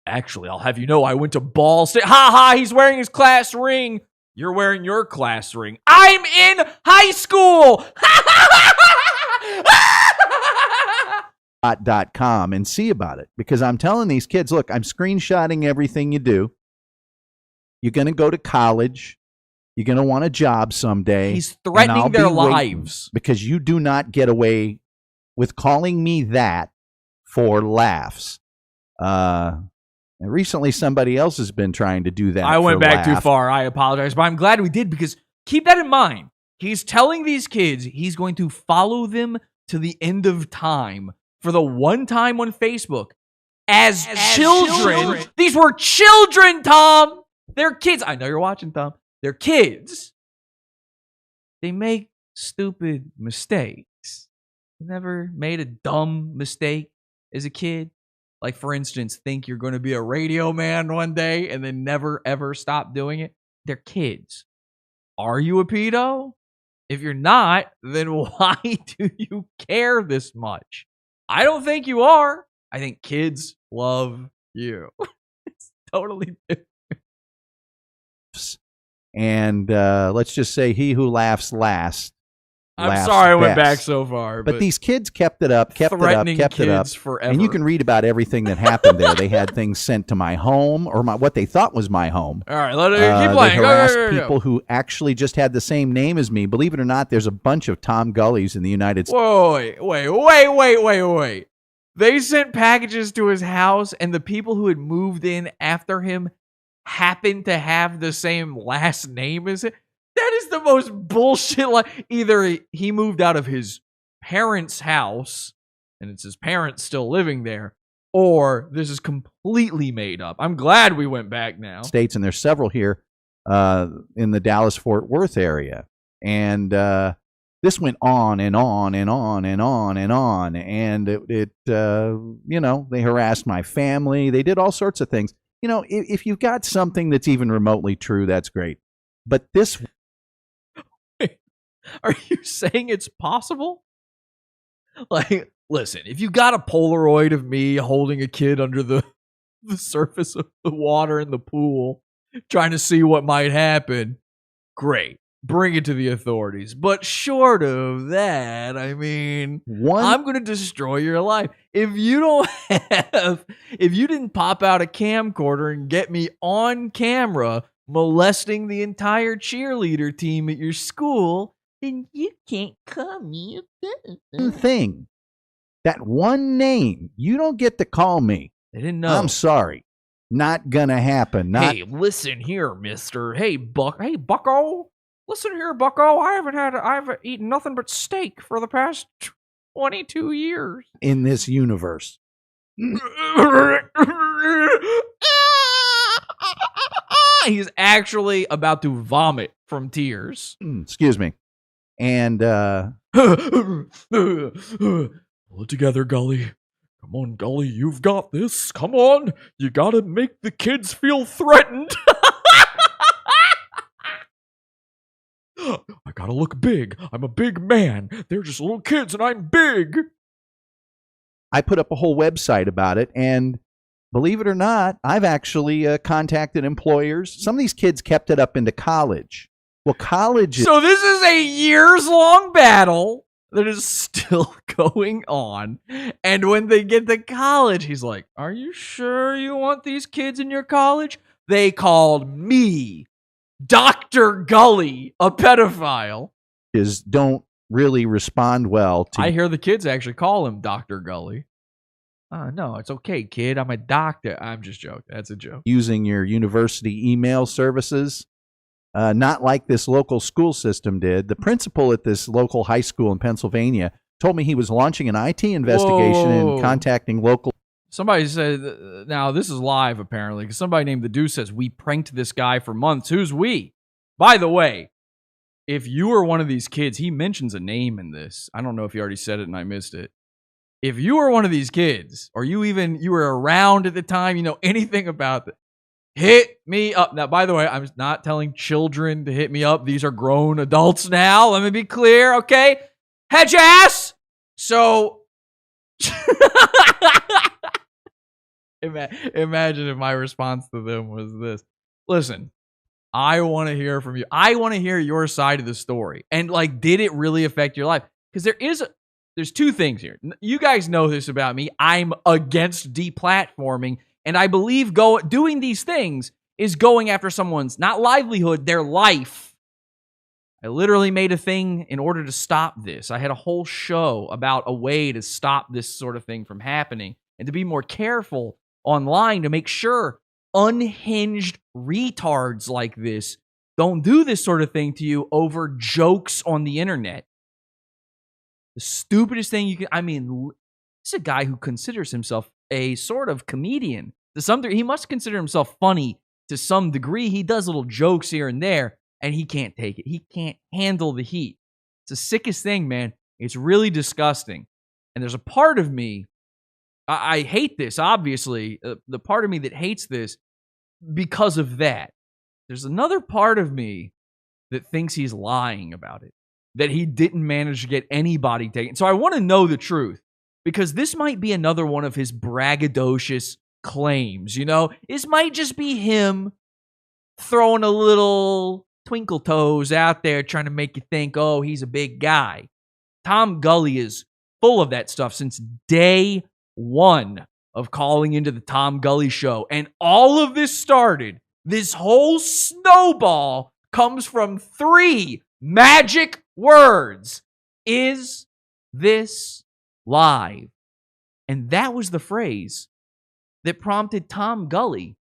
[SPEAKER 2] actually, I'll have you know I went to Ball State. Ha, he's wearing his class ring. You're wearing your class ring. I'm in high school.
[SPEAKER 1] .com and see about it, because I'm telling these kids, look, I'm screenshotting everything you do. You're going to go to college. You're going to want a job someday.
[SPEAKER 2] He's threatening their lives
[SPEAKER 1] because you do not get away with calling me that for laughs. And recently somebody else has been trying to do that.
[SPEAKER 2] I went back too far. I apologize, but I'm glad we did, because keep that in mind. He's telling these kids he's going to follow them to the end of time for the one time on Facebook as children. These were children, Tom. They're kids. I know you're watching, Tom. They're kids. They make stupid mistakes. You never made a dumb mistake as a kid? Like, for instance, think you're going to be a radio man one day and then never, ever stop doing it? They're kids. Are you a pedo? If you're not, then why do you care this much? I don't think you are. I think kids love you. It's totally different.
[SPEAKER 1] And let's just say he who laughs last.
[SPEAKER 2] I'm sorry I went back so far.
[SPEAKER 1] But these kids kept it up, kept it up.
[SPEAKER 2] Forever.
[SPEAKER 1] And you can read about everything that happened there. They had things sent to my home, or what they thought was my home.
[SPEAKER 2] All right, let it keep playing.
[SPEAKER 1] They harassed people who actually just had the same name as me. Believe it or not, there's a bunch of Tom Gullys in the United States.
[SPEAKER 2] Wait. They sent packages to his house, and the people who had moved in after him happened to have the same last name as him. That is the most bullshit. Like, either he moved out of his parents' house and it's his parents still living there, or this is completely made up. I'm glad we went back now.
[SPEAKER 1] States, and there's several here in the Dallas-Fort Worth area. And this went on and on and on and on and on. And it they harassed my family. They did all sorts of things. If you've got something that's even remotely true, that's great.
[SPEAKER 6] But this,
[SPEAKER 2] Are you saying it's possible? Like, listen, if you got a Polaroid of me holding a kid under the surface of the water in the pool, trying to see what might happen, great. Bring it to the authorities. But short of that, I mean, I'm going to destroy your life. If you didn't pop out a camcorder and get me on camera molesting the entire cheerleader team at your school, then you can't call me a
[SPEAKER 6] one thing, that one name, you don't get to call me.
[SPEAKER 2] They didn't know.
[SPEAKER 6] I'm sorry. Not gonna happen.
[SPEAKER 2] Hey, listen here, mister. Hey, bucko. Listen here, bucko. I haven't eaten nothing but steak for the past 22 years.
[SPEAKER 6] In this universe.
[SPEAKER 2] He's actually about to vomit from tears.
[SPEAKER 6] Excuse me. And
[SPEAKER 2] pull it together, Gully. Come on, Gully, you've got this. Come on. You gotta make the kids feel threatened. I gotta look big. I'm a big man. They're just little kids and I'm big.
[SPEAKER 6] I put up a whole website about it, and believe it or not, I've actually contacted employers. Some of these kids kept it up into college. Well, college is...
[SPEAKER 2] So this is a years-long battle that is still going on. And when they get to college, he's like, are you sure you want these kids in your college? They called me, Dr. Gully, a pedophile.
[SPEAKER 6] Don't really respond well to...
[SPEAKER 2] I hear the kids actually call him Dr. Gully. No, it's okay, kid. I'm a doctor. I'm just joking. That's a joke.
[SPEAKER 6] Using your university email services. Not like this local school system did. The principal at this local high school in Pennsylvania told me he was launching an IT investigation and contacting local...
[SPEAKER 2] Somebody said, now this is live apparently, because somebody named The Deuce says, we pranked this guy for months. Who's we? By the way, if you were one of these kids, he mentions a name in this. I don't know if he already said it and I missed it. If you were one of these kids, or you were around at the time, you know anything about it, hit me up. Now, by the way, I'm not telling children to hit me up. These are grown adults now. Let me be clear, okay? Head your ass! So... Imagine if my response to them was this. Listen, I want to hear from you. I want to hear your side of the story. And like, did it really affect your life? Because there's two things here. You guys know this about me. I'm against deplatforming. And I believe doing these things is going after someone's, not livelihood, their life. I literally made a thing in order to stop this. I had a whole show about a way to stop this sort of thing from happening and to be more careful online to make sure unhinged retards like this don't do this sort of thing to you over jokes on the internet. The stupidest thing you can... I mean, this is a guy who considers himself a sort of comedian. To some degree, he must consider himself funny to some degree. He does little jokes here and there, and he can't take it. He can't handle the heat. It's the sickest thing, man. It's really disgusting. And there's a part of me... I hate this, obviously. The part of me that hates this because of that. There's another part of me that thinks he's lying about it. That he didn't manage to get anybody taken. So I want to know the truth. Because this might be another one of his braggadocious claims, you know? This might just be him throwing a little twinkle toes out there trying to make you think, oh, he's a big guy. Tom Gully is full of that stuff since day one of calling into the Tom Gully show. And all of this started, this whole snowball comes from 3 magic words. Is this live? And that was the phrase that prompted Tom Gully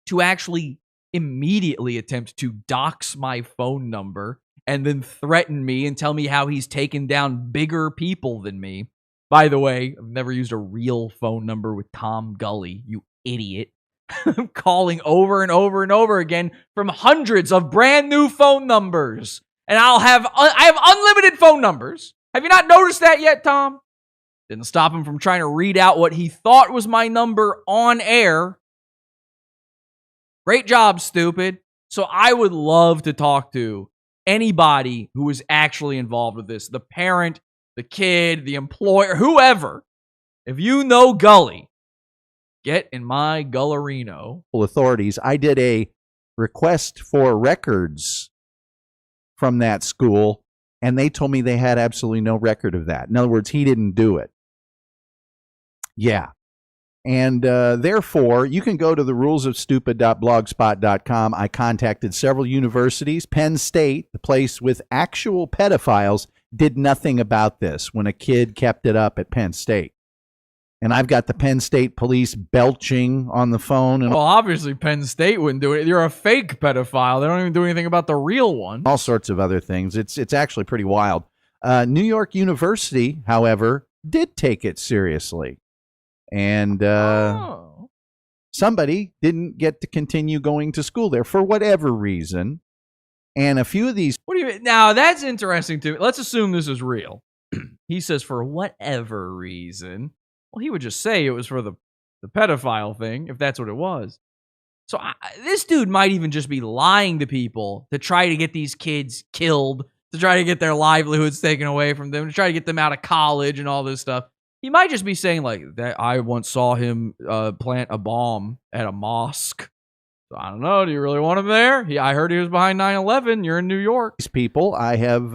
[SPEAKER 2] to actually immediately attempt to dox my phone number and then threaten me and tell me how he's taken down bigger people than me. By the way, I've never used a real phone number with Tom Gully, you idiot. I'm calling over and over and over again from hundreds of brand new phone numbers. And I have unlimited phone numbers. Have you not noticed that yet, Tom? Didn't stop him from trying to read out what he thought was my number on air. Great job, stupid. So I would love to talk to anybody who is actually involved with this. The parent, the kid, the employer, whoever. If you know Gully, get in my Gullerino.
[SPEAKER 6] Authorities, I did a request for records from that school, and they told me they had absolutely no record of that. In other words, he didn't do it. Yeah. And therefore, you can go to the rulesofstupid.blogspot.com. I contacted several universities. Penn State, the place with actual pedophiles, did nothing about this when a kid kept it up at Penn State. And I've got the Penn State police belching on the phone. And
[SPEAKER 2] well, obviously Penn State wouldn't do it. You're a fake pedophile. They don't even do anything about the real one.
[SPEAKER 6] All sorts of other things. It's actually pretty wild. New York University, however, did take it seriously. And somebody didn't get to continue going to school there for whatever reason. And a few of these...
[SPEAKER 2] What do you mean? Now, that's interesting too. Let's assume this is real. He says for whatever reason. Well, he would just say it was for the pedophile thing, if that's what it was. So this dude might even just be lying to people to try to get these kids killed, to try to get their livelihoods taken away from them, to try to get them out of college and all this stuff. He might just be saying like that. I once saw him plant a bomb at a mosque. So I don't know. Do you really want him there? I heard he was behind 9/11. You're in New York.
[SPEAKER 6] These people, I have,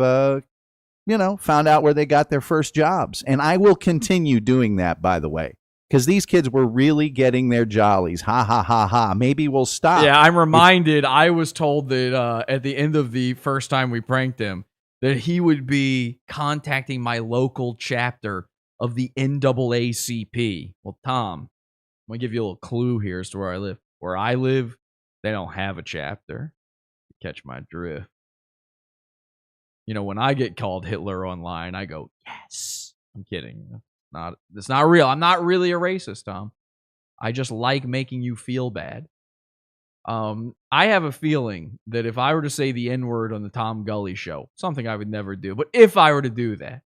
[SPEAKER 6] found out where they got their first jobs. And I will continue doing that, by the way, because these kids were really getting their jollies. Ha, ha, ha, ha. Maybe we'll stop.
[SPEAKER 2] Yeah, I'm reminded. I was told that at the end of the first time we pranked him, that he would be contacting my local chapter of the NAACP. Well, Tom, I'm going to give you a little clue here as to where I live. Where I live, they don't have a chapter. Catch my drift. You know, when I get called Hitler online, I go, yes. I'm kidding. It's not real. I'm not really a racist, Tom. I just like making you feel bad. I have a feeling that if I were to say the N-word on the Tom Gully show, something I would never do, but if I were to do that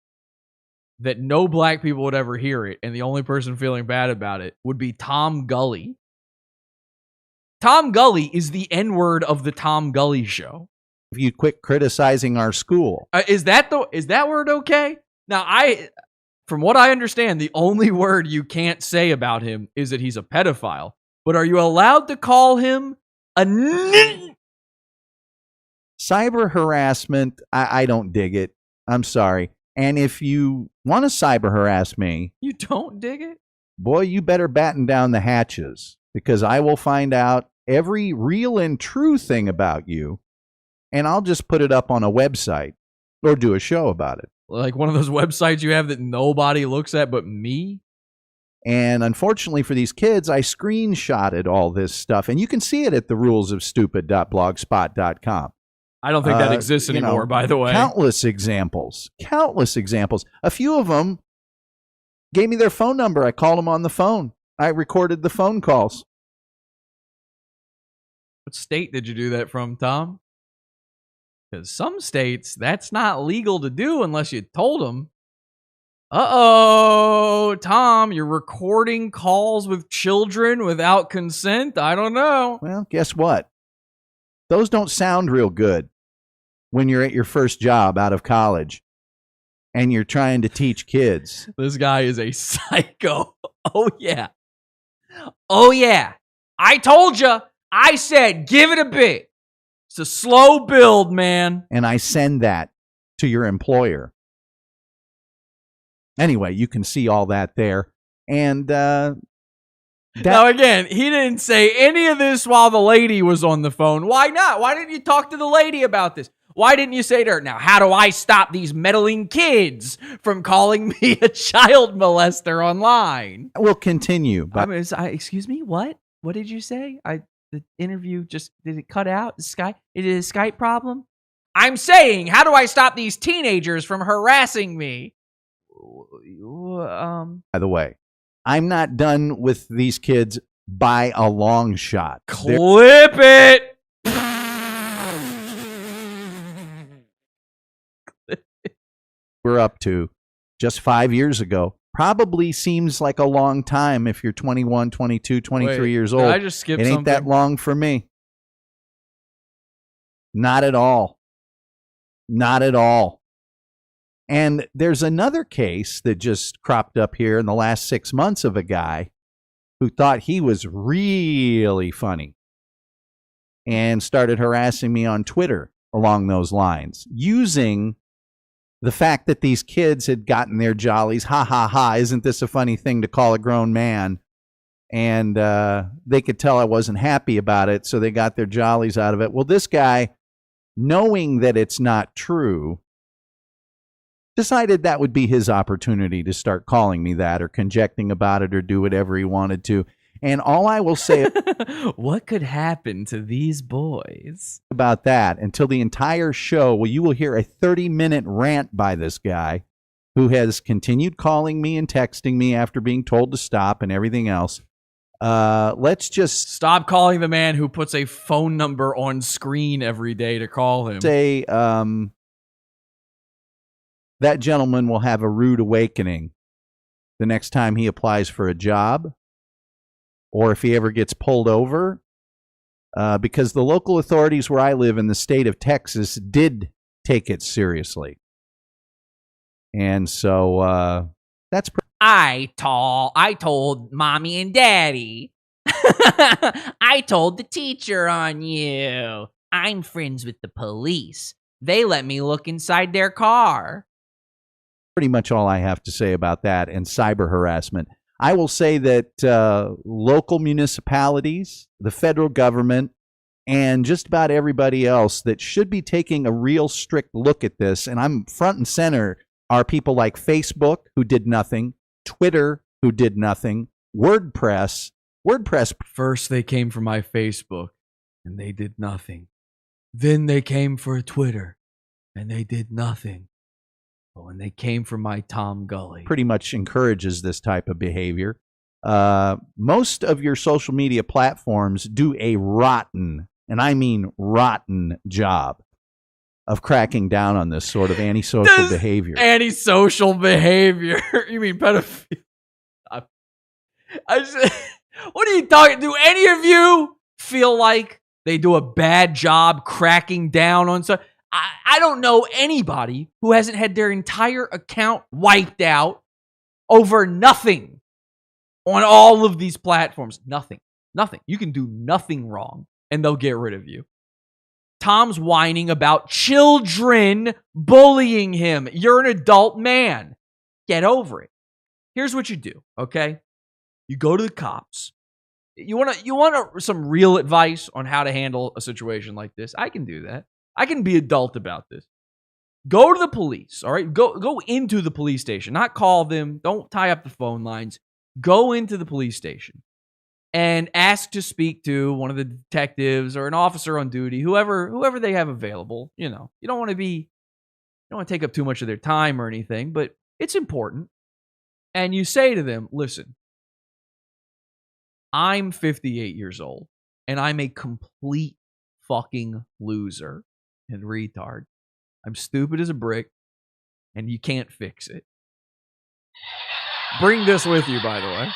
[SPEAKER 2] no black people would ever hear it, and the only person feeling bad about it would be Tom Gully. Tom Gully is the N-word of the Tom Gully show.
[SPEAKER 6] If you quit criticizing our school.
[SPEAKER 2] Is that word okay? Now, from what I understand, the only word you can't say about him is that he's a pedophile. But are you allowed to call him a
[SPEAKER 6] cyber harassment? I don't dig it. I'm sorry. And if you want to cyber harass me,
[SPEAKER 2] you don't dig it?
[SPEAKER 6] Boy, you better batten down the hatches, because I will find out every real and true thing about you, and I'll just put it up on a website or do a show about it.
[SPEAKER 2] Like one of those websites you have that nobody looks at but me?
[SPEAKER 6] And unfortunately for these kids, I screenshotted all this stuff, and you can see it at the rulesofstupid.blogspot.com.
[SPEAKER 2] I don't think that exists anymore, by the way.
[SPEAKER 6] Countless examples. A few of them gave me their phone number. I called them on the phone. I recorded the phone calls.
[SPEAKER 2] What state did you do that from, Tom? Because some states, that's not legal to do unless you told them. Uh-oh, Tom, you're recording calls with children without consent? I don't know.
[SPEAKER 6] Well, guess what? Those don't sound real good when you're at your first job out of college and you're trying to teach kids.
[SPEAKER 2] This guy is a psycho. Oh, yeah. Oh, yeah. I told you. I said, give it a bit. It's a slow build, man.
[SPEAKER 6] And I send that to your employer. Anyway, you can see all that there. And
[SPEAKER 2] now, again, he didn't say any of this while the lady was on the phone. Why not? Why didn't you talk to the lady about this? Why didn't you say to her, now, how do I stop these meddling kids from calling me a child molester online?
[SPEAKER 6] We'll continue. But
[SPEAKER 2] excuse me, what? What did you say? The interview did it cut out? Is it a Skype problem? I'm saying, how do I stop these teenagers from harassing me?
[SPEAKER 6] By the way, I'm not done with these kids by a long shot.
[SPEAKER 2] Clip it!
[SPEAKER 6] We're up to just 5 years ago. Probably seems like a long time if you're 21, 22, 23 years old.
[SPEAKER 2] Did I just skip
[SPEAKER 6] something? It ain't that long for me. Not at all. Not at all. And there's another case that just cropped up here in the last 6 months of a guy who thought he was really funny and started harassing me on Twitter along those lines, using the fact that these kids had gotten their jollies. Ha, ha, ha. Isn't this a funny thing to call a grown man? And they could tell I wasn't happy about it, so they got their jollies out of it. Well, this guy, knowing that it's not true, decided that would be his opportunity to start calling me that or conjecting about it or do whatever he wanted to. And all I will say
[SPEAKER 2] what could happen to these boys
[SPEAKER 6] about that until the entire show, well, you will hear a 30-minute rant by this guy who has continued calling me and texting me after being told to stop and everything else. Let's just
[SPEAKER 2] stop calling the man who puts a phone number on screen every day to call him.
[SPEAKER 6] Say that gentleman will have a rude awakening the next time he applies for a job, or if he ever gets pulled over, because the local authorities where I live in the state of Texas did take it seriously. And so that's
[SPEAKER 7] I told mommy and daddy. I told the teacher on you. I'm friends with the police. They let me look inside their car.
[SPEAKER 6] pretty much all I have to say about that and cyber harassment. I will say that local municipalities, the federal government, and just about everybody else that should be taking a real strict look at this, and I'm front and center, are people like Facebook, who did nothing, Twitter, who did nothing, WordPress.
[SPEAKER 2] First they came for my Facebook, and they did nothing. Then they came for Twitter, and they did nothing. But when they came for my Tom Gully,
[SPEAKER 6] pretty much encourages this type of behavior. Most of your social media platforms do a rotten, and I mean rotten, job of cracking down on this sort of antisocial behavior.
[SPEAKER 2] Antisocial behavior? You mean pedophilia? What are you talking? Do any of you feel like they do a bad job cracking down on stuff? I don't know anybody who hasn't had their entire account wiped out over nothing on all of these platforms. Nothing. You can do nothing wrong, and they'll get rid of you. Tom's whining about children bullying him. You're an adult man. Get over it. Here's what you do, okay? You go to the cops. You want some real advice on how to handle a situation like this? I can do that. I can be adult about this. Go to the police, all right? Go into the police station. Not call them. Don't tie up the phone lines. Go into the police station and ask to speak to one of the detectives or an officer on duty, whoever they have available. You know, you don't want to take up too much of their time or anything, but it's important. And you say to them, listen, I'm 58 years old and I'm a complete fucking loser and retard. I'm stupid as a brick and you can't fix it. Bring this with you, by the way.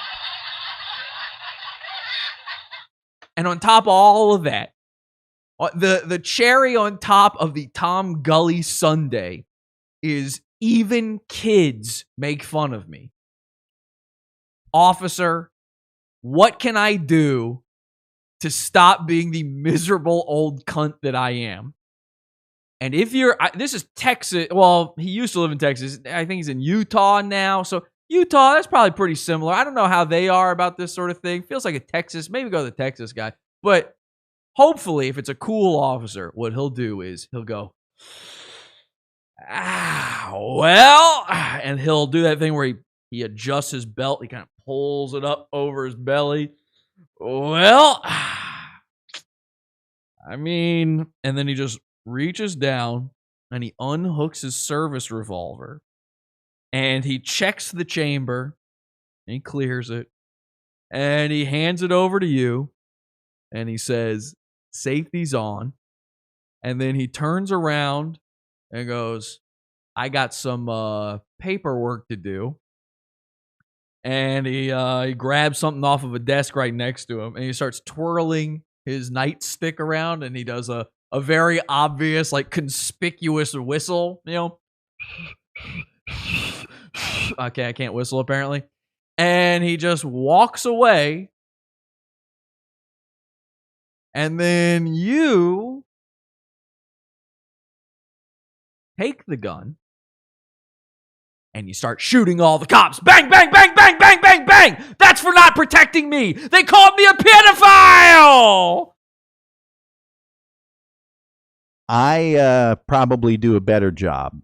[SPEAKER 2] And on top of all of that, the cherry on top of the Tom Gully sundae is even kids make fun of me. Officer, what can I do to stop being the miserable old cunt that I am? And if this is Texas, well, he used to live in Texas. I think he's in Utah now. So Utah, that's probably pretty similar. I don't know how they are about this sort of thing. Feels like a Texas, maybe go to the Texas guy. But hopefully, if it's a cool officer, what he'll do is he'll go, well, and he'll do that thing where he adjusts his belt. He kind of pulls it up over his belly. Well, I mean, and then he just reaches down and he unhooks his service revolver and he checks the chamber and he clears it and he hands it over to you and he says, safety's on. And then he turns around and goes, I got some paperwork to do. And he grabs something off of a desk right next to him and he starts twirling his nightstick around and he does a a very obvious, like conspicuous whistle, you know. Okay, I can't whistle apparently. And he just walks away. And then you take the gun and you start shooting all the cops. Bang, bang, bang, bang, bang, bang, bang. That's for not protecting me. They called me a pedophile.
[SPEAKER 6] I probably do a better job.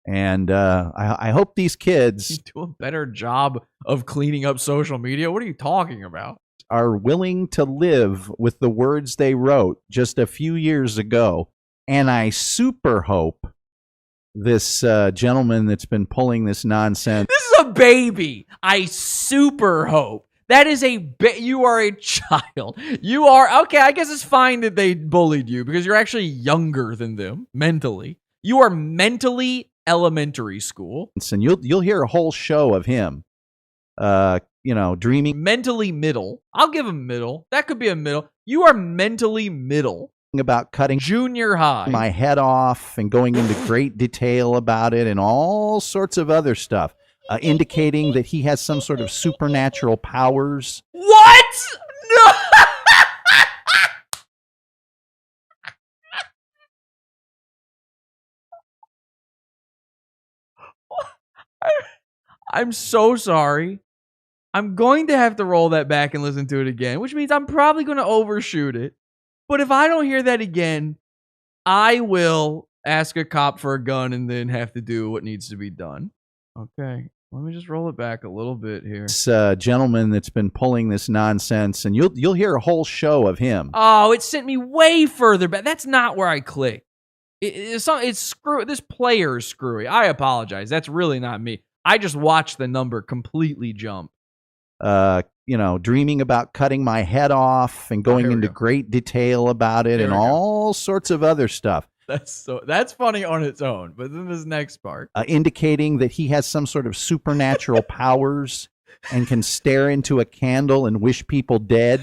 [SPEAKER 6] And I hope these kids
[SPEAKER 2] do a better job of cleaning up social media. What are you talking about?
[SPEAKER 6] Are willing to live with the words they wrote just a few years ago. And I super hope this gentleman that's been pulling this nonsense.
[SPEAKER 2] This is a baby. I super hope. That is you are a child. You are, okay, I guess it's fine that they bullied you because you're actually younger than them mentally. You are mentally elementary school.
[SPEAKER 6] And you'll hear a whole show of him, dreaming.
[SPEAKER 2] Mentally middle. I'll give him middle. That could be a middle. You are mentally middle.
[SPEAKER 6] About cutting
[SPEAKER 2] junior high
[SPEAKER 6] my head off and going into great detail about it and all sorts of other stuff, indicating that he has some sort of supernatural powers.
[SPEAKER 2] What? No. I'm so sorry. I'm going to have to roll that back and listen to it again, which means I'm probably going to overshoot it. But if I don't hear that again, I will ask a cop for a gun and then have to do what needs to be done. Okay, let me just roll it back a little bit here.
[SPEAKER 6] This gentleman that's been pulling this nonsense, and you'll hear a whole show of him.
[SPEAKER 2] Oh, it sent me way further back. That's not where I clicked. It's screw. This player is screwy. I apologize. That's really not me. I just watched the number completely jump.
[SPEAKER 6] Dreaming about cutting my head off and going into great detail about it and all sorts of other stuff.
[SPEAKER 2] That's funny on its own, but then this next part.
[SPEAKER 6] Indicating that he has some sort of supernatural powers and can stare into a candle and wish people dead.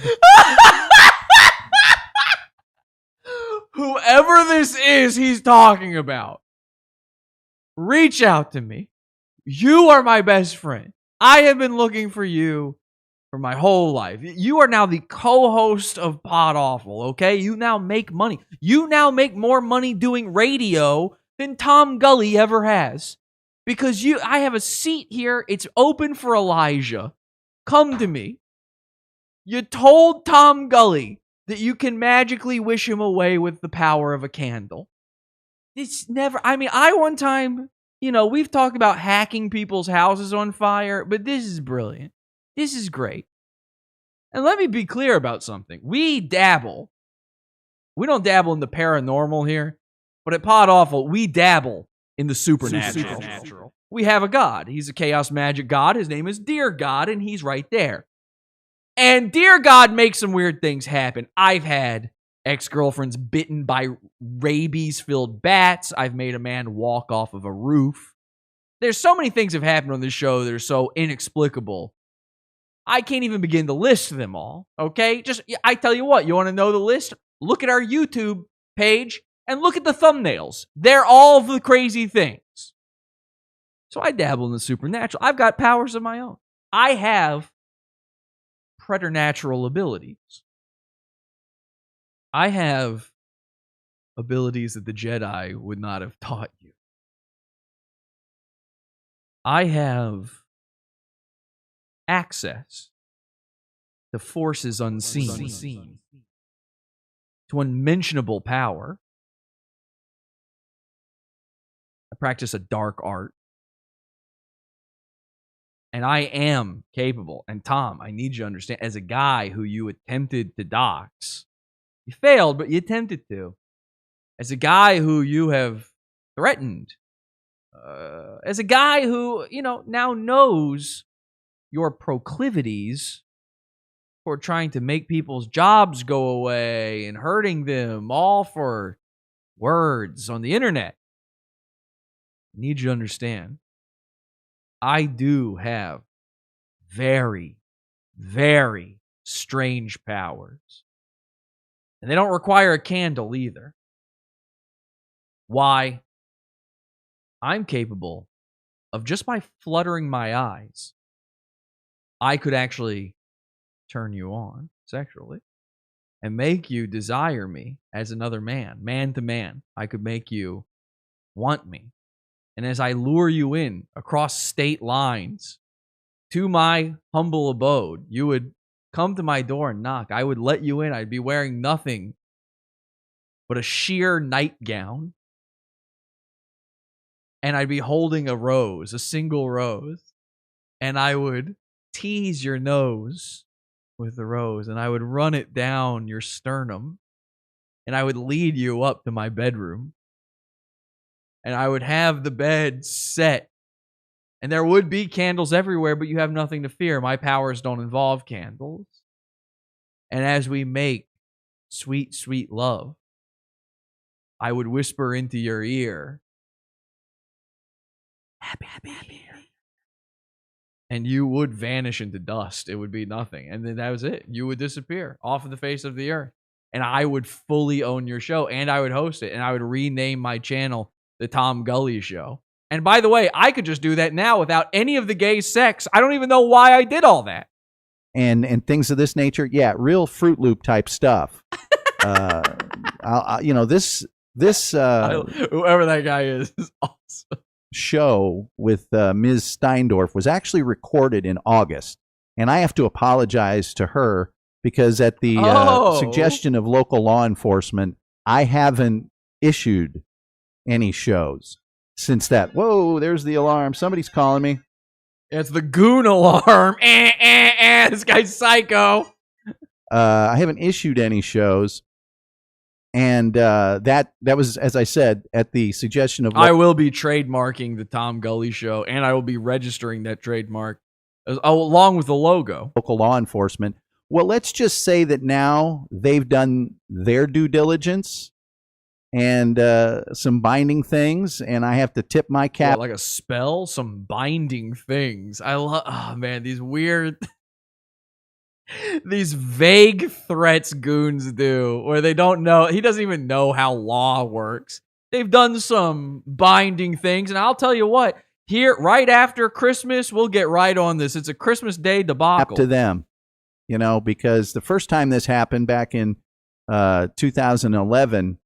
[SPEAKER 2] Whoever this is he's talking about, reach out to me. You are my best friend. I have been looking for you for my whole life. You are now the co-host of Podawful, okay? You now make money. You now make more money doing radio than Tom Gully ever has. Because I have a seat here. It's open for Elijah. Come to me. You told Tom Gully that you can magically wish him away with the power of a candle. I one time, we've talked about hacking people's houses on fire, but this is brilliant. This is great. And let me be clear about something. We dabble. We don't dabble in the paranormal here, but at Podawful, we dabble in the supernatural. We have a god. He's a chaos magic god. His name is Dear God, and he's right there. And Dear God makes some weird things happen. I've had ex-girlfriends bitten by rabies-filled bats. I've made a man walk off of a roof. There's so many things have happened on this show that are so inexplicable. I can't even begin to list them all, okay? I tell you what, you want to know the list? Look at our YouTube page and look at the thumbnails. They're all the crazy things. So I dabble in the supernatural. I've got powers of my own. I have preternatural abilities. I have abilities that the Jedi would not have taught you. I have access to forces unseen, to unmentionable power. I practice a dark art. And I am capable. And Tom, I need you to understand, as a guy who you attempted to dox, you failed, but you attempted to. As a guy who you have threatened, as a guy who, now knows your proclivities for trying to make people's jobs go away and hurting them, all for words on the internet. I need you to understand, I do have very, very strange powers. And they don't require a candle either. Why? I'm capable of, just by fluttering my eyes, I could actually turn you on sexually and make you desire me as another man, man to man. I could make you want me. And as I lure you in across state lines to my humble abode, you would come to my door and knock. I would let you in. I'd be wearing nothing but a sheer nightgown. And I'd be holding a rose, a single rose. And I would tease your nose with the rose. And I would run it down your sternum. And I would lead you up to my bedroom. And I would have the bed set. And there would be candles everywhere, but you have nothing to fear. My powers don't involve candles. And as we make sweet, sweet love, I would whisper into your ear, happy, happy, happy. And you would vanish into dust. It would be nothing. And then that was it. You would disappear off of the face of the earth. And I would fully own your show. And I would host it. And I would rename my channel The Tom Gully Show. And by the way, I could just do that now without any of the gay sex. I don't even know why I did all that.
[SPEAKER 6] And things of this nature. Yeah, real Fruit Loop type stuff. This
[SPEAKER 2] whoever that guy is awesome.
[SPEAKER 6] Show with Ms. Steindorf was actually recorded in August, and I have to apologize to her because at the suggestion of local law enforcement, I haven't issued any shows since that. Whoa, there's the alarm. Somebody's calling me.
[SPEAKER 2] It's the goon alarm. This guy's psycho.
[SPEAKER 6] I haven't issued any shows. And that was, as I said, at the suggestion of...
[SPEAKER 2] I will be trademarking the Tom Gully Show, and I will be registering that trademark along with the logo.
[SPEAKER 6] Local law enforcement. Well, let's just say that now they've done their due diligence and some binding things, and I have to tip my cap.
[SPEAKER 2] Like a spell? Some binding things. I love... Oh, man, these weird... These vague threats goons do where they don't know. He doesn't even know how law works. They've done some binding things. And I'll tell you what, here right after Christmas, we'll get right on this. It's a Christmas Day debacle.
[SPEAKER 6] Up to them, because the first time this happened back in 2011.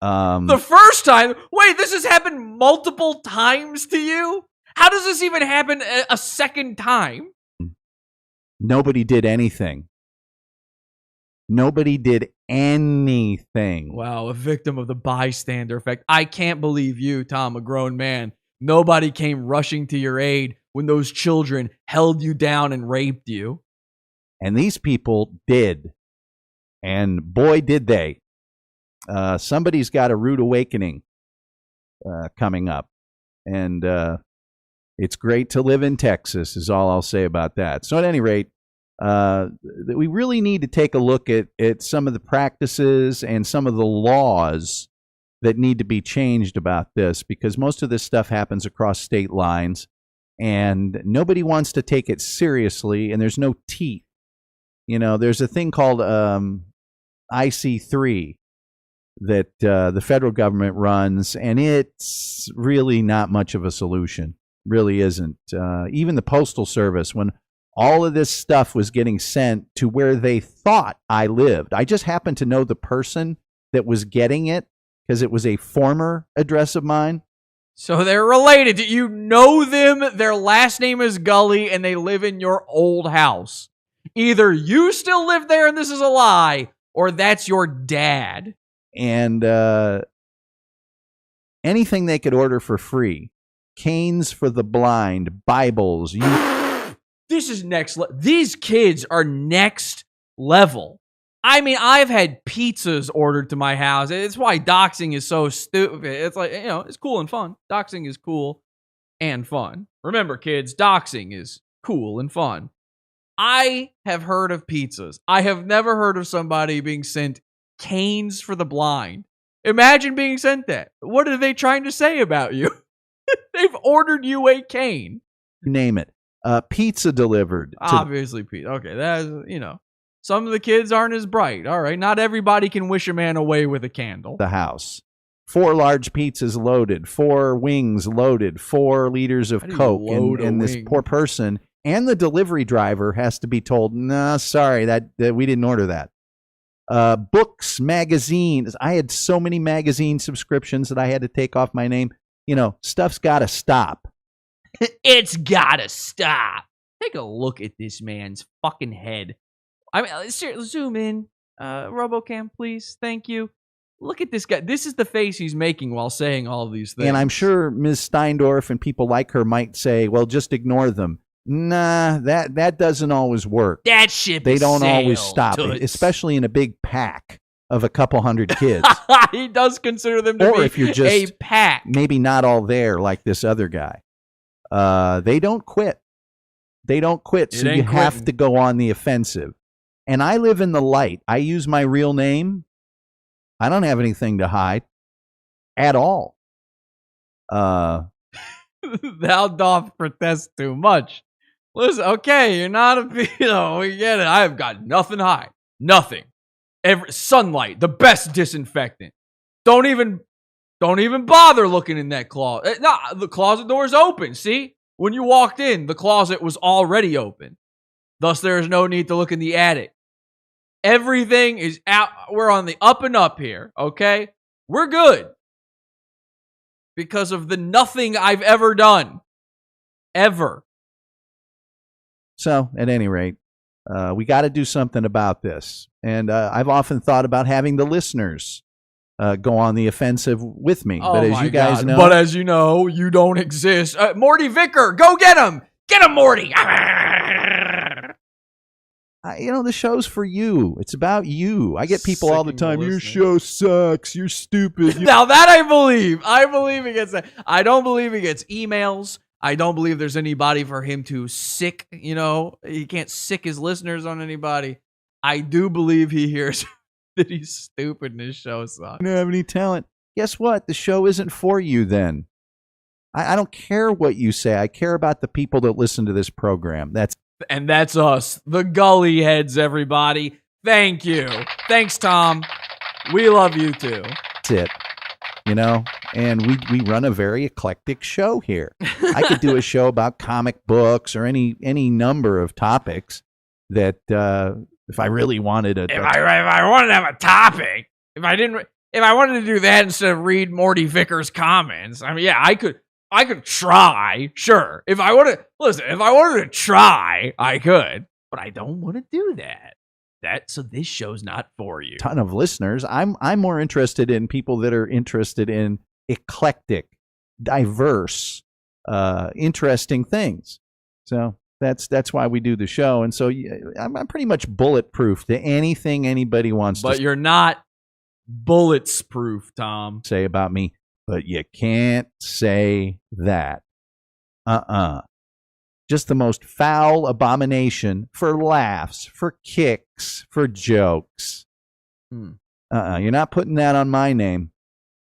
[SPEAKER 2] The first time? Wait, this has happened multiple times to you? How does this even happen a second time?
[SPEAKER 6] Nobody did anything. Nobody did anything.
[SPEAKER 2] Wow, a victim of the bystander effect. I can't believe you, Tom, a grown man. Nobody came rushing to your aid when those children held you down and raped you.
[SPEAKER 6] And these people did. And boy, did they. Somebody's got a rude awakening coming up. And it's great to live in Texas, is all I'll say about that. So at any rate, we really need to take a look at some of the practices and some of the laws that need to be changed about this, because most of this stuff happens across state lines, and nobody wants to take it seriously, and there's no teeth. There's a thing called IC3 that the federal government runs, and it's really not much of a solution. Really isn't. Even the Postal Service, when all of this stuff was getting sent to where they thought I lived, I just happened to know the person that was getting it because it was a former address of mine.
[SPEAKER 2] So they're related. You know them, their last name is Gully, and they live in your old house. Either you still live there and this is a lie, or that's your dad.
[SPEAKER 6] And anything they could order for free. Canes for the blind, Bibles.
[SPEAKER 2] This is next level. These kids are next level. I mean, I've had pizzas ordered to my house. It's why doxing is so stupid. It's like, it's cool and fun. Doxing is cool and fun. Remember, kids, doxing is cool and fun. I have heard of pizzas. I have never heard of somebody being sent canes for the blind. Imagine being sent that. What are they trying to say about you? They've ordered you a cane.
[SPEAKER 6] Name it. Pizza delivered.
[SPEAKER 2] Obviously, pizza. Okay, that's, Some of the kids aren't as bright. All right, not everybody can wish a man away with a candle.
[SPEAKER 6] The house. 4 large pizzas loaded, 4 wings loaded, 4 liters of Coke, and this poor person and the delivery driver has to be told, "No, sorry, that we didn't order that." Books, magazines. I had so many magazine subscriptions that I had to take off my name. You know, stuff's got to stop.
[SPEAKER 7] It's gotta stop. Take a look at this man's fucking head. I mean, seriously, zoom in. RoboCam, please. Thank you. Look at this guy. This is the face he's making while saying all of these things.
[SPEAKER 6] And I'm sure Ms. Steindorf and people like her might say, well, just ignore them. Nah, that doesn't always work.
[SPEAKER 7] That ship
[SPEAKER 6] They
[SPEAKER 7] is
[SPEAKER 6] don't always
[SPEAKER 7] sailed,
[SPEAKER 6] stop,
[SPEAKER 7] toots.
[SPEAKER 6] Especially in a big pack of a couple hundred kids.
[SPEAKER 2] He does consider them to
[SPEAKER 6] Or
[SPEAKER 2] be
[SPEAKER 6] if you're just
[SPEAKER 2] a pack.
[SPEAKER 6] maybe not all there like this other guy. They don't quit. They don't quit, so you have to go on the offensive. And I live in the light. I use my real name. I don't have anything to hide at all.
[SPEAKER 2] Thou doth protest too much. Listen, okay, you're not a, we get it. I have got nothing to hide. Nothing. Sunlight, the best disinfectant. Don't even bother looking in that closet. No, the closet door is open. See? When you walked in, the closet was already open. Thus, there is no need to look in the attic. Everything is out. We're on the up and up here, okay? We're good. Because of the nothing I've ever done. Ever.
[SPEAKER 6] So, at any rate, we got to do something about this. And I've often thought about having the listeners go on the offensive with me.
[SPEAKER 2] Oh
[SPEAKER 6] but as
[SPEAKER 2] my
[SPEAKER 6] you guys
[SPEAKER 2] God.
[SPEAKER 6] know,
[SPEAKER 2] But as you know, you don't exist. Morty Vicker, go get him! Get him, Morty!
[SPEAKER 6] the show's for you. It's about you. I get people all the time. Your show sucks. You're stupid.
[SPEAKER 2] Now that I believe he gets that. I don't believe he gets emails. I don't believe there's anybody for him to sick. He can't sick his listeners on anybody. I do believe he hears that he's stupid and his show sucks.
[SPEAKER 6] I don't have any talent. Guess what? The show isn't for you then. I don't care what you say. I care about the people that listen to this program. That's
[SPEAKER 2] us, the Gully Heads, everybody. Thank you. Thanks, Tom. We love you too.
[SPEAKER 6] That's it. And we run a very eclectic show here. I could do a show about comic books or any number of topics that if I really wanted
[SPEAKER 2] If I wanted to have a topic, if I wanted to do that instead of read Morty Vickers' comments, I mean, yeah, I could try, sure. If I wanted to try, I could, but I don't want to do that. So this show's not for you.
[SPEAKER 6] Ton of listeners. I'm more interested in people that are interested in eclectic, diverse, interesting things. So that's why we do the show. And so I'm pretty much bulletproof to anything anybody wants to
[SPEAKER 2] But you're not bullets proof, Tom.
[SPEAKER 6] Say about me. But you can't say that. Just the most foul abomination for laughs, for kicks, for jokes. You're not putting that on my name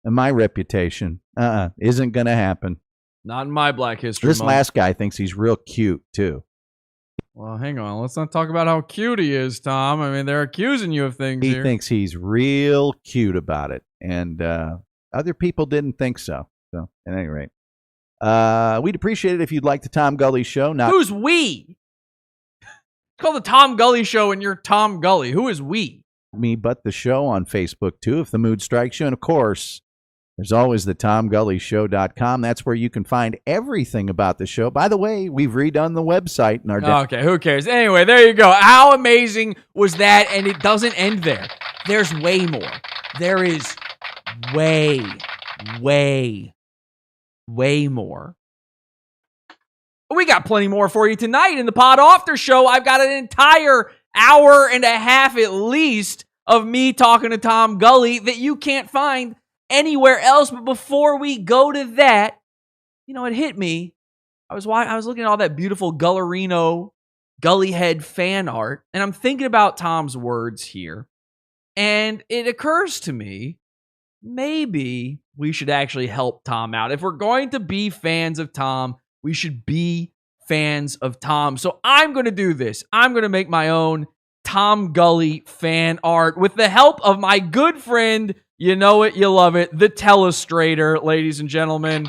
[SPEAKER 6] and my reputation. Isn't going to happen.
[SPEAKER 2] Not in my Black History
[SPEAKER 6] This
[SPEAKER 2] Month.
[SPEAKER 6] last guy thinks he's real cute, too.
[SPEAKER 2] Well, hang on. Let's not talk about how cute he is, Tom. I mean, they're accusing you of things
[SPEAKER 6] He
[SPEAKER 2] here.
[SPEAKER 6] thinks he's real cute about it. And other people didn't think so. So, at any rate. We'd appreciate it if you'd like the Tom Gully Show.
[SPEAKER 2] Who's we? It's called the Tom Gully Show and you're Tom Gully. Who is we?
[SPEAKER 6] Me, but the show on Facebook, too, if the mood strikes you. And, of course, there's always the TomGullyShow.com. That's where you can find everything about the show. By the way, we've redone the website. In our
[SPEAKER 2] Okay, who cares? Anyway, there you go. How amazing was that? And it doesn't end there. There's way more. There is way more. We got plenty more for you tonight in the Pod After Show. I've got an entire hour and a half at least of me talking to Tom Gully that you can't find anywhere else. But before we go to that, it hit me. I was looking at all that beautiful Gullerino Gullyhead fan art, and I'm thinking about Tom's words here. And it occurs to me, maybe we should actually help Tom out. If we're going to be fans of Tom, we should be fans of Tom. So I'm going to do this. I'm going to make my own Tom Gully fan art with the help of my good friend, you know it, you love it, the Telestrator, ladies and gentlemen.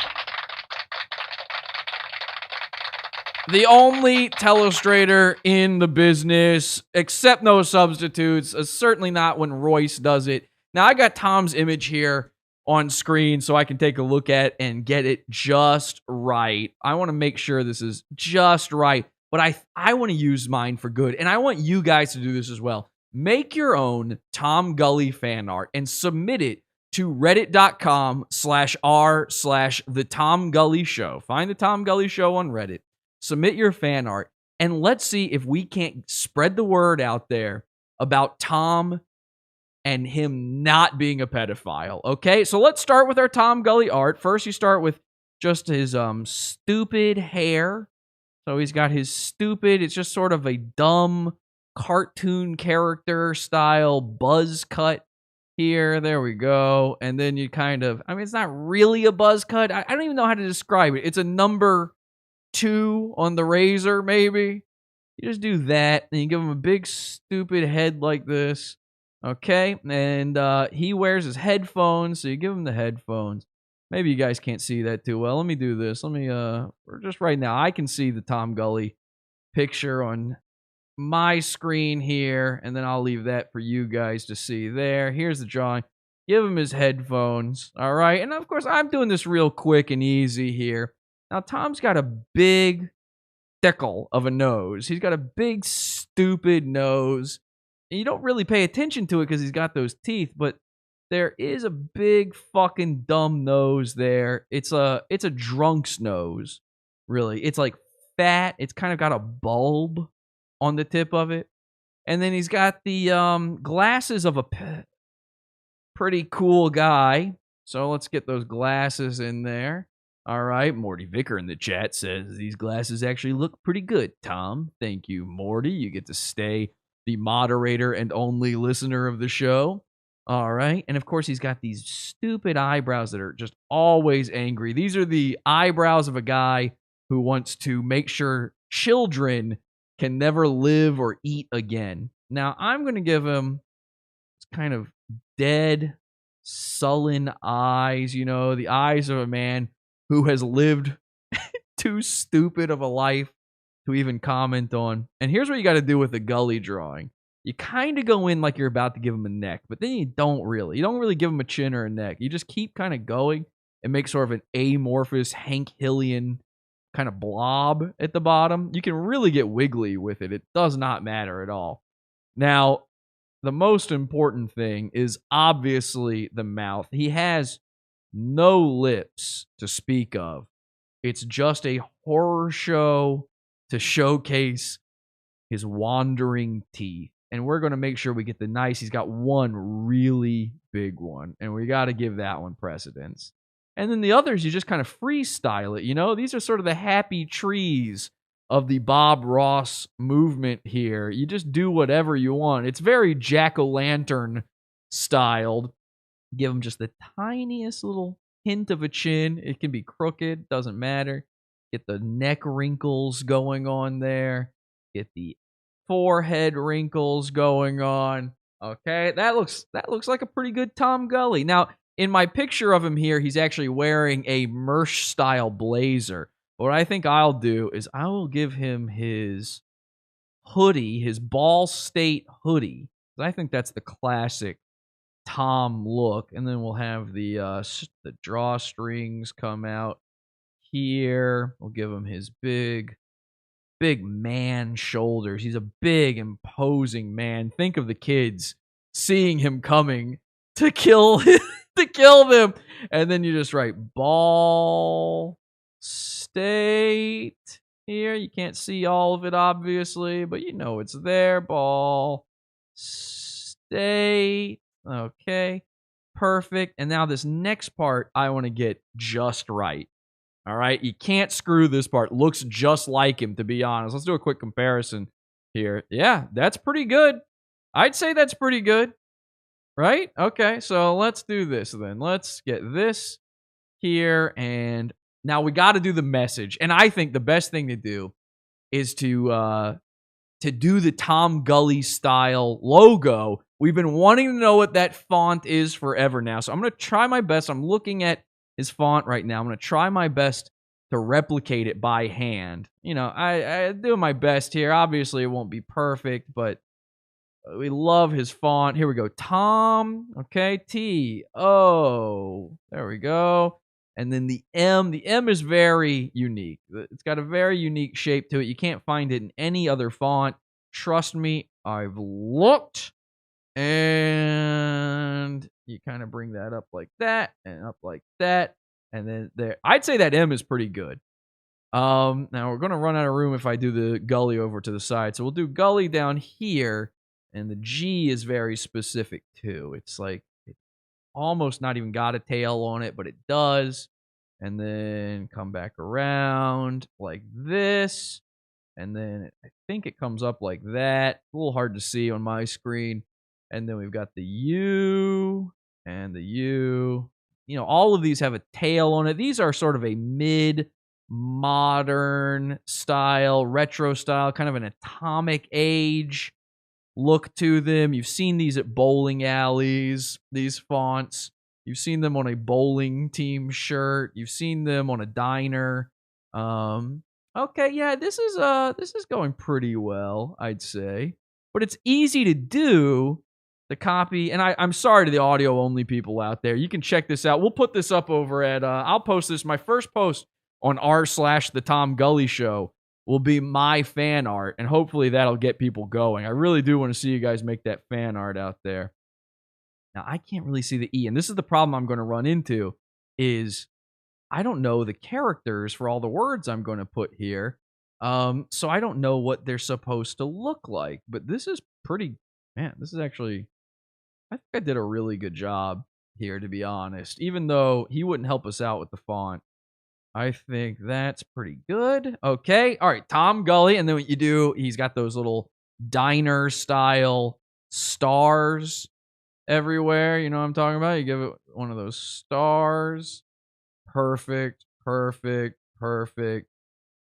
[SPEAKER 2] The only Telestrator in the business, except no substitutes, certainly not when Royce does it. Now, I got Tom's image here on screen so I can take a look at and get it just right. I want to make sure this is just right, but I want to use mine for good, and I want you guys to do this as well. Make your own Tom Gully fan art and submit it to reddit.com/r/the Tom Gully Show. Find the Tom Gully Show on Reddit. Submit your fan art, and let's see if we can't spread the word out there about Tom and him not being a pedophile. Okay, so let's start with our Tom Gully art. First, you start with just his stupid hair. So he's got his stupid, it's just sort of a dumb cartoon character style buzz cut here. There we go. And then you kind of, I mean, it's not really a buzz cut. I don't even know how to describe it. It's a number 2 on the razor, maybe. You just do that, and you give him a big stupid head like this. Okay, and he wears his headphones, so you give him the headphones. Maybe you guys can't see that too well. Let me do this. Let me, just right now, I can see the Tom Gully picture on my screen here, and then I'll leave that for you guys to see there. Here's the drawing. Give him his headphones, all right? And, of course, I'm doing this real quick and easy here. Now, Tom's got a big thickle of a nose. He's got a big, stupid nose. And you don't really pay attention to it because he's got those teeth, but there is a big fucking dumb nose there. It's a drunk's nose, really. It's like fat. It's kind of got a bulb on the tip of it. And then he's got the glasses of a pretty cool guy. So let's get those glasses in there. All right, Morty Vicker in the chat says these glasses actually look pretty good, Tom. Thank you, Morty. You get to stay the moderator and only listener of the show. All right, and of course he's got these stupid eyebrows that are just always angry. These are the eyebrows of a guy who wants to make sure children can never live or eat again. Now, I'm going to give him kind of dead, sullen eyes, you know, the eyes of a man who has lived too stupid of a life to even comment on. And here's what you got to do with the Gully drawing. You kind of go in like you're about to give him a neck, but then you don't really. You don't really give him a chin or a neck. You just keep kind of going and make sort of an amorphous Hank Hillian kind of blob at the bottom. You can really get wiggly with it. It does not matter at all. Now, the most important thing is obviously the mouth. He has no lips to speak of. It's just a horror show to showcase his wandering teeth. And we're going to make sure we get the nice. He's got one really big one, and we got to give that one precedence. And then the others, you just kind of freestyle it. You know, these are sort of the happy trees of the Bob Ross movement here. You just do whatever you want. It's very jack-o'-lantern styled. Give him just the tiniest little hint of a chin. It can be crooked, doesn't matter. Get the neck wrinkles going on there. Get the forehead wrinkles going on. Okay, that looks like a pretty good Tom Gully. Now, in my picture of him here, he's actually wearing a Mersh style blazer. What I think I'll do is I will give him his hoodie, his Ball State hoodie. I think that's the classic Tom look, and then we'll have the drawstrings come out here. We'll give him his big man shoulders. He's a big, imposing man. Think of the kids seeing him coming to kill them, and then you just write Ball State here. You can't see all of it, obviously, but you know it's there. Ball State. Okay, perfect. And now this next part, I want to get just right. All right, you can't screw this part. Looks just like him, to be honest. Let's do a quick comparison here. Yeah, that's pretty good. I'd say that's pretty good, right? Okay, so let's do this then. Let's get this here, and now we got to do the message. And I think the best thing to do is to to do the Tom Gully style logo. We've been wanting to know what that font is forever now. So I'm going to try my best. I'm looking at his font right now. I'm going to try my best to replicate it by hand. You know, I do my best here. Obviously, it won't be perfect, but we love his font. Here we go. Tom, okay, T-O. There we go. And then the M. The M is very unique. It's got a very unique shape to it. You can't find it in any other font. Trust me, I've looked. And you kind of bring that up like that and up like that. And then there. I'd say that M is pretty good. Now we're going to run out of room if I do the Gully over to the side. So we'll do Gully down here. And the G is very specific too. It's like it almost not even got a tail on it, but it does. And then come back around like this. And then I think it comes up like that. A little hard to see on my screen. And then we've got the U and the U. You know, all of these have a tail on it. These are sort of a mid-modern style, retro style, kind of an atomic age look to them. You've seen these at bowling alleys, these fonts. You've seen them on a bowling team shirt. You've seen them on a diner. Okay, yeah, this is going pretty well, I'd say. But it's easy to do. The copy, and I'm sorry to the audio-only people out there. You can check this out. We'll put this up over at, I'll post this. My first post on r/The Tom Gully Show will be my fan art, and hopefully that'll get people going. I really do want to see you guys make that fan art out there. Now, I can't really see the E, and this is the problem I'm going to run into, is I don't know the characters for all the words I'm going to put here, so I don't know what they're supposed to look like, but this is pretty, man, this is actually... I think I did a really good job here, to be honest. Even though he wouldn't help us out with the font. I think that's pretty good. Okay. All right. Tom Gully. And then what you do, he's got those little diner-style stars everywhere. You know what I'm talking about? You give it one of those stars. Perfect. Perfect. Perfect.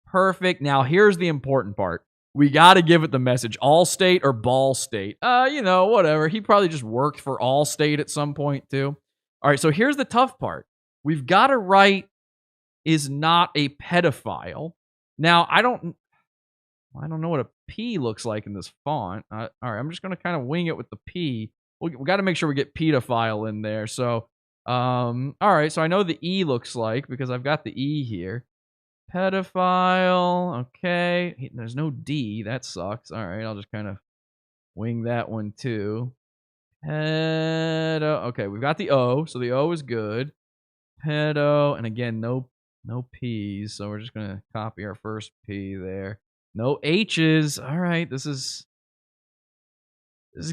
[SPEAKER 2] Perfect. Now, here's the important part. We got to give it the message. Allstate or Ball State. You know, whatever. He probably just worked for Allstate at some point, too. All right, so here's the tough part. We've got to write is not a pedophile. Now, I don't know what a P looks like in this font. All right, I'm just going to kind of wing it with the P. We got to make sure we get pedophile in there. So, all right, so I know the E looks like because I've got the E here. Pedophile, okay. There's no D, that sucks. All right, I'll just kind of wing that one too. Pedo, okay, we've got the O, so the O is good. Pedo, and again, no P's, so we're just gonna copy our first P there. No H's. All right, this is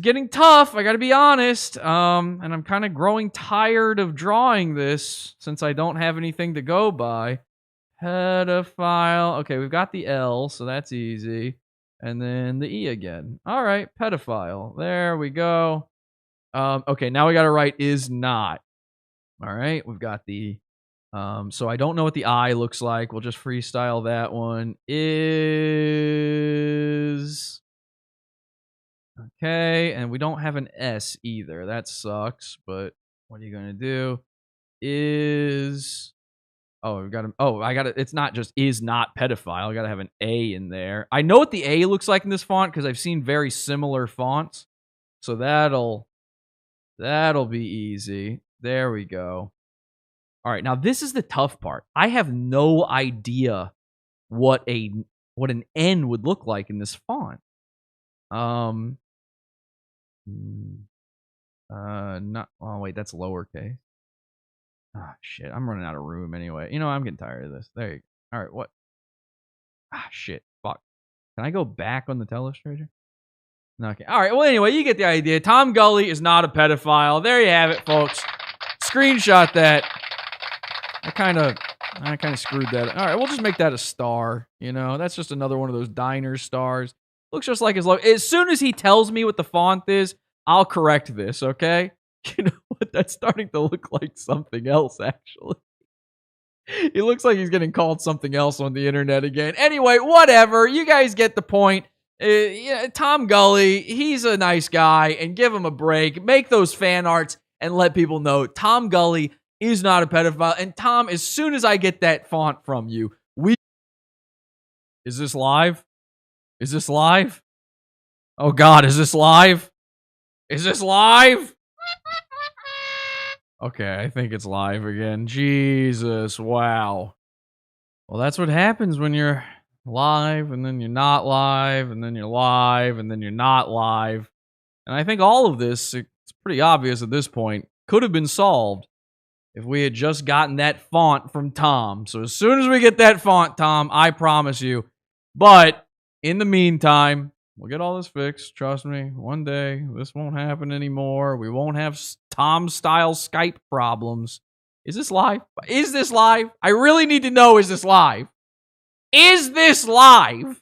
[SPEAKER 2] getting tough. I got to be honest. And I'm kind of growing tired of drawing this since I don't have anything to go by. Pedophile. Okay, we've got the L, so that's easy. And then the E again. All right, pedophile. There we go. Okay, now we got to write is not. All right, we've got the... so I don't know what the I looks like. We'll just freestyle that one. Is... Okay, and we don't have an S either. That sucks, but what are you going to do? Is... Oh, we've got to, I got to, it's not just is not pedophile. I got to have an A in there. I know what the A looks like in this font because I've seen very similar fonts. So that'll be easy. There we go. All right, now this is the tough part. I have no idea what an N would look like in this font. Not, oh wait, that's lowercase. Ah, shit. I'm running out of room anyway. You know, I'm getting tired of this. There you go. All right, what? Ah, shit. Fuck. Can I go back on the telestrator? Okay. All right. Well, anyway, you get the idea. Tom Gully is not a pedophile. There you have it, folks. Screenshot that. I kind of screwed that. All right, we'll just make that a star. You know, that's just another one of those diner stars. Looks just like his logo. As soon as he tells me what the font is, I'll correct this, okay? You know what? That's starting to look like something else, actually. He looks like he's getting called something else on the internet again. Anyway, whatever. You guys get the point. Tom Gully, he's a nice guy, and give him a break. Make those fan arts and let people know Tom Gully is not a pedophile. And Tom, as soon as I get that font from you, is this live? Is this live? Oh God, is this live? Is this live? Okay, I think it's live again. Jesus, wow. Well, that's what happens when you're live, and then you're not live, and then you're live, and then you're not live. And I think all of this, it's pretty obvious at this point, could have been solved if we had just gotten that font from Tom. So as soon as we get that font, Tom, I promise you. But in the meantime, we'll get all this fixed. Trust me, one day this won't happen anymore. We won't have Tom-style Skype problems. Is this live? Is this live? I really need to know, is this live? Is this live?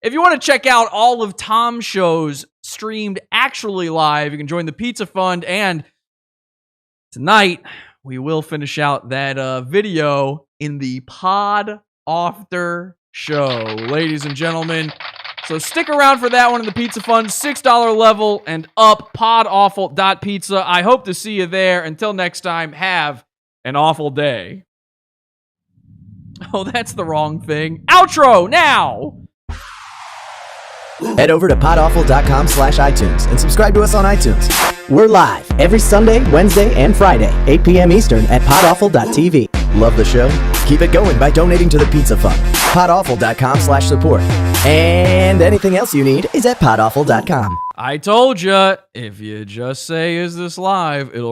[SPEAKER 2] If you want to check out all of Tom's shows streamed actually live, you can join the Pizza Fund. And tonight, we will finish out that video in the Pod After show, ladies and gentlemen. So stick around for that one in the Pizza Fund, $6 level and up, podawful.pizza. I hope to see you there. Until next time, have an awful day. Oh, that's the wrong thing. Outro now!
[SPEAKER 4] Head over to podawful.com/iTunes and subscribe to us on iTunes. We're live every Sunday, Wednesday, and Friday, 8 p.m. Eastern at podawful.tv. Love the show? Keep it going by donating to the Pizza Fund. podawful.com/support. And anything else you need is at podawful.com.
[SPEAKER 2] I told ya, if you just say, is this live, it'll